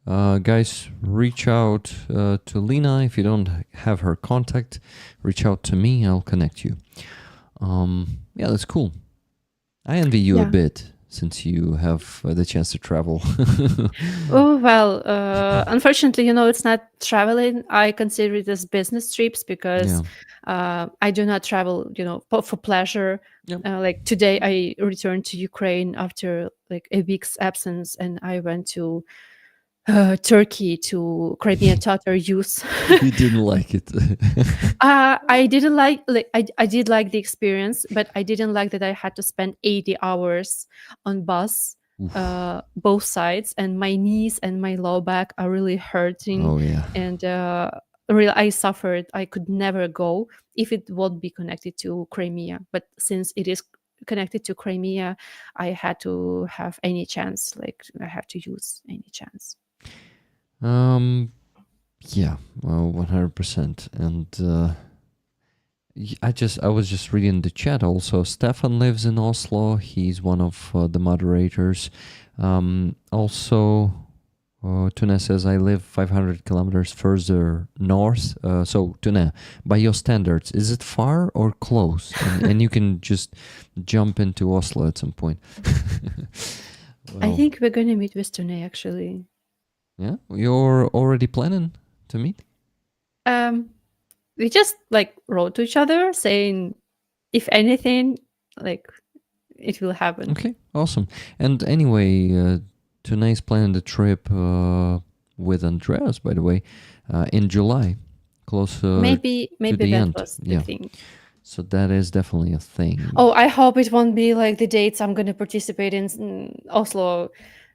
guys, reach out to Lena. If you don't have her contact, reach out to me. I'll connect you. Yeah, that's cool. I envy you a bit, since you have the chance to travel. Oh, well, unfortunately, it's not traveling. I consider it as business trips, because I do not travel, for pleasure. Like today, I returned to Ukraine after like a week's absence, and I went to Turkey to Crimean Tatar youth. You didn't like it? I didn't like I did like the experience, but I didn't like that I had to spend 80 hours on bus, both sides, and my knees and my low back are really hurting. Oh yeah. And really, I suffered. I could never go if it won't be connected to Crimea. But since it is connected to Crimea, I had to have any chance. Like I have to use any chance. Yeah, well, 100%. And I was just reading the chat also. Stefan lives in Oslo. He's one of the moderators. Also, Tune says, I live 500 kilometers further north. So, Tune, by your standards, is it far or close? And you can just jump into Oslo at some point. I think we're going to meet with Tune, actually. Yeah? You're already planning to meet? Um, we just like wrote to each other saying, if anything, like it will happen. Okay, awesome. And anyway, Tunay's planning the trip with Andreas, by the way, in July, close maybe the that end. was the Yeah. thing. So that is definitely a thing. Oh, I hope it won't be like the dates I'm going to participate in Oslo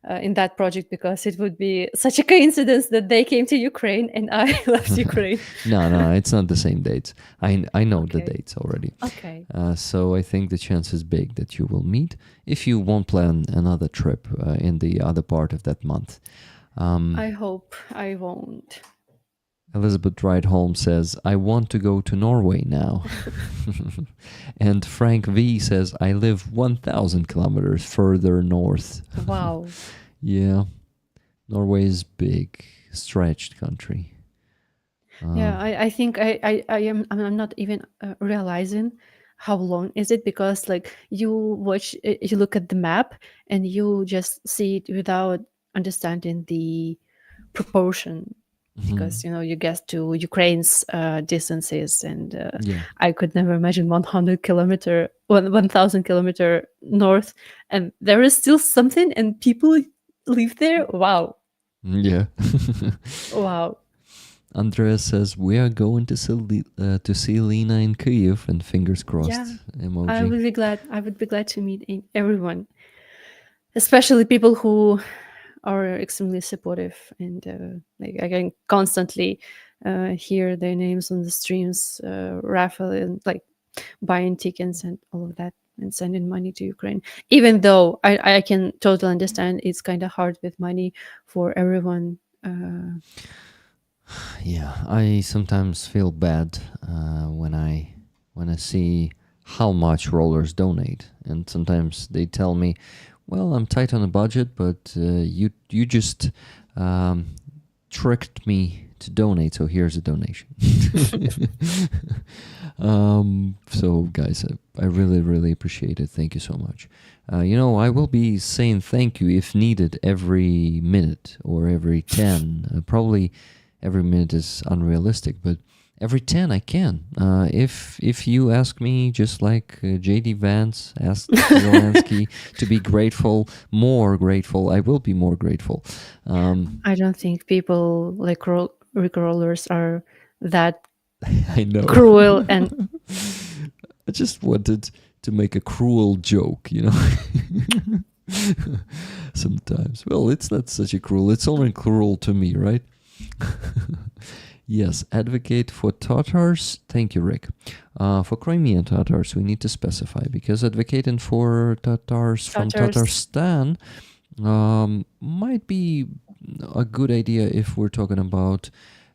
in that project, because it would be such a coincidence that they came to Ukraine and I left Ukraine. No, it's not the same dates. I know the Okay. dates already. Okay. So I think the chance is big that you will meet if you won't plan another trip in the other part of that month. I hope I won't. Elizabeth Wright Holmes says, I want to go to Norway now. And Frank V says, I live 1,000 kilometers further north. Wow. Yeah. Norway is big, stretched country. Yeah, I think I'm not even realizing how long is it, because like you look at the map and you just see it without understanding the proportion, because you get to Ukraine's distances, and Yeah. I could never imagine 1,000 kilometer north, and there is still something, and people live there. Wow, Yeah. wow. Andreas says, we are going to see Lena in Kyiv, and fingers crossed Yeah, emoji. I would be glad to meet everyone, especially people who are extremely supportive, and like I can constantly hear their names on the streams, raffle and like buying tickets and all of that, and sending money to Ukraine. Even though I can totally understand it's kind of hard with money for everyone. Yeah, I sometimes feel bad when I see how much rollers donate, and sometimes they tell me, "Well, I'm tight on a budget, but you just tricked me to donate, so here's a donation." So guys, I really appreciate it. Thank you so much. I will be saying thank you if needed every minute or every 10. Probably every minute is unrealistic, but every 10 I can. If you ask me, just like J.D. Vance asked Zelensky to be more grateful, I will be more grateful. I don't think people like Rick Rollers are that I know. cruel and I just wanted to make a cruel joke, Sometimes. Well, it's not such a cruel. It's only cruel to me, right? Yes, advocate for Tatars. Thank you, Rick. For Crimean Tatars, we need to specify, because advocating for Tatars from Tatarstan might be a good idea if we're talking about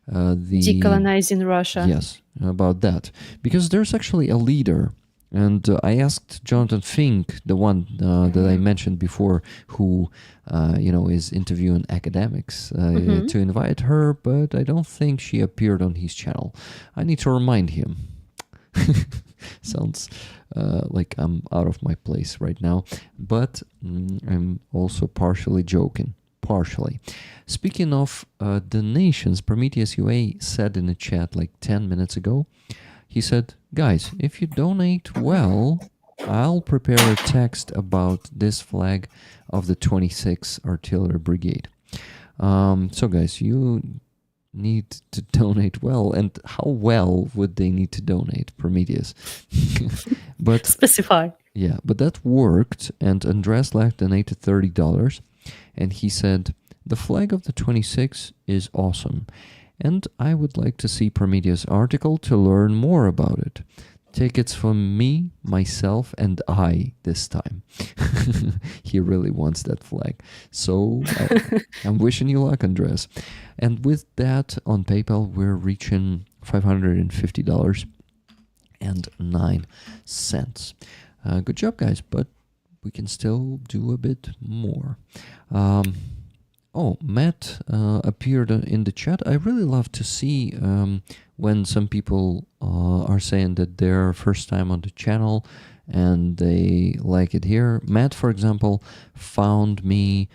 the decolonizing Russia. Yes, about that, because there's actually a leader. And I asked Jonathan Fink, the one that I mentioned before, who, is interviewing academics, to invite her, but I don't think she appeared on his channel. I need to remind him. Sounds like I'm out of my place right now, but I'm also partially joking. Partially. Speaking of donations, Prometheus UA said in the chat like 10 minutes ago, he said, guys, if you donate well, I'll prepare a text about this flag of the 26th Artillery Brigade. So guys, you need to donate well. And how well would they need to donate, Prometheus? But specify. Yeah, but that worked, and Andres Lack donated $30, and he said, the flag of the 26th is awesome, and I would like to see Prometheus' article to learn more about it. Tickets from me, myself, and I this time. He really wants that flag. So I'm wishing you luck, Andres. And with that, on PayPal, we're reaching $550.09. Good job, guys, but we can still do a bit more. Matt appeared in the chat. I really love to see when some people are saying that they're first time on the channel and they like it here. Matt, for example, found me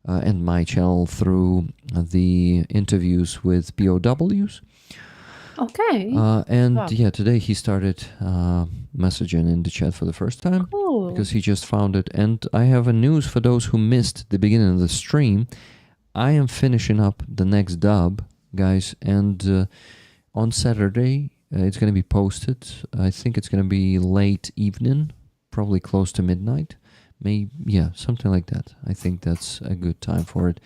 and my channel through the interviews with POWs. Okay. And Wow. yeah, today he started messaging in the chat for the first time Cool. because he just found it. And I have a news for those who missed the beginning of the stream. I am finishing up the next dub, guys, and on Saturday it's going to be posted. I think it's going to be late evening, probably close to midnight. Maybe, yeah, something like that. I think that's a good time for it.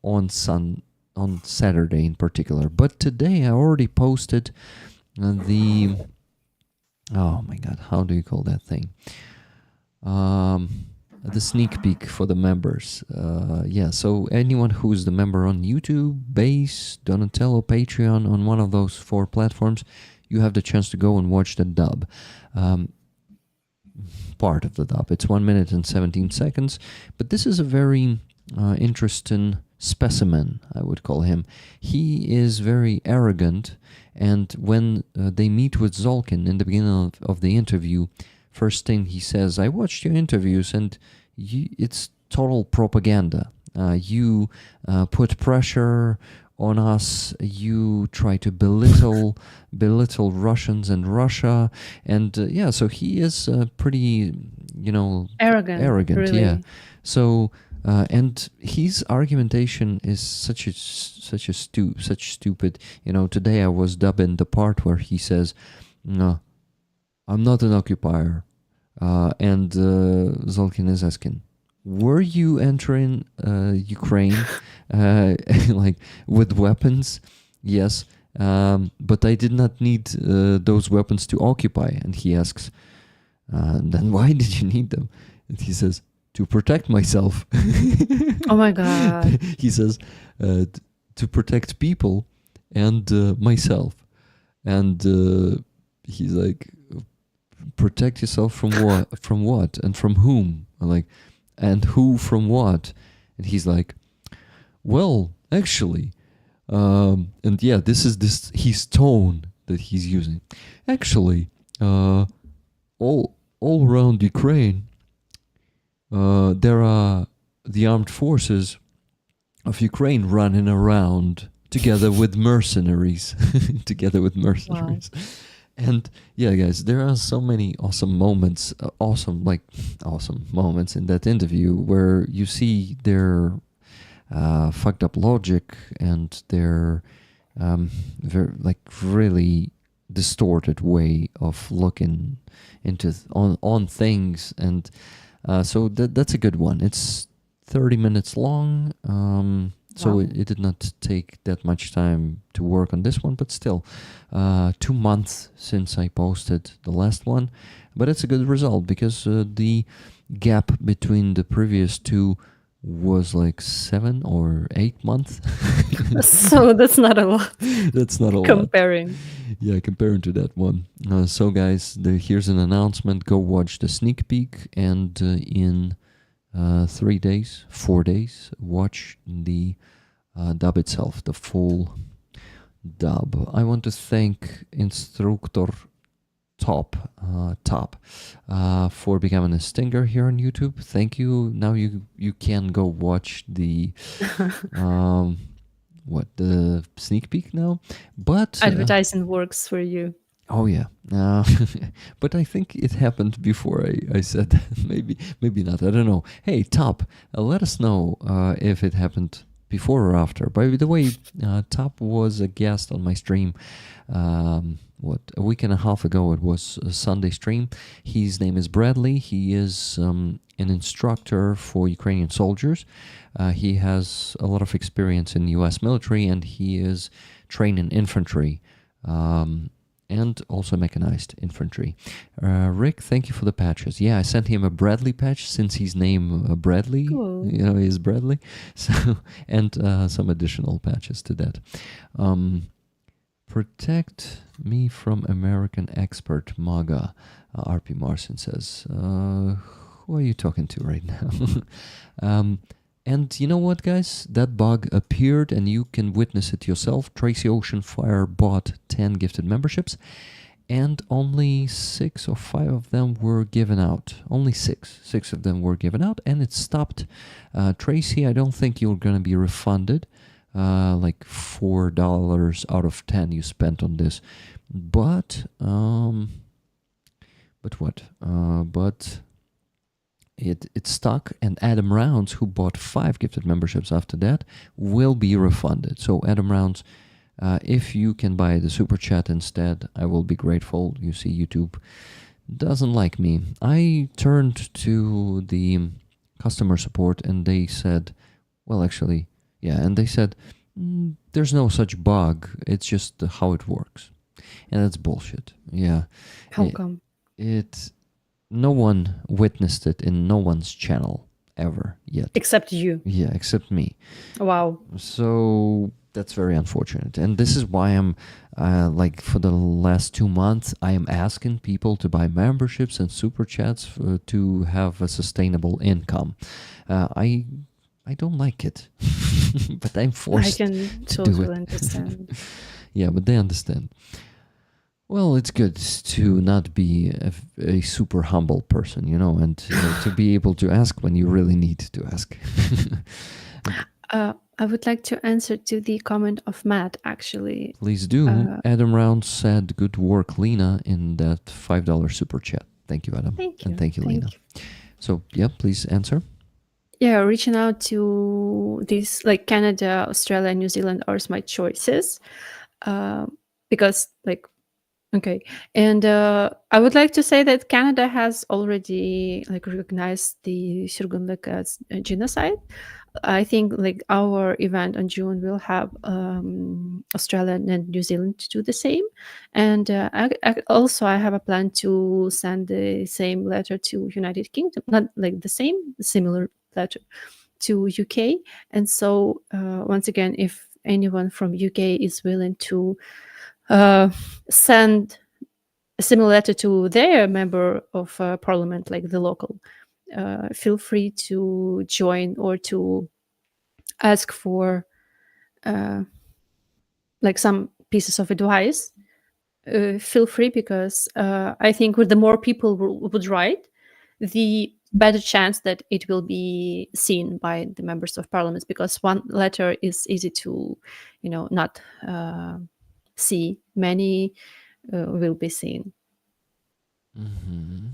On Saturday in particular. But today I already posted the oh my god, how do you call that thing? The sneak peek for the members. Yeah, so anyone who's the member on YouTube, Base, Donatello, Patreon, on one of those 4 platforms, you have the chance to go and watch the dub. Part of the dub. It's 1 minute and 17 seconds, but this is a very interesting specimen, I would call him. He is very arrogant, and when they meet with Zolkin in the beginning of the interview, first thing he says, I watched your interviews and it's total propaganda. You put pressure on us, you try to belittle Russians and Russia, and yeah, so he is pretty, Arrogant. Really. yeah. So and his argumentation is such stupid. Today I was dubbing the part where he says, "No, I'm not an occupier," and Zolkin is asking, "Were you entering Ukraine like with weapons?" Yes, but I did not need those weapons to occupy. And he asks, "Then why did you need them?" And he says, to protect myself. Oh my god. He says, to protect people and myself. And he's like, protect yourself from what? From what? And from whom? Like, and who from what? And he's like, well, actually, and yeah, this is his tone that he's using. Actually, all around Ukraine, there are the armed forces of Ukraine running around together with mercenaries. Wow. And yeah, guys, there are so many awesome moments, awesome moments in that interview where you see their fucked up logic and their really distorted way of looking into on things. And so that's a good one. It's 30 minutes long, so Wow. it did not take that much time to work on this one, but still, 2 months since I posted the last one. But it's a good result because the gap between the previous 2 was like 7 or 8 months. So that's not a lot That's not a lot. comparing. Yeah, comparing to that one. So guys, here's an announcement. Go watch the sneak peek, and in 4 days, watch the dub itself, the full dub. I want to thank Instructor Top for becoming a stinger here on YouTube. Thank you. Now you can go watch the the sneak peek now, but Advertising works for you. oh yeah, but I think it happened before I said that. Maybe not. I don't know. Hey, Top, let us know if it happened before or after. By the way, Top was a guest on my stream. A week and a half ago? It was a Sunday stream. His name is Bradley. He is an instructor for Ukrainian soldiers. He has a lot of experience in U.S. military, and he is trained in infantry. And also mechanized infantry. Rick, thank you for the patches. Yeah, I sent him a Bradley patch since his name Bradley. Cool. Is Bradley. So and some additional patches to that. Protect me from American expert MAGA. RP Marcin says. Who are you talking to right now? And you know what, guys? That bug appeared, and you can witness it yourself. Tracy Oceanfire bought 10 gifted memberships, and only 6 or 5 of them were given out. Only 6. 6 of them were given out, and it stopped. Tracy, I don't think you're going to be refunded. like $4 out of 10 you spent on this. But what? But it stuck, and Adam Rounds, who bought 5 gifted memberships after that, will be refunded. So Adam Rounds, if you can buy the super chat instead, I will be grateful. You see, YouTube doesn't like me. I turned to the customer support and they said, well, actually, yeah, and they said, there's no such bug. It's just how it works. And that's bullshit. Yeah. How It- come? No one witnessed it in no one's channel ever yet. Except you. Yeah, except me. Wow. So that's very unfortunate. And this is why I'm like for the last 2 months, I am asking people to buy memberships and super chats to have a sustainable income. I don't like it, but I'm I forced. can do totally it. understand. Yeah, but they understand. Well, it's good to not be a super humble person, and to be able to ask when you really need to ask. I would like to answer to the comment of Matt, actually. Please do. Adam Round said, good work, Lena, in that $5 super chat. Thank you, Adam. Thank you. And thank you, Lena. you. So, yeah, please answer. Yeah, reaching out to these like Canada, Australia, New Zealand are my choices, because okay, and I would like to say that Canada has already recognized the Surgunlik as a genocide. I think our event on June will have Australia and New Zealand to do the same, and I have a plan to send the same letter to United Kingdom, not like the same, similar letter to UK. And so once again, if anyone from UK is willing to send a similar letter to their member of parliament, like the local, feel free to join or to ask for some pieces of advice. Feel free, because I think with the more people would write, the better chance that it will be seen by the members of parliament, because one letter is easy to not see. Many will be seen. Mm-hmm.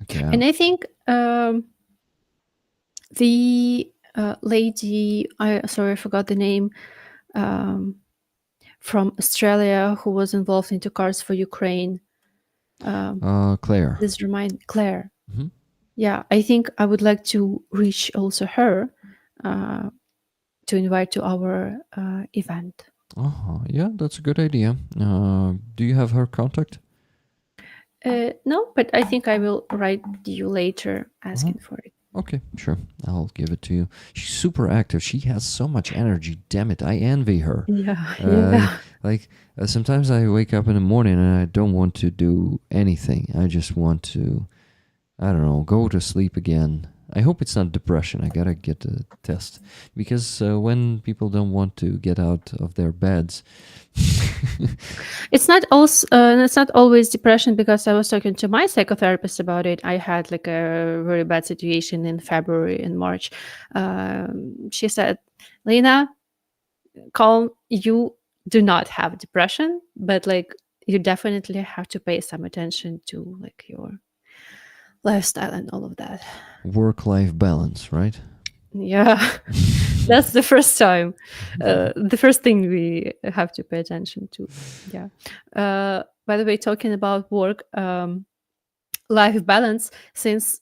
Okay. And I think the lady, I forgot the name, from Australia, who was involved into Cars for Ukraine. Claire. This remind Claire. Mhm. Yeah, I think I would like to reach also her to invite to our event. Yeah, that's a good idea. Do you have her contact? No, but I think I will write you later asking for it. Okay, sure. I'll give it to you. She's super active. She has so much energy. Damn it, I envy her. Yeah. Sometimes I wake up in the morning and I don't want to do anything. I just want to, I don't know, go to sleep again. I hope it's not depression. I gotta get a test, because when people don't want to get out of their beds, It's not always depression, because I was talking to my psychotherapist about it. I had a very bad situation in February and March. She said, Lena, calm, you do not have depression, but you definitely have to pay some attention to your lifestyle and all of that. work-life balance, right? Yeah. That's the first time, the first thing we have to pay attention to. Yeah. By the way, talking about work, life balance, since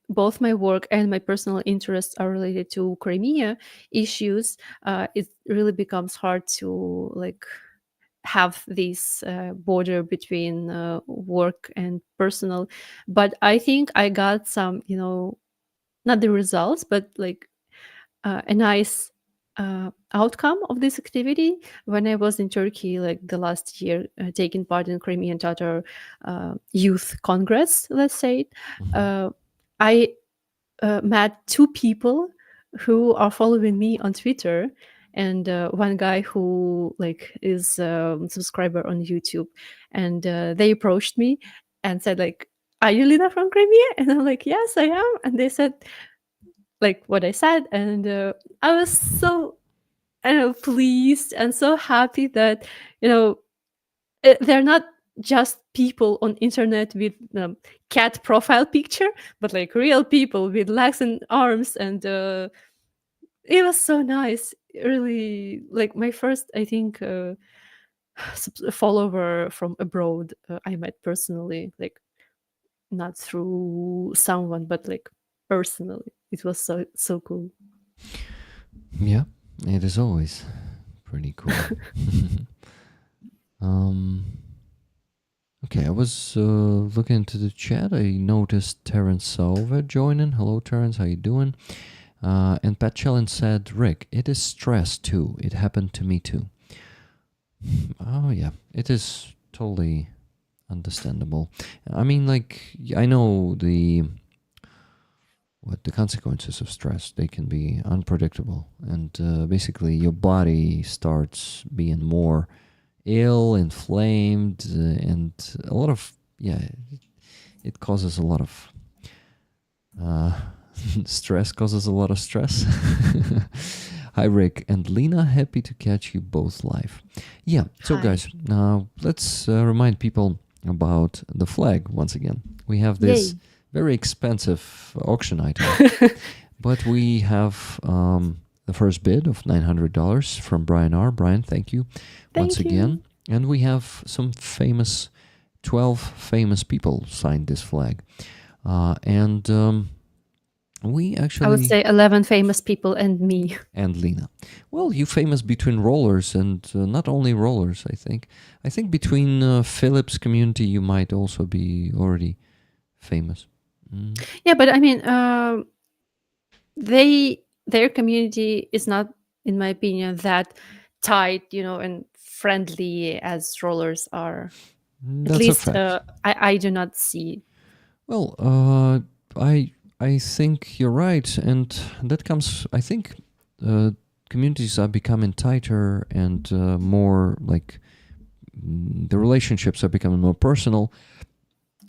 both my work and my personal interests are related to Crimea issues, it really becomes hard to have this border between work and personal. But I think I got some, not the results, but a nice outcome of this activity when I was in Turkey, the last year, taking part in Crimean Tatar Youth Congress, let's say. I met 2 people who are following me on Twitter, and one guy who is a subscriber on YouTube, and they approached me and said, are you Lina from Crimea? And I'm like, yes, I am. And they said, like what I said, and I was so, I don't know, pleased and so happy that, you know, they're not just people on internet with cat profile picture, but like real people with legs and arms, and it was so nice. Really, like my first, I think, follower from abroad I met personally, like not through someone, but like personally. It was so cool. Yeah, it is always pretty cool. Okay, I was looking into the chat. I noticed Terence Salva joining. Hello, Terence. How you doing? And Pat Challenge said, Rick, it is stress too. It happened to me too. Oh, yeah. It is totally understandable. I mean, like, I know the consequences of stress. They can be unpredictable. And basically, your body starts being more ill, inflamed, and a lot of, it causes a lot of stress causes a lot of stress. Hi, Rick and Lena. Happy to catch you both live. Yeah, so Hi. guys, now let's remind people about the flag once again. We have this Yay. very expensive auction item, but we have the first bid of $900 from Brian R. Brian, thank you once Thank again. And we have some 12 famous people signed this flag. And we actually... I would say 11 famous people and me. And Lena. Well, you famous between rollers and not only rollers, I think. I think between Philip's community, you might also be already famous. Yeah, but I mean, their community is not, in my opinion, that tight, you know, and friendly as rollers are. At That's least a fact. I do not see. Well, I think you're right, and that comes. I think communities are becoming tighter and more like the relationships are becoming more personal,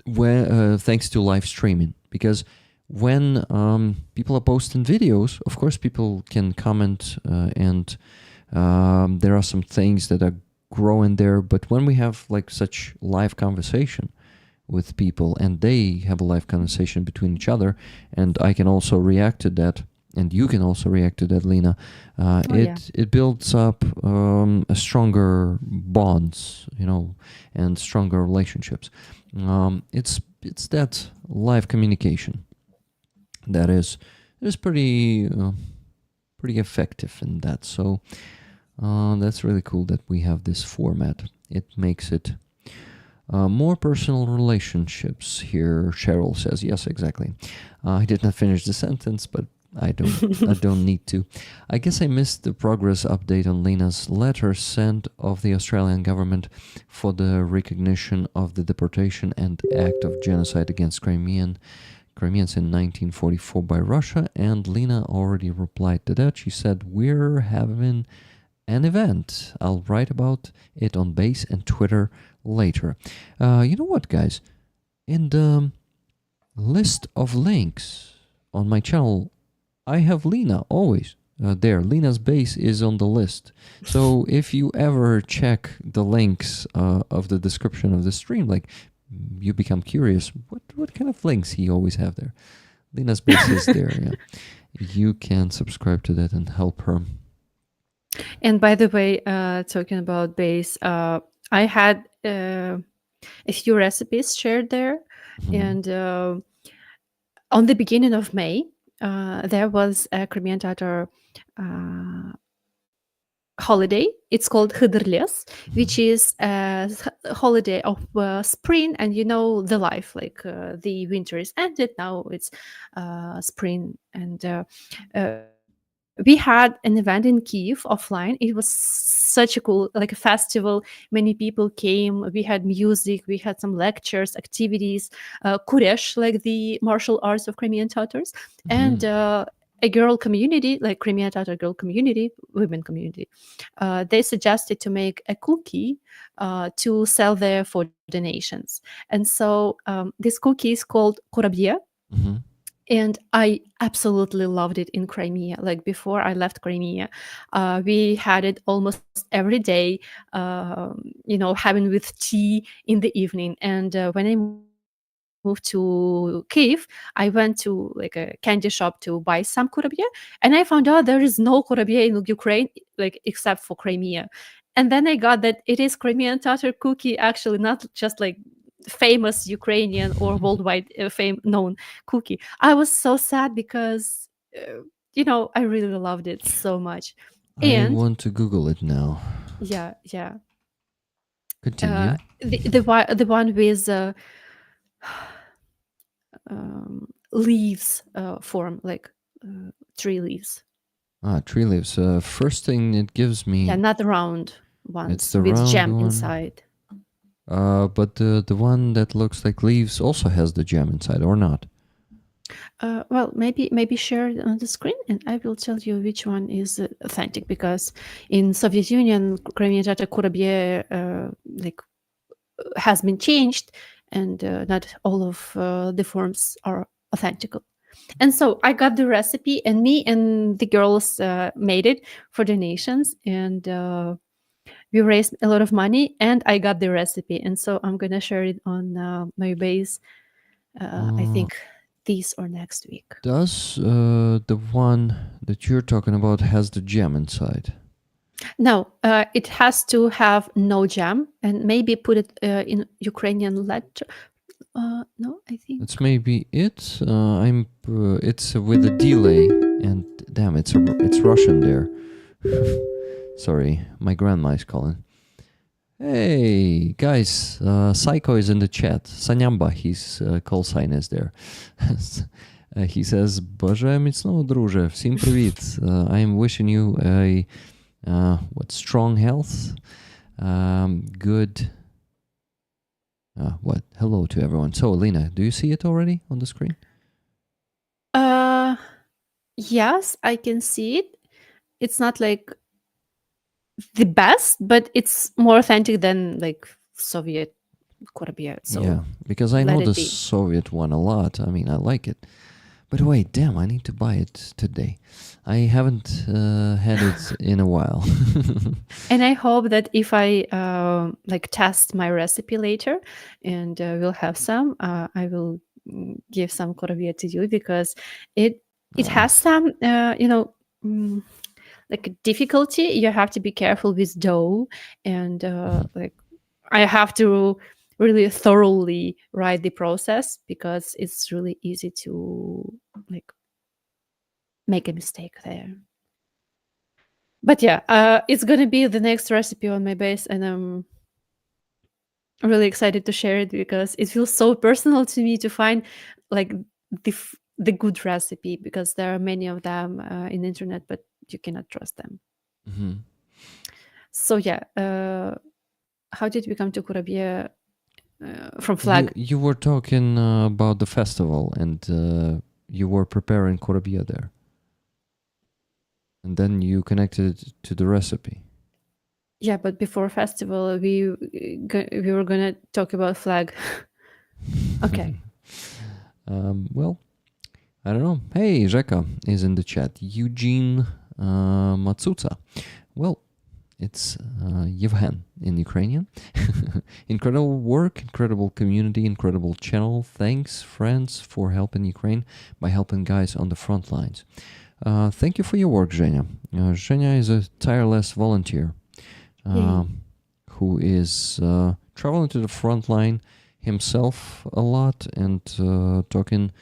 where thanks to live streaming. Because when people are posting videos, of course, people can comment and there are some things that are growing there. But when we have like such live conversation with people and they have a live conversation between each other, and I can also react to that, and you can also react to that, Lena, it builds up a stronger bonds, you know, and stronger relationships. It's that live communication that is pretty effective in that. So that's really cool that we have this format. It makes it more personal relationships here. Cheryl says, yes, exactly. I did not finish the sentence, but I don't need to. I guess I missed the progress update on Lena's letter sent of the Australian government for the recognition of the deportation and act of genocide against Crimeans in 1944 by Russia, and Lena already replied to that. She said, we're having an event. I'll write about it on Base and Twitter later. You know what, guys? In the list of links on my channel, I have Lena always there. Lena's Base is on the list. So if you ever check the links of the description of the stream, like you become curious, what kind of links he always have there? Lena's Base is there. Yeah, you can subscribe to that and help her. And by the way, talking about Base, I had a few recipes shared there, and on the beginning of May, there was a Crimean Tatar holiday. It's called Hıdırles, which is a holiday of spring, and you know the life, like the winter is ended, now it's spring, and we had an event in Kyiv offline. It was such a cool, like a festival. Many people came. We had music. We had some lectures, activities, Kuresh, like the martial arts of Crimean Tatars, and a girl community, like Crimean Tatar girl community, women community. They suggested to make a cookie to sell there for donations. And so this cookie is called Korabye. and I absolutely loved it in Crimea. Like before I left Crimea, we had it almost every day, having with tea in the evening. And when I moved to Kiev, I went to like a candy shop to buy some kurabia, and I found out there is no kurabia in Ukraine, like except for Crimea. And then I got that it is Crimean Tatar cookie, actually, not just like famous Ukrainian or worldwide known cookie. I was so sad because I really loved it so much. I And want to Google it now. yeah, Continue. the one with leaves form, like tree leaves. Tree leaves. First thing it gives me. Yeah, not round ones It's the with round jam one. inside. But the one that looks like leaves also has the jam inside, or not? Well, maybe share it on the screen, and I will tell you which one is authentic. Because in Soviet Union, Crimean Tatar kurabie has been changed, and not all of the forms are authentic. And so I got the recipe, and me and the girls made it for donations, and we raised a lot of money, and I got the recipe. And so I'm gonna share it on my base. I think this or next week. Does the one that you're talking about has the jam inside? No, it has to have no jam, and maybe put it in Ukrainian letter. No, I think That's maybe it. It's with a delay, and damn, it's Russian there. Sorry, my grandma is calling. Hey guys, Psycho is in the chat. Sanyamba, his call sign is there. He says, "Бажаю міцного, друже. Всім привіт. I'm wishing you a strong health, good. Hello to everyone. So, Alina, do you see it already on the screen? Yes, I can see it. It's not like the best, but it's more authentic than like Soviet kurabia. So yeah, because I know let it the be. Soviet one a lot. I mean, I like it. But wait, damn, I need to buy it today. I haven't had it in a while. And I hope that if I test my recipe later and we'll have some, I will give some kurabia to you, because it has some like difficulty. You have to be careful with dough, and like I have to really thoroughly write the process, because it's really easy to like make a mistake there. But yeah, it's gonna be the next recipe on my base, and I'm really excited to share it, because it feels so personal to me to find like the good recipe, because there are many of them in the internet, but you cannot trust them. Mm-hmm. So yeah, how did we come to kurabie from Flag? You were talking about the festival, and you were preparing kurabia there. And then you connected it to the recipe. Yeah, but before festival, we were gonna talk about Flag. Okay. Well, I don't know. Hey, Zheka is in the chat. Eugene Matsuta. Well, it's Yevhen in Ukrainian. Incredible work, incredible community, incredible channel. Thanks, friends, for helping Ukraine by helping guys on the front lines. Thank you for your work, Zhenya. Zhenya is a tireless volunteer who is traveling to the front line himself a lot and talking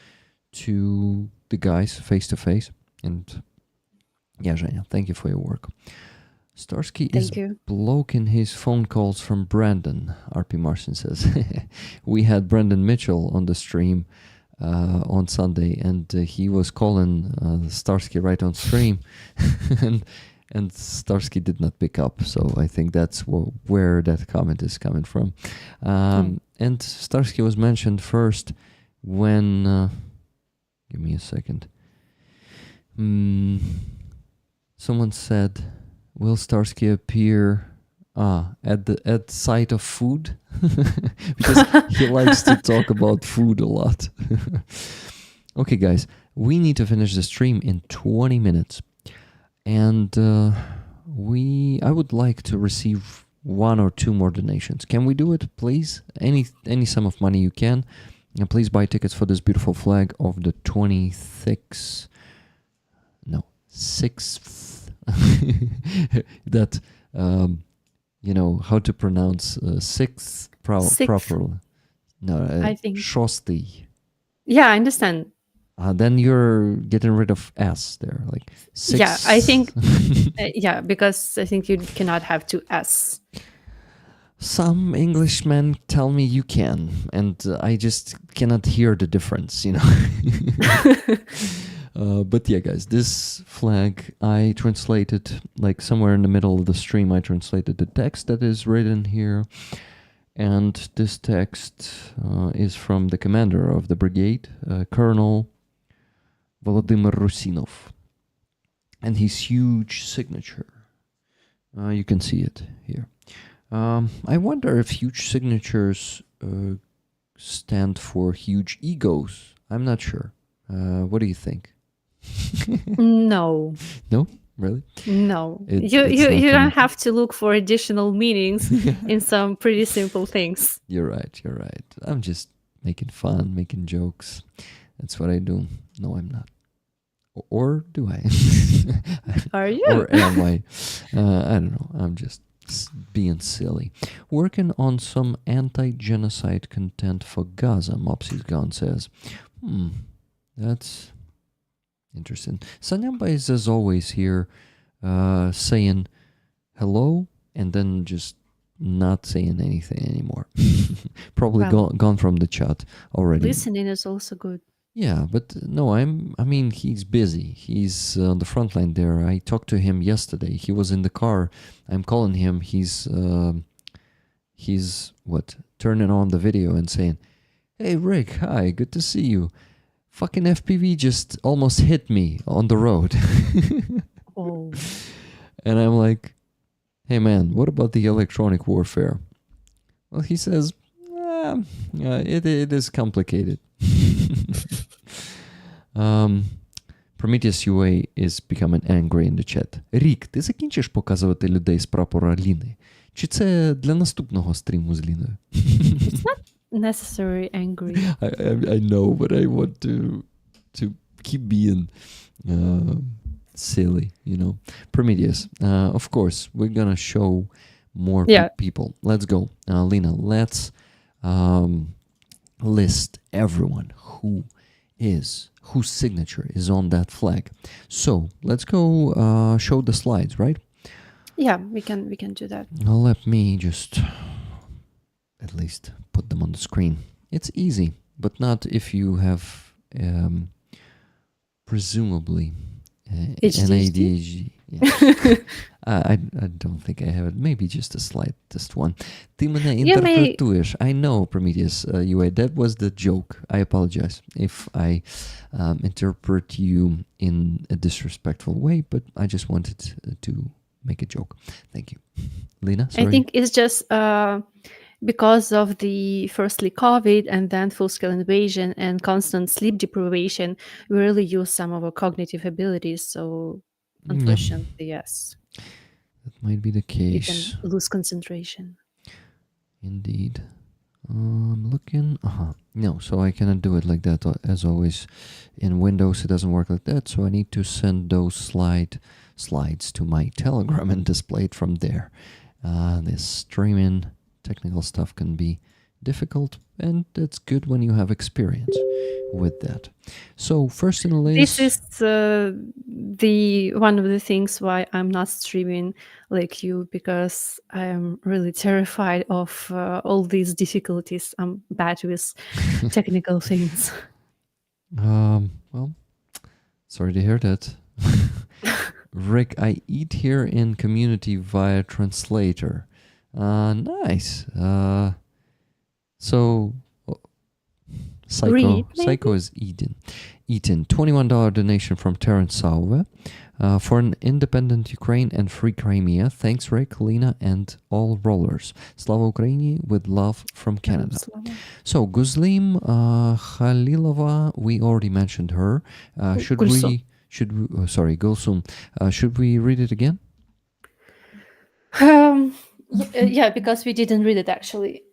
to the guys face to face. And yeah, Zhenya, thank you for your work. Starsky is blocking his phone calls from Brandon, RP Marcin says. We had Brandon Mitchell on the stream on Sunday, and he was calling Starsky right on stream, and Starsky did not pick up. So I think that's where that comment is coming from. And Starsky was mentioned first when... give me a second. Someone said, will Starsky appear at sight of food? Because he likes to talk about food a lot. Okay, guys. we need to finish the stream in 20 minutes. And I would like to receive 1 or 2 more donations. Can we do it, please? Any sum of money you can. And please buy tickets for this beautiful flag of the 6th. That, how to pronounce 6th Sixth. properly. No, I think. Shosty. Yeah, I understand. Then you're getting rid of S there, like 6. Yeah, I think. Yeah, because I think you cannot have 2 S. Some Englishmen tell me you can, and I just cannot hear the difference, But yeah, guys, this flag I translated, like somewhere in the middle of the stream, I translated the text that is written here. And this text is from the commander of the brigade, Colonel Volodymyr Rusinov. And his huge signature. You can see it here. I wonder if huge signatures stand for huge egos. I'm not sure. What do you think? No. No? Really? No. It's You not don't gonna- have to look for additional meanings in some pretty simple things. You're right. I'm just making fun, making jokes. That's what I do. No, I'm not. Or do I? Are you? Or am I? I don't know. I'm just being silly. Working on some anti-genocide content for Gaza, Mopsy's Gone says. That's interesting. Sanyamba is, as always, here saying hello and then just not saying anything anymore. Probably Well, gone from the chat already. listening is also good. Yeah, but no, he's busy. He's on the front line there. I talked to him yesterday. He was in the car. I'm calling him. He's turning on the video and saying, "Hey, Rick, hi, good to see you. Fucking FPV just almost hit me on the road." Oh. And I'm like, "Hey, man, what about the electronic warfare?" Well, he says, it is complicated. Prometheus UA is becoming angry in the chat. Рік, ти закінчиш показувати людей з прапора Ліни? Чи це для наступного стріму з Ліною? It's not necessarily angry. I know, but I want to keep being silly, Prometheus, of course, we're gonna show more people. Let's go. Lina, let's list everyone whose signature is on that flag. So let's go show the slides, right? Yeah, we can do that. Now let me just at least put them on the screen. It's easy, but not if you have presumably an ADHD. Yeah. I don't think I have it. Maybe just a slightest one. Ти мене інтерпретуєш. I know, Prometheus UA. That was the joke. I apologize if I interpret you in a disrespectful way, but I just wanted to make a joke. Thank you. Lina, sorry? I think it's just because of the firstly COVID and then full-scale invasion and constant sleep deprivation, we really use some of our cognitive abilities. So unfortunately, yes. That might be the You case. can lose concentration. Indeed. I'm looking. No, so I cannot do it like that. As always, in Windows, it doesn't work like that. So I need to send those slides to my Telegram and display it from there. This streaming technical stuff can be difficult, and it's good when you have experience with that. So first in the list, This is the one of the things why I'm not streaming like you, because I am really terrified of all these difficulties. I'm bad with technical things. well, sorry to hear that. Rick, I eat here in community via translator. Nice. So Read, Psycho is eaten. $21 donation from Terrence Sauve. for an independent Ukraine and free Crimea. Thanks, Rick, Lena, and all rollers. Slava Ukraini with love from Canada. Slava. So, Guzlim Khalilova, we already mentioned her. Gulsum. Sorry, Gulsum. Should we read it again? Yeah, because we didn't read it actually.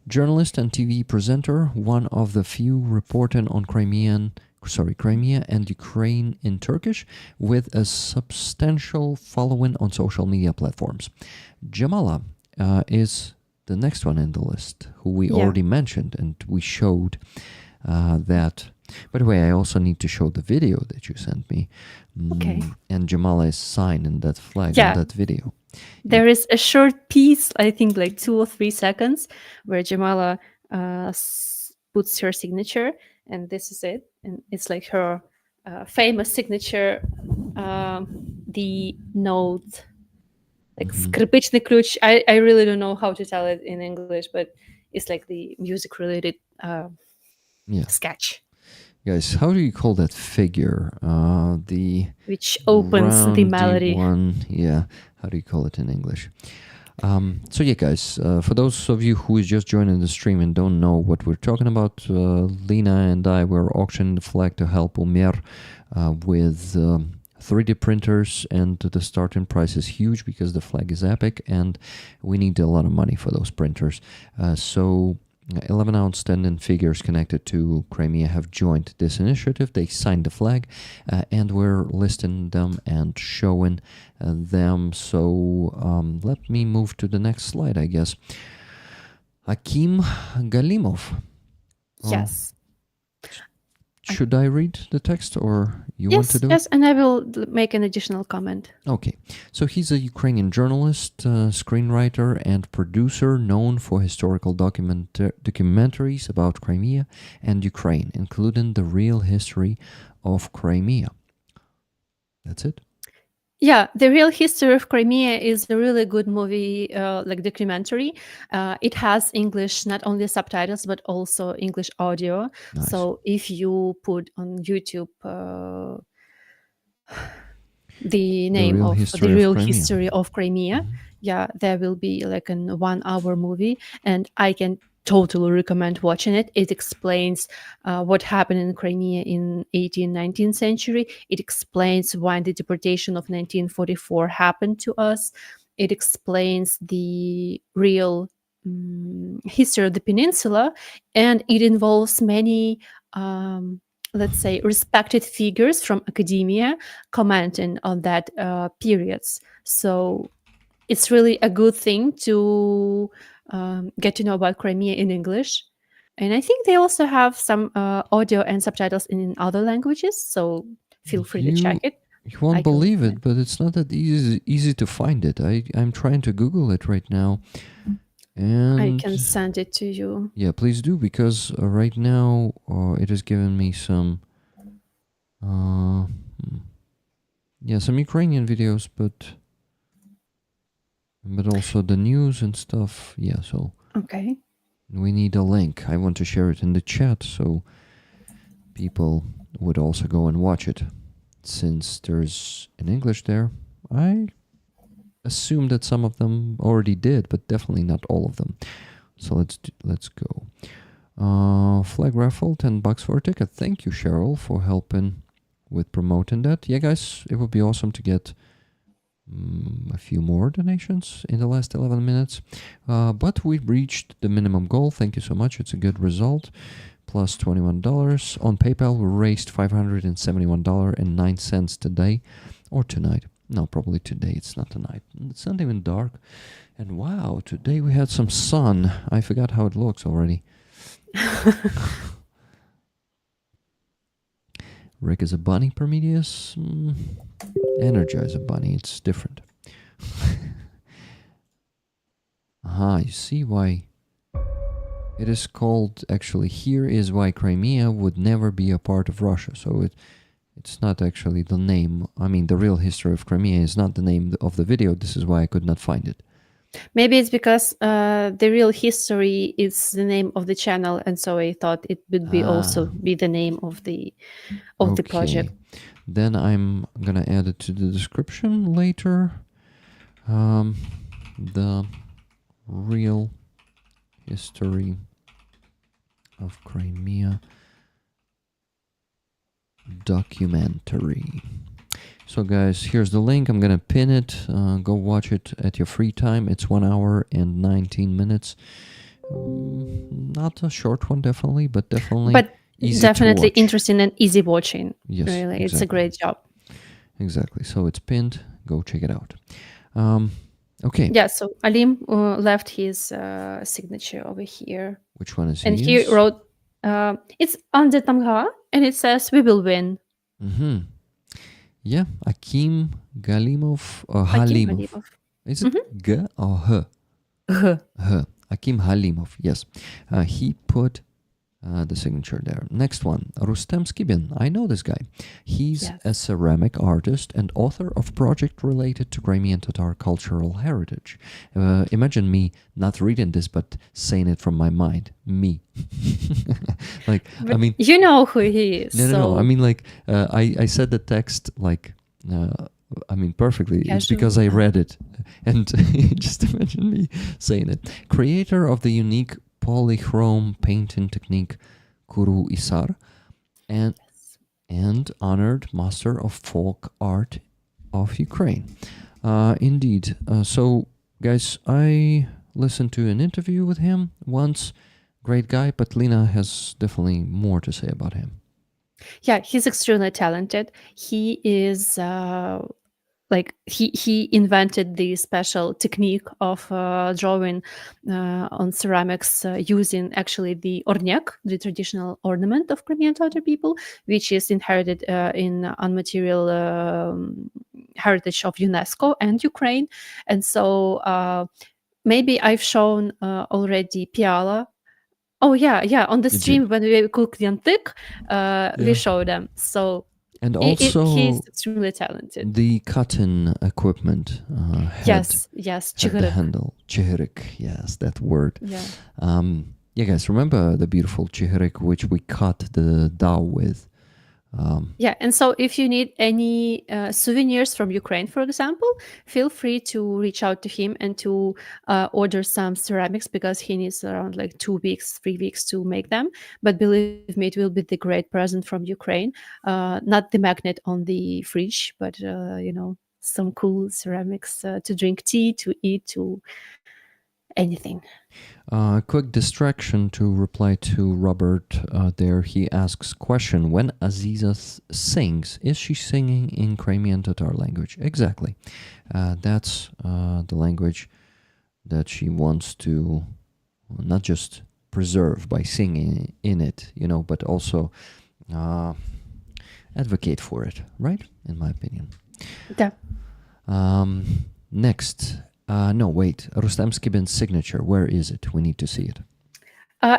Journalist and TV presenter, one of the few reporting on Crimea and Ukraine in Turkish, with a substantial following on social media platforms. Jamala is the next one in the list, who we already mentioned, and we showed that. By the way, I also need to show the video that you sent me. Okay. And Jamala is signing that flag Yeah. on that video. There is a short piece, I think like 2 or 3 seconds, where Jamala puts her signature, and this is it. And it's like her famous signature, the note, like скрипичный ключ. I really don't know how to tell it in English, but it's like the music-related sketch. Guys, how do you call that figure? Which opens the melody. One, yeah. How do you call it in English? So yeah, guys, for those of you who is just joining the stream and don't know what we're talking about, Lena and I were auctioning the flag to help Umer with 3D printers, and the starting price is huge because the flag is epic and we need a lot of money for those printers. So 11 outstanding figures connected to Crimea have joined this initiative. They signed the flag, and we're listing them and showing them. So let me move to the next slide, I guess. Akim Galimov. Yes. Should I read the text, or you want to do it? Yes, and I will make an additional comment. Okay, so he's a Ukrainian journalist, screenwriter, and producer known for historical documentaries about Crimea and Ukraine, including The Real History of Crimea. That's it? Yeah, The Real History of Crimea is a really good movie, like documentary. It has English, not only subtitles, but also English audio. Nice. So if you put on YouTube the name of The Real History of Crimea, yeah, there will be like a 1-hour movie, and I can totally recommend watching it. It explains what happened in Crimea in 18th, 19th century. It explains why the deportation of 1944 happened to us. It explains the real history of the peninsula, and it involves many let's say respected figures from academia commenting on that periods. So it's really a good thing to get to know about Crimea in English. And I think they also have some audio and subtitles in other languages, so feel free to check it. You won't believe it, but it's not that easy to find it. I'm trying to Google it right now. And I can send it to you. Yeah, please do, because right now it has given me some some Ukrainian videos, but also the news and stuff. Yeah, so okay, we need a link. I want to share it in the chat so people would also go and watch it. Since there's in English there, I assume that some of them already did, but definitely not all of them. So let's go. Flag raffle, $10 for a ticket. Thank you, Cheryl, for helping with promoting that. Yeah, guys, it would be awesome to get a few more donations in the last 11 minutes. But we reached the minimum goal. Thank you so much. It's a good result. Plus $21. On PayPal, we raised $571.09 today or tonight. No, probably today. It's not tonight. It's not even dark. And wow, today we had some sun. I forgot how it looks already. Rick is a bunny, Prometheus. Energize a bunny. It's different. Aha, you see why it is called, actually, here is why Crimea would never be a part of Russia. So it's not actually the name. I mean, The Real History of Crimea is not the name of the video. This is why I could not find it. Maybe it's because The Real History is the name of the channel, and so I thought it would be also be the name of the project. Then I'm gonna add it to the description later. The real history of Crimea documentary. So guys, here's the link. I'm gonna pin it. Go watch it at your free time. It's 1 hour and 19 minutes. Not a short one, definitely, but definitely easy definitely to watch. interesting and easy watching. Yes, Really, it's a exactly. great job. Exactly. So it's pinned. Go check it out. Okay. Yeah, so Alim left his signature over here. Which one is And his? he wrote, it's under Tamga, and it says, "We will win." Mm-hmm. Yeah, Akim Galimov or Akim Halimov. Halimov. Is it G or H? H. Akim Halimov. Yes. He put the signature there. Next one, Rustem Skibin. I know this guy. He's Yes. a ceramic artist and author of project related to Crimean Tatar cultural heritage. Imagine me not reading this, but saying it from my mind. Me. Like, I mean, You know who he is. no. I so mean, like, I said the text like, I mean, perfectly. It's because I Casual. read it, and just imagine me saying it. Creator of the unique polychrome painting technique, Kuru Isar, and honored master of folk art of Ukraine. Indeed. So, guys, I listened to an interview with him once. Great guy, but Lena has definitely more to say about him. Yeah, he's extremely talented. He is like he invented the special technique of drawing on ceramics using actually the orniak, the traditional ornament of Crimean Tatar people, which is inherited in unmaterial heritage of UNESCO and Ukraine. And so maybe I've shown already Piala. Oh yeah, on the You stream did. when we cooked yantik, we Yeah. show them. So And also he's extremely talented. the cutting equipment had Yes, had the Chiguruk. handle. Chihirik, yes, that word. Yeah. Yeah, guys, remember the beautiful chihirik which we cut the dao with? Yeah, and so if you need any souvenirs from Ukraine, for example, feel free to reach out to him and to order some ceramics because he needs around like 2 weeks, 3 weeks to make them. But believe me, it will be the great present from Ukraine. Not the magnet on the fridge, but some cool ceramics to drink tea, to eat, to anything. Quick distraction to reply to Robert there. He asks question, when Aziza sings, is she singing in Crimean Tatar language? Exactly. That's the language that she wants to not just preserve by singing in it, but also advocate for it, right? In my opinion. Yeah. Next. No, wait. Rustem Skibin's signature. Where is it? We need to see it.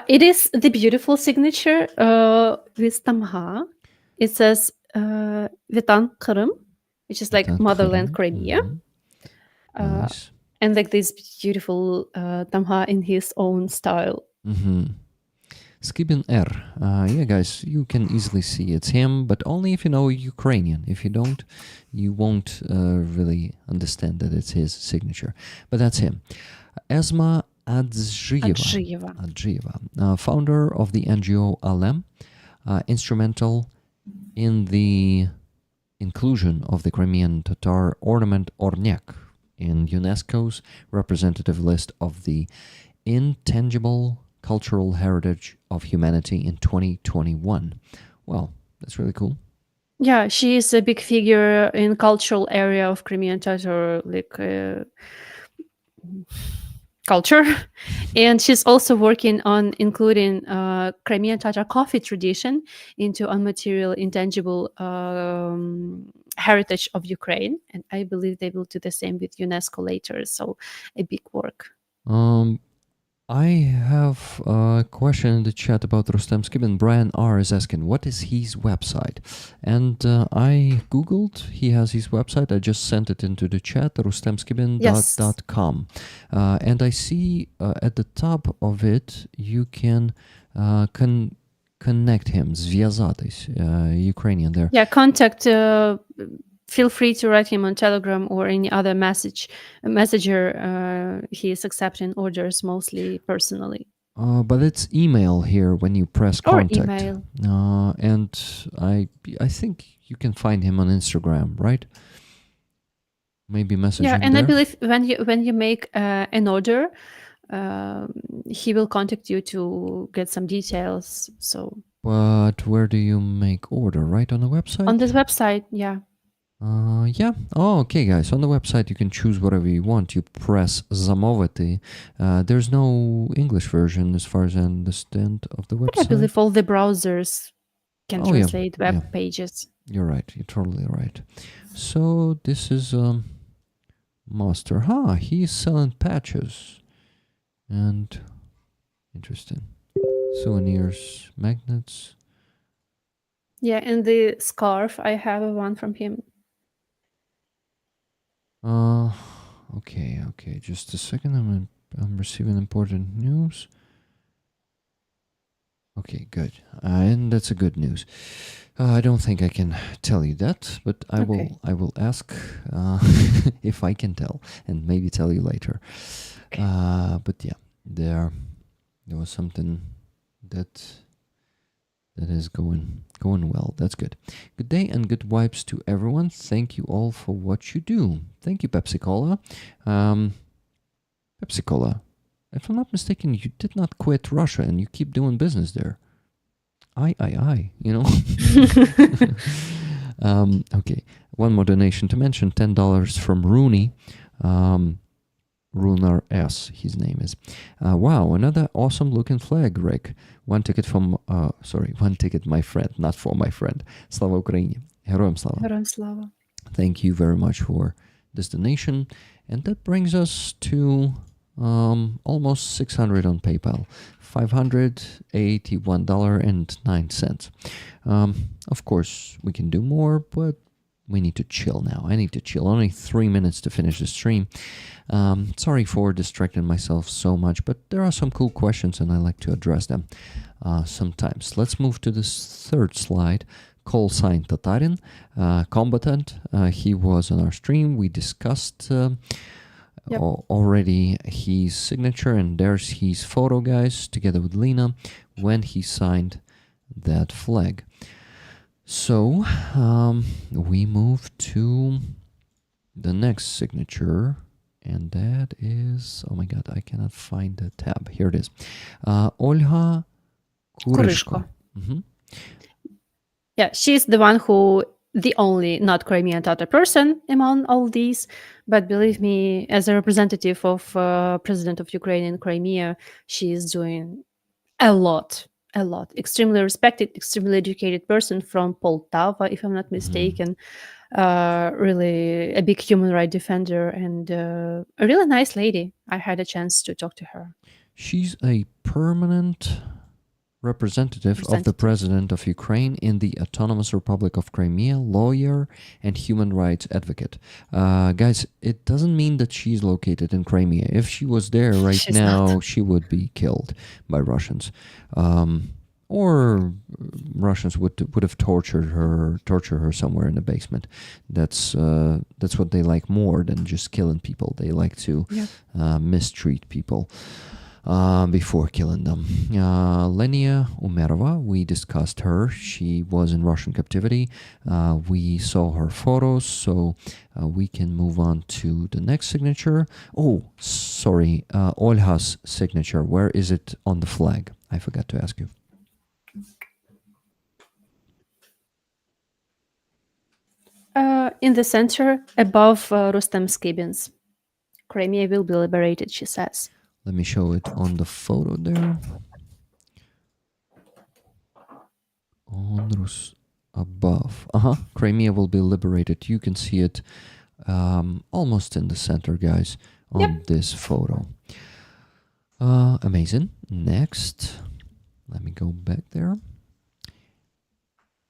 It is the beautiful signature with Tamha. It says Vitan Kırım, which is like Vitan motherland Kırım. Crimea. Nice. And like this beautiful Tamha in his own style. Skibin R. Yeah, guys, you can easily see it's him, but only if you know Ukrainian. If you don't, you won't really understand that it's his signature. But that's him. Esma Adjiyeva, founder of the NGO Alem, instrumental in the inclusion of the Crimean Tatar ornament Ornyak in UNESCO's representative list of the intangible cultural heritage of humanity in 2021. Well, that's really cool. Yeah, she is a big figure in cultural area of Crimean Tatar culture. And she's also working on including Crimean Tatar coffee tradition into unmaterial, intangible heritage of Ukraine. And I believe they will do the same with UNESCO later. So a big work. I have a question in the chat about Rustem Skibin. Brian R. is asking, what is his website? And I Googled, he has his website. I just sent it into the chat, rustemskibin.com. And I see at the top of it, you can connect him, зв'язатись, Ukrainian there. Yeah, contact. Feel free to write him on Telegram or any other messenger. He is accepting orders mostly personally. But it's email here when you press Or contact. email. And I think you can find him on Instagram, right? Maybe message Yeah, him and there. I believe when you make an order, he will contact you to get some details. So But where do you make order? Right on the website? on this website, yeah. Yeah. Oh, okay, guys. On the website, you can choose whatever you want. You press замовити. There's no English version, as far as I understand, of the But I website. believe all the browsers can Oh, yeah, translate web yeah. pages. You're right. You're totally right. So this is Master. He's selling patches. And interesting. Souvenirs, magnets. Yeah, and the scarf, I have one from him. Okay. Just a second. I'm receiving important news. Okay, good. And that's a good news. I don't think I can tell you that, but I will ask if I can tell, and maybe tell you later. Okay. But yeah, there was something that is going well. That's good. Good day and good vibes to everyone. Thank you all for what you do. Thank you, Pepsi Cola. Pepsi Cola, if I'm not mistaken, you did not quit Russia and you keep doing business there. You know. Okay, one more donation to mention: $10 from Rooney. Runar S, his name is. Wow, another awesome looking flag, Rick. One ticket, my friend, not for my friend. Slava Ukraini. Героям слава. Героям слава. Thank you very much for this donation. And that brings us to almost 600 on PayPal. $581.09. Of course, we can do more, but we need to chill now. I need to chill. Only 3 minutes to finish the stream. Sorry for distracting myself so much, but there are some cool questions and I like to address them sometimes. Let's move to this third slide. Call sign Tatarin, combatant. He was on our stream. We discussed already his signature, and there's his photo, guys, together with Lena when he signed that flag. So we move to the next signature, and that is, oh my god, I cannot find the tab. Here it is. Olga Kuryshko. Mm-hmm. Yeah, she's the one the only not Crimean Tatar person among all these. But believe me, as a representative of President of Ukraine in Crimea, she is doing a lot. Extremely respected, extremely educated person from Poltava, if I'm not mistaken. Really a big human rights defender and a really nice lady. I had a chance to talk to her. She's a permanent representative of the President of Ukraine in the Autonomous Republic of Crimea, lawyer and human rights advocate. Guys, it doesn't mean that she's located in Crimea. If she was there she's now, not. She would be killed by Russians. Or Russians would have tortured her somewhere in the basement. That's what they like more than just killing people. They like to mistreat people before killing them. Lenia Umerova, we discussed her. She was in Russian captivity. We saw her photos, so we can move on to the next signature. Oh, sorry, Olha's signature. Where is it on the flag? I forgot to ask you. In the center, above Rustem Skibin's. Crimea will be liberated, she says. Let me show it on the photo there. Above. Crimea will be liberated. You can see it almost in the center, guys, on this photo. Amazing. Next. Let me go back there.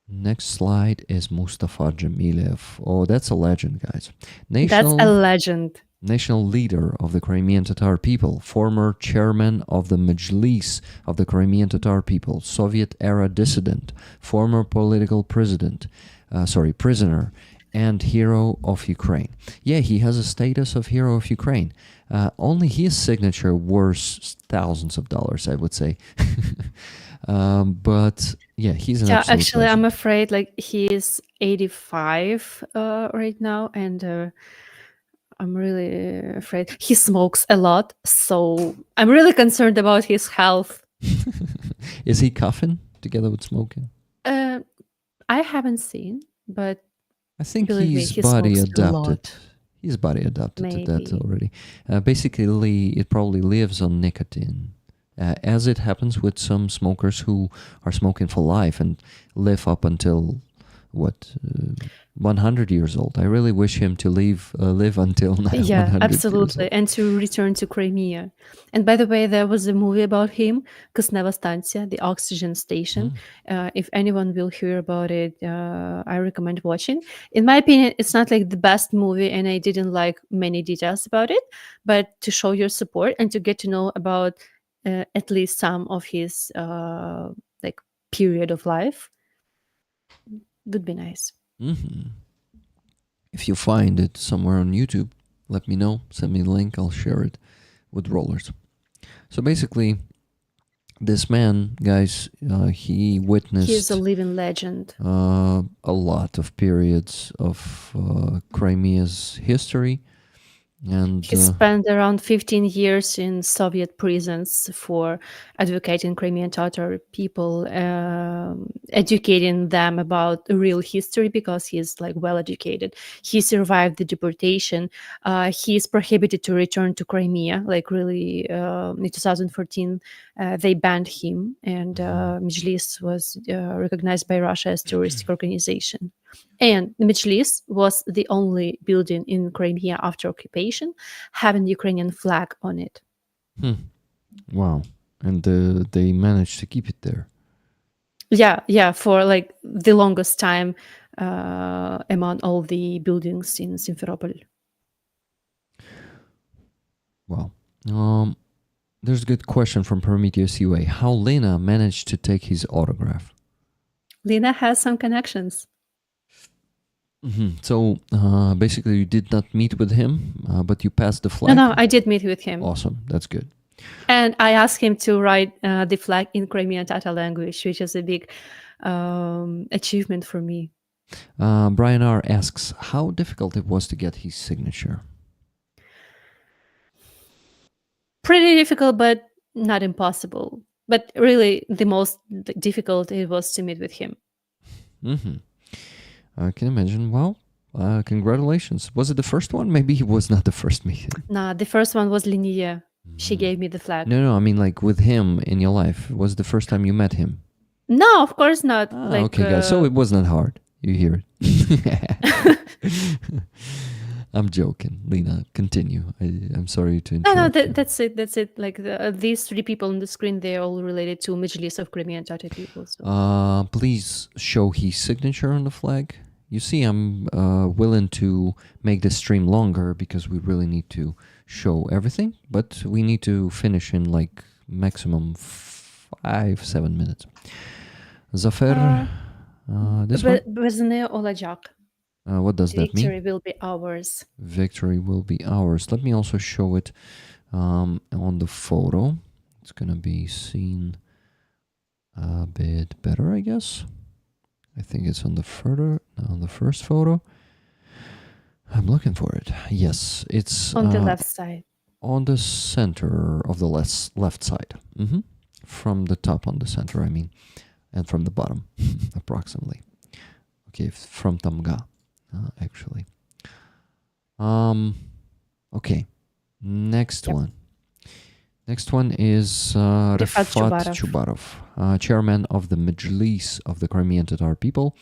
Next slide is Mustafa Jamilev. Oh, that's a legend, guys. That's a legend. national leader of the Crimean Tatar people, former chairman of the Majlis of the Crimean Tatar people, Soviet-era dissident, former political prisoner, and hero of Ukraine. Yeah, he has a status of hero of Ukraine. Only his signature worth thousands of dollars, I would say. But yeah, he's an Yeah, absolute actually, legend. I'm afraid like he is 85 right now, and I'm really afraid he smokes a lot. So I'm really concerned about his health. Is he coughing together with smoking? Uh, I haven't seen, but I think believe me, he's he body smokes a adapted. lot. He's body adapted to that Maybe. already. Basically, it probably lives on nicotine. As it happens with some smokers who are smoking for life and live up until, 100 years old. I really wish him to live until 100 Yeah, years absolutely. old. And to return to Crimea. And by the way, there was a movie about him, Kisneva Stansia, the oxygen station. If anyone will hear about it, I recommend watching. In my opinion, it's not like the best movie, and I didn't like many details about it. But to show your support and to get to know about at least some of his like period of life would be nice. Mhm. If you find it somewhere on YouTube, let me know. Send me the link. I'll share it with rollers. So basically, this man, guys, he He is witnessed a living legend. a lot of periods of Crimea's history, and He spent around 15 years in Soviet prisons for advocating Crimean Tatar people, educating them about real history because he's like well educated. He survived the deportation. He is prohibited to return to Crimea. Like really, in 2014, they banned him, and Majlis was recognized by Russia as terrorist organization. And the Majlis was the only building in Crimea after occupation having the Ukrainian flag on it. wow, and they managed to keep it there. Yeah, for like the longest time among all the buildings in Simferopol. Wow. There's a good question from Prometheus UA. How Lena managed to take his autograph? Lena has some connections. So basically, you did not meet with him, but you passed the No, flag. no, I did meet with him. Awesome, that's good. And I asked him to write the flag in Crimean Tatar language, which is a big achievement for me. Brian R asks how difficult it was to get his signature. Pretty difficult, but not impossible. But really, the most difficult it was to meet with him. I can imagine. Well, congratulations. Was it the first one? Maybe it was not the first meeting. Nah, the first one was Linnea. She gave me the flag. No, I mean like with him in your life. Was it the first time you met him? No, of course not. Okay, guys. So it was not hard. You hear it. I'm joking, Lena. Continue. I'm sorry to interrupt. No, you. that's it. That's it. Like these three people on the screen, they're all related to Majlis of Crimean Tatar people. So. Please show his signature on the flag. You see, I'm willing to make this stream longer because we really need to show everything, but we need to finish in like maximum 5-7 minutes. Zafer, this one? Bezne olacak. What does that mean? Victory will be ours. Victory will be ours. Let me also show it on the photo. It's gonna be seen a bit better, I guess. I think it's on the first photo. I'm looking for it. Yes, it's On the left side. on the center of the left side. From the top on the center, I mean, and from the bottom, approximately. Okay, from Tamga, actually. Okay, next one. Next one is Rifat Chubarov, chairman of the Majlis of the Crimean Tatar people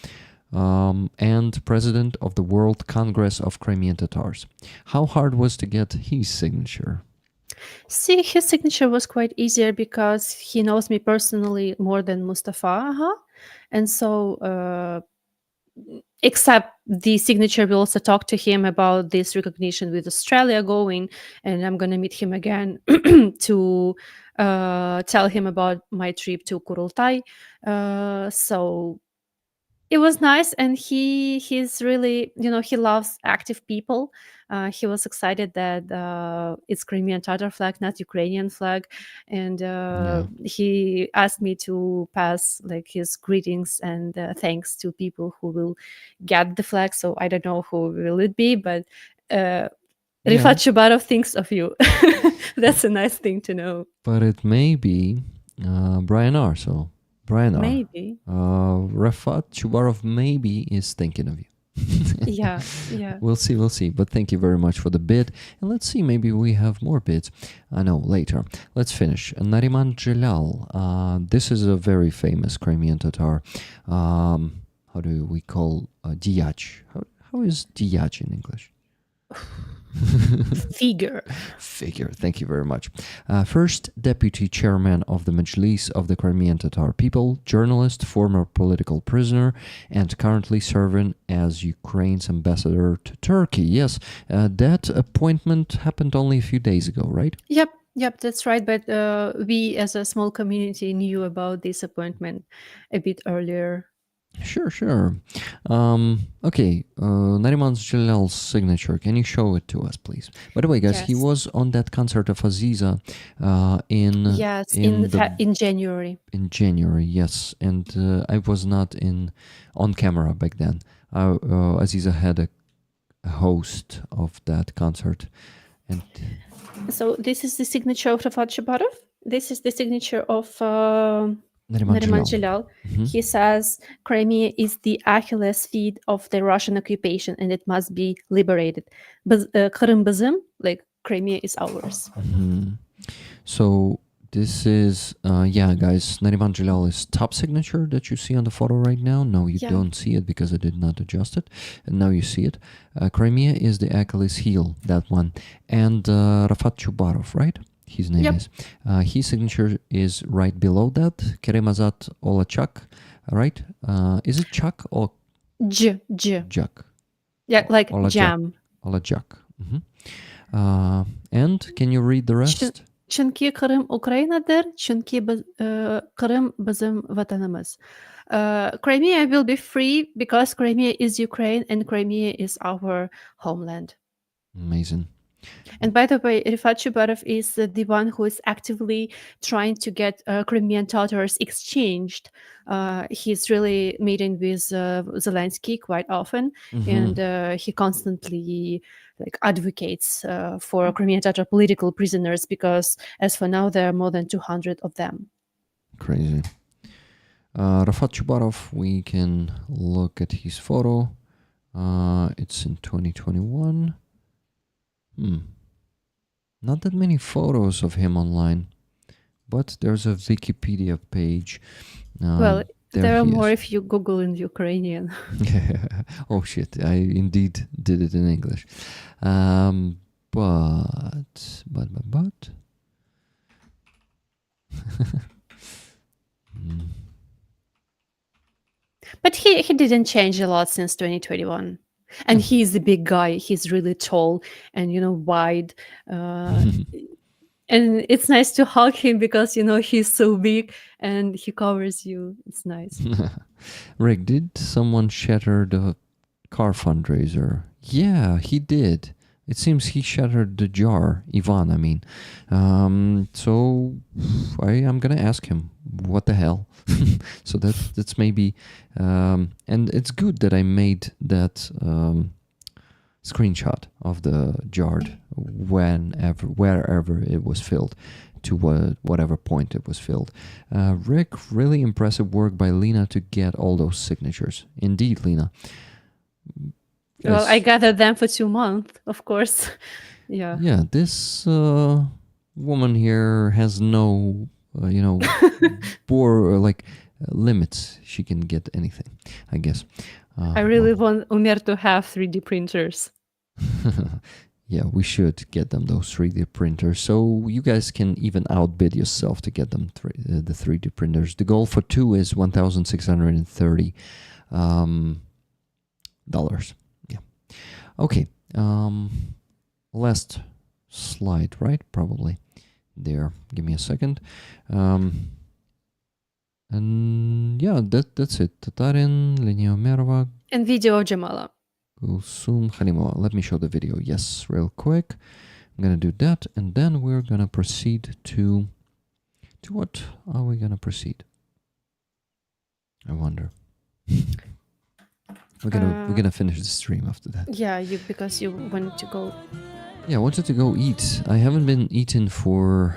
and president of the World Congress of Crimean Tatars. How hard was to get his signature? See, his signature was quite easier because he knows me personally more than Mustafa. And so except the signature will also talk to him about this recognition with Australia going, and I'm gonna meet him again to tell him about my trip to Kurultai. So it was nice, and he's really, he loves active people. He was excited that it's Crimean Tatar flag, not Ukrainian flag, and he asked me to pass like his greetings and thanks to people who will get the flag. So I don't know who will it be, but Rifat Chubarov thinks of you. That's a nice thing to know. But it may be Brian R. So Brian R. Maybe. Rafat Chubarov maybe is thinking of you. Yeah. We'll see. But thank you very much for the bid. And let's see, maybe we have more bids. I know, later. Let's finish. Nariman Jalal. This is a very famous Crimean Tatar. How do we call Diyach? How is Diyach in English? Figure. Thank you very much. First deputy chairman of the Majlis of the Crimean Tatar people, journalist, former political prisoner, and currently serving as Ukraine's ambassador to Turkey. Yes, that appointment happened only a few days ago, right? Yep, that's right. But we, as a small community, knew about this appointment a bit earlier. Sure. Okay, Nariman Jalal's signature. Can you show it to us, please? By the way, guys, he was on that concert of Aziza in January. In January, yes. And I was not on camera back then. Aziza had a host of that concert. And so this is the signature of Rafat Chubarov. This is the signature of Nariman Jalal. Mm-hmm. He says Crimea is the Achilles heel of the Russian occupation and it must be liberated. Krym bizim, like Crimea is ours. Mm-hmm. So this is, guys, Nariman Jalal's top signature that you see on the photo right now. No, you don't see it because I did not adjust it. And now you see it. Crimea is the Achilles heel, that one. And Rafat Chubarov, right? His name is. His signature is right below that. Keremazat Olachak, right? Is it Chak or Jak? Yeah, like Olachak. Jam. Olachak. Mm-hmm. And can you read the rest? Çünkü Kırım Ukrayna'dır. Çünkü Kırım bizim vatanımız. Crimea will be free because Crimea is Ukraine and Crimea is our homeland. Amazing. And by the way, Rifat Chubarov is the one who is actively trying to get Crimean Tatars exchanged. He's really meeting with Zelensky quite often, and he constantly advocates for Crimean Tatar political prisoners because, as for now, there are more than 200 of them. Crazy. Rafat Chubarov, we can look at his photo. It's in 2021. Not that many photos of him online, but there's a Wikipedia page. There are more if you Google in Ukrainian. Oh shit, I indeed did it in English. But. But he didn't change a lot since 2021. And he's a big guy. He's really tall and, wide. And it's nice to hug him because, he's so big and he covers you. It's nice. Rick, did someone shatter the car fundraiser? Yeah, he did. It seems he shattered the jar. Ivan, I mean. So I'm going to ask him, what the hell? So that's maybe... and it's good that I made that screenshot of the jar wherever it was filled, to whatever point it was filled. Rick, really impressive work by Lena to get all those signatures. Indeed, Lena. Well, I gathered them for 2 months, of course. Yeah. Yeah, this woman here has no, limits. She can get anything, I guess. I really want Umer to have 3D printers. Yeah, we should get them those 3D printers. So you guys can even outbid yourself to get them the 3D printers. The goal for 2 is 1,630. Dollars. Yeah. Okay. Last slide, right? Probably. There. Give me a second. And yeah, that's it. Tatarin, Linia Merva, And video of Jamala. Kulsum Khalimova. Let me show the video. Yes, real quick. I'm gonna do that, and then we're gonna proceed to what are we gonna proceed? I wonder. We're gonna finish the stream after that. Yeah, because you wanted to go. Yeah, I wanted to go eat. I haven't been eating for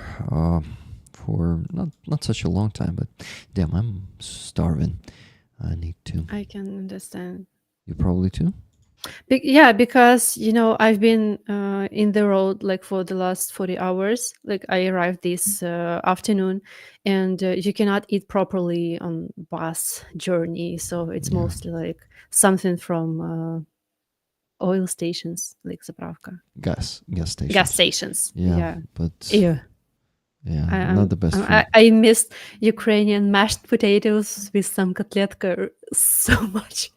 not such a long time, but damn, I'm starving. I need to. I can understand. You probably too? Yeah, because I've been in the road like for the last 40 hours. Like I arrived this afternoon, and you cannot eat properly on bus journey. So it's Yeah. mostly like something from oil stations, like заправка. Gas stations. Gas stations. Yeah, but Yeah. not the best food. I missed Ukrainian mashed potatoes with some kotletka so much.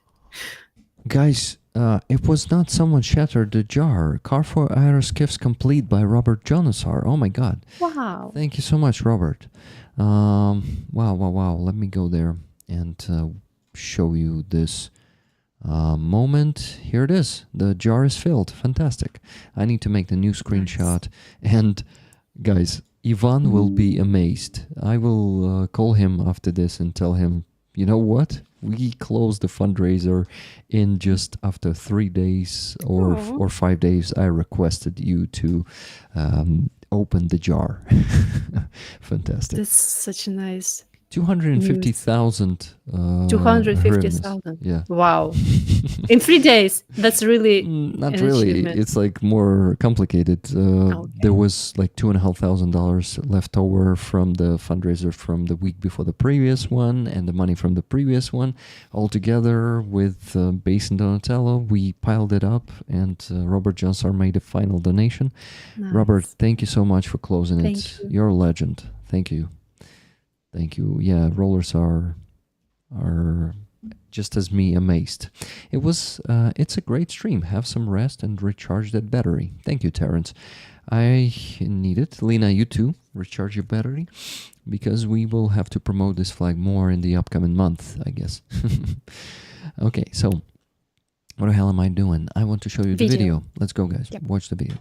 Guys, it was not someone shattered the jar. Carrefour Aeroskiffs Complete by Robert Jonasar. Oh my god. Wow. Thank you so much, Robert. Wow. Let me go there and show you this moment. Here it is. The jar is filled. Fantastic. I need to make the new screenshot. And guys, Ivan will be amazed. I will call him after this and tell him, you know what? We closed the fundraiser in just after 3 days or 5 days. I requested you to open the jar. Fantastic. That's such a nice 250,000. 250,000. Yeah. Wow. In 3 days. That's really Not an really. achievement. It's like more complicated. There was like $2,500 left over from the fundraiser from the week before the previous one, and the money from the previous one. All together with Base and Donatello, we piled it up, and Robert Johnsar made a final donation. Nice. Robert, thank you so much for closing it. Thank you. You're a legend. Thank you. Thank you. Yeah, rollers are just as me amazed. It's a great stream. Have some rest and recharge that battery. Thank you, Terrence. I need it. Lena, you too. Recharge your battery, because we will have to promote this flag more in the upcoming month, I guess. Okay, so what the hell am I doing? I want to show you the video. Let's go, guys. Yep. Watch the video.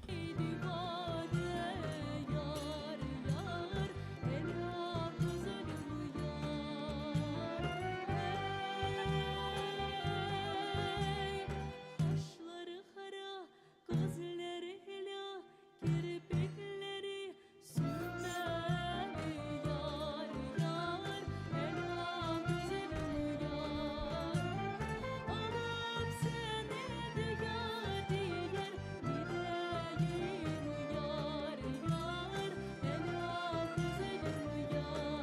Kaşları kara, gözleri hila, kirpikleri sürmeli yar yar, ela güzelim yar. Alıp seni diğer diğer, gideyim yar yar, ela güzelim yar.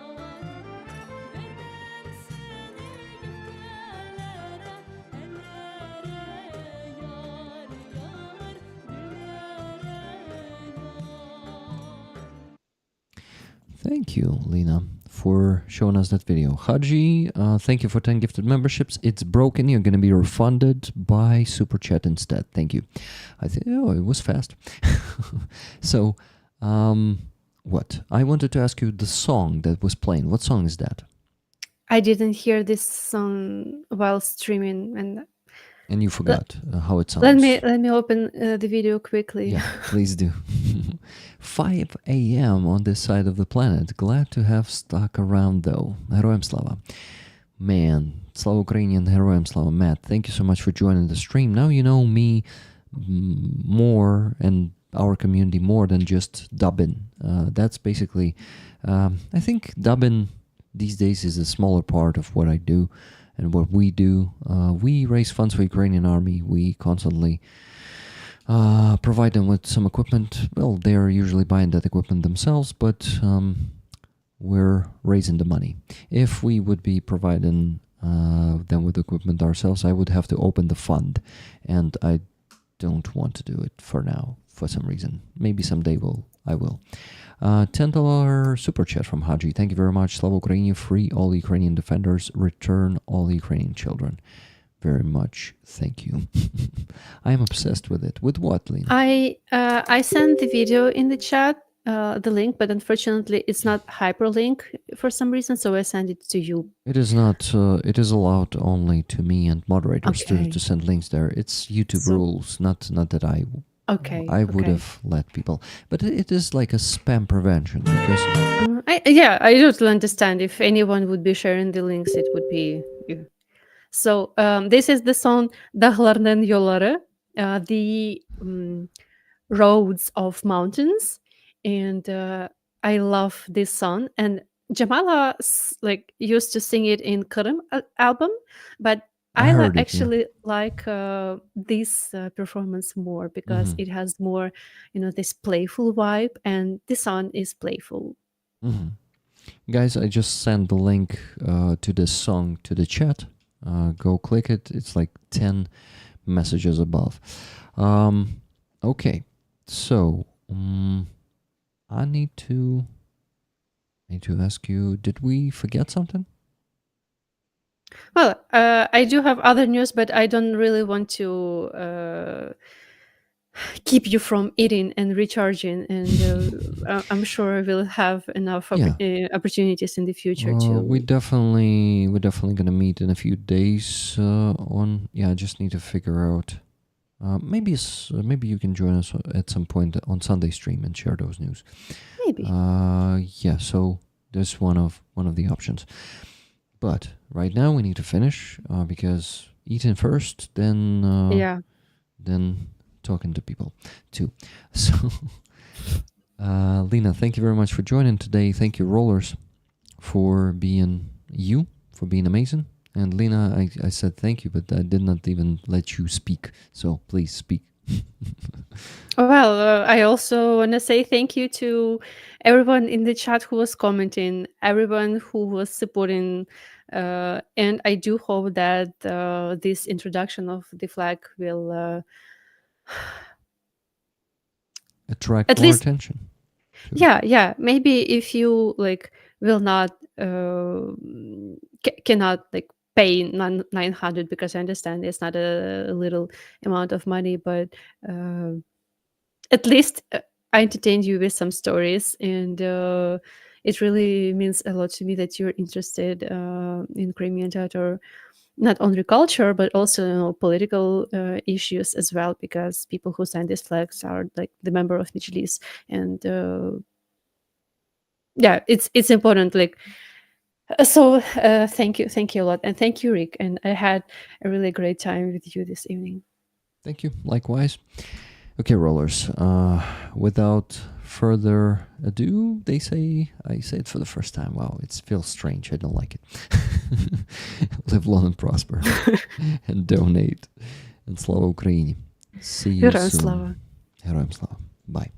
Vermem seni gölgelere, ellere yar yar, güllere yar. Thank you, Lena, for showing us that video. Haji, thank you for 10 gifted memberships. It's broken. You're going to be refunded by Super Chat instead. Thank you. I think, it was fast. So, what? I wanted to ask you the song that was playing. What song is that? I didn't hear this song while streaming, and And you forgot how it sounds. let me open the video quickly. Yeah, please do. 5 a.m. on this side of the planet. Glad to have stuck around though. Героям слава. Man, Slava Ukrainian, Героям слава. Matt, thank you so much for joining the stream. Now you know me more and our community more than just dubbing. That's basically, I think dubbing these days is a smaller part of what I do and what we do. We raise funds for Ukrainian army. We constantly provide them with some equipment. Well, they're usually buying that equipment themselves, but we're raising the money. If we would be providing them with equipment ourselves, I would have to open the fund, and I don't want to do it for now for some reason. Maybe someday I will. $10 super chat from Haji. Thank you very much. Slava Ukraini, free all Ukrainian defenders, return all Ukrainian children. very much. Thank you. I am obsessed with it. With what, Lena? I sent the video in the chat, the link, but unfortunately it's not hyperlink for some reason, so I sent it to you. It is not. It is allowed only to me and moderators Okay. to send links there. It's YouTube So- rules, not that Okay. I would okay. have let people. But it is like a spam prevention because I totally understand. If anyone would be sharing the links, it would be you. So this is the song Dağlarının Yolları, the roads of mountains, and I love this song. And Jamala used to sing it in Kırım album, but I I heard it, yeah. actually like this performance more because Mhm. it has more, this playful vibe, and this song is playful. Mhm. Guys, I just sent the link to this song to the chat. Go click it. It's like 10 messages above. Okay, so I need to ask you, did we forget something? Well, I do have other news, but I don't really want to keep you from eating and recharging. And I'm sure we'll have enough opportunities in the future to. We're definitely gonna meet in a few days. I just need to figure out. Maybe you can join us at some point on Sunday stream and share those news. Maybe. Yeah. So there's one of the options. But right now we need to finish because eating first, then then talking to people too. So Lena, thank you very much for joining today. Thank you, Rollers, for being amazing. And Lena, I said thank you, but I did not even let you speak. So please speak. Well, I also want to say thank you to everyone in the chat who was commenting, everyone who was supporting, and I do hope that this introduction of the flag will Attract At more least- attention. yeah, maybe if you will not cannot pay 900, because I understand it's not a little amount of money, but at least I entertained you with some stories, and it really means a lot to me that you're interested in Crimean Tatar, not only culture but also political issues as well, because people who sign these flags are the member of Mejlis, and it's important. So thank you a lot, and thank you, Rick, and I had a really great time with you this evening. Thank you. Likewise. Okay, Rollers. Without further ado, I say it for the first time. Wow, it feels strange. I don't like it. Live long and prosper, and donate. And Slava Ukraini. See you Героям soon. слава. Героям слава. Bye.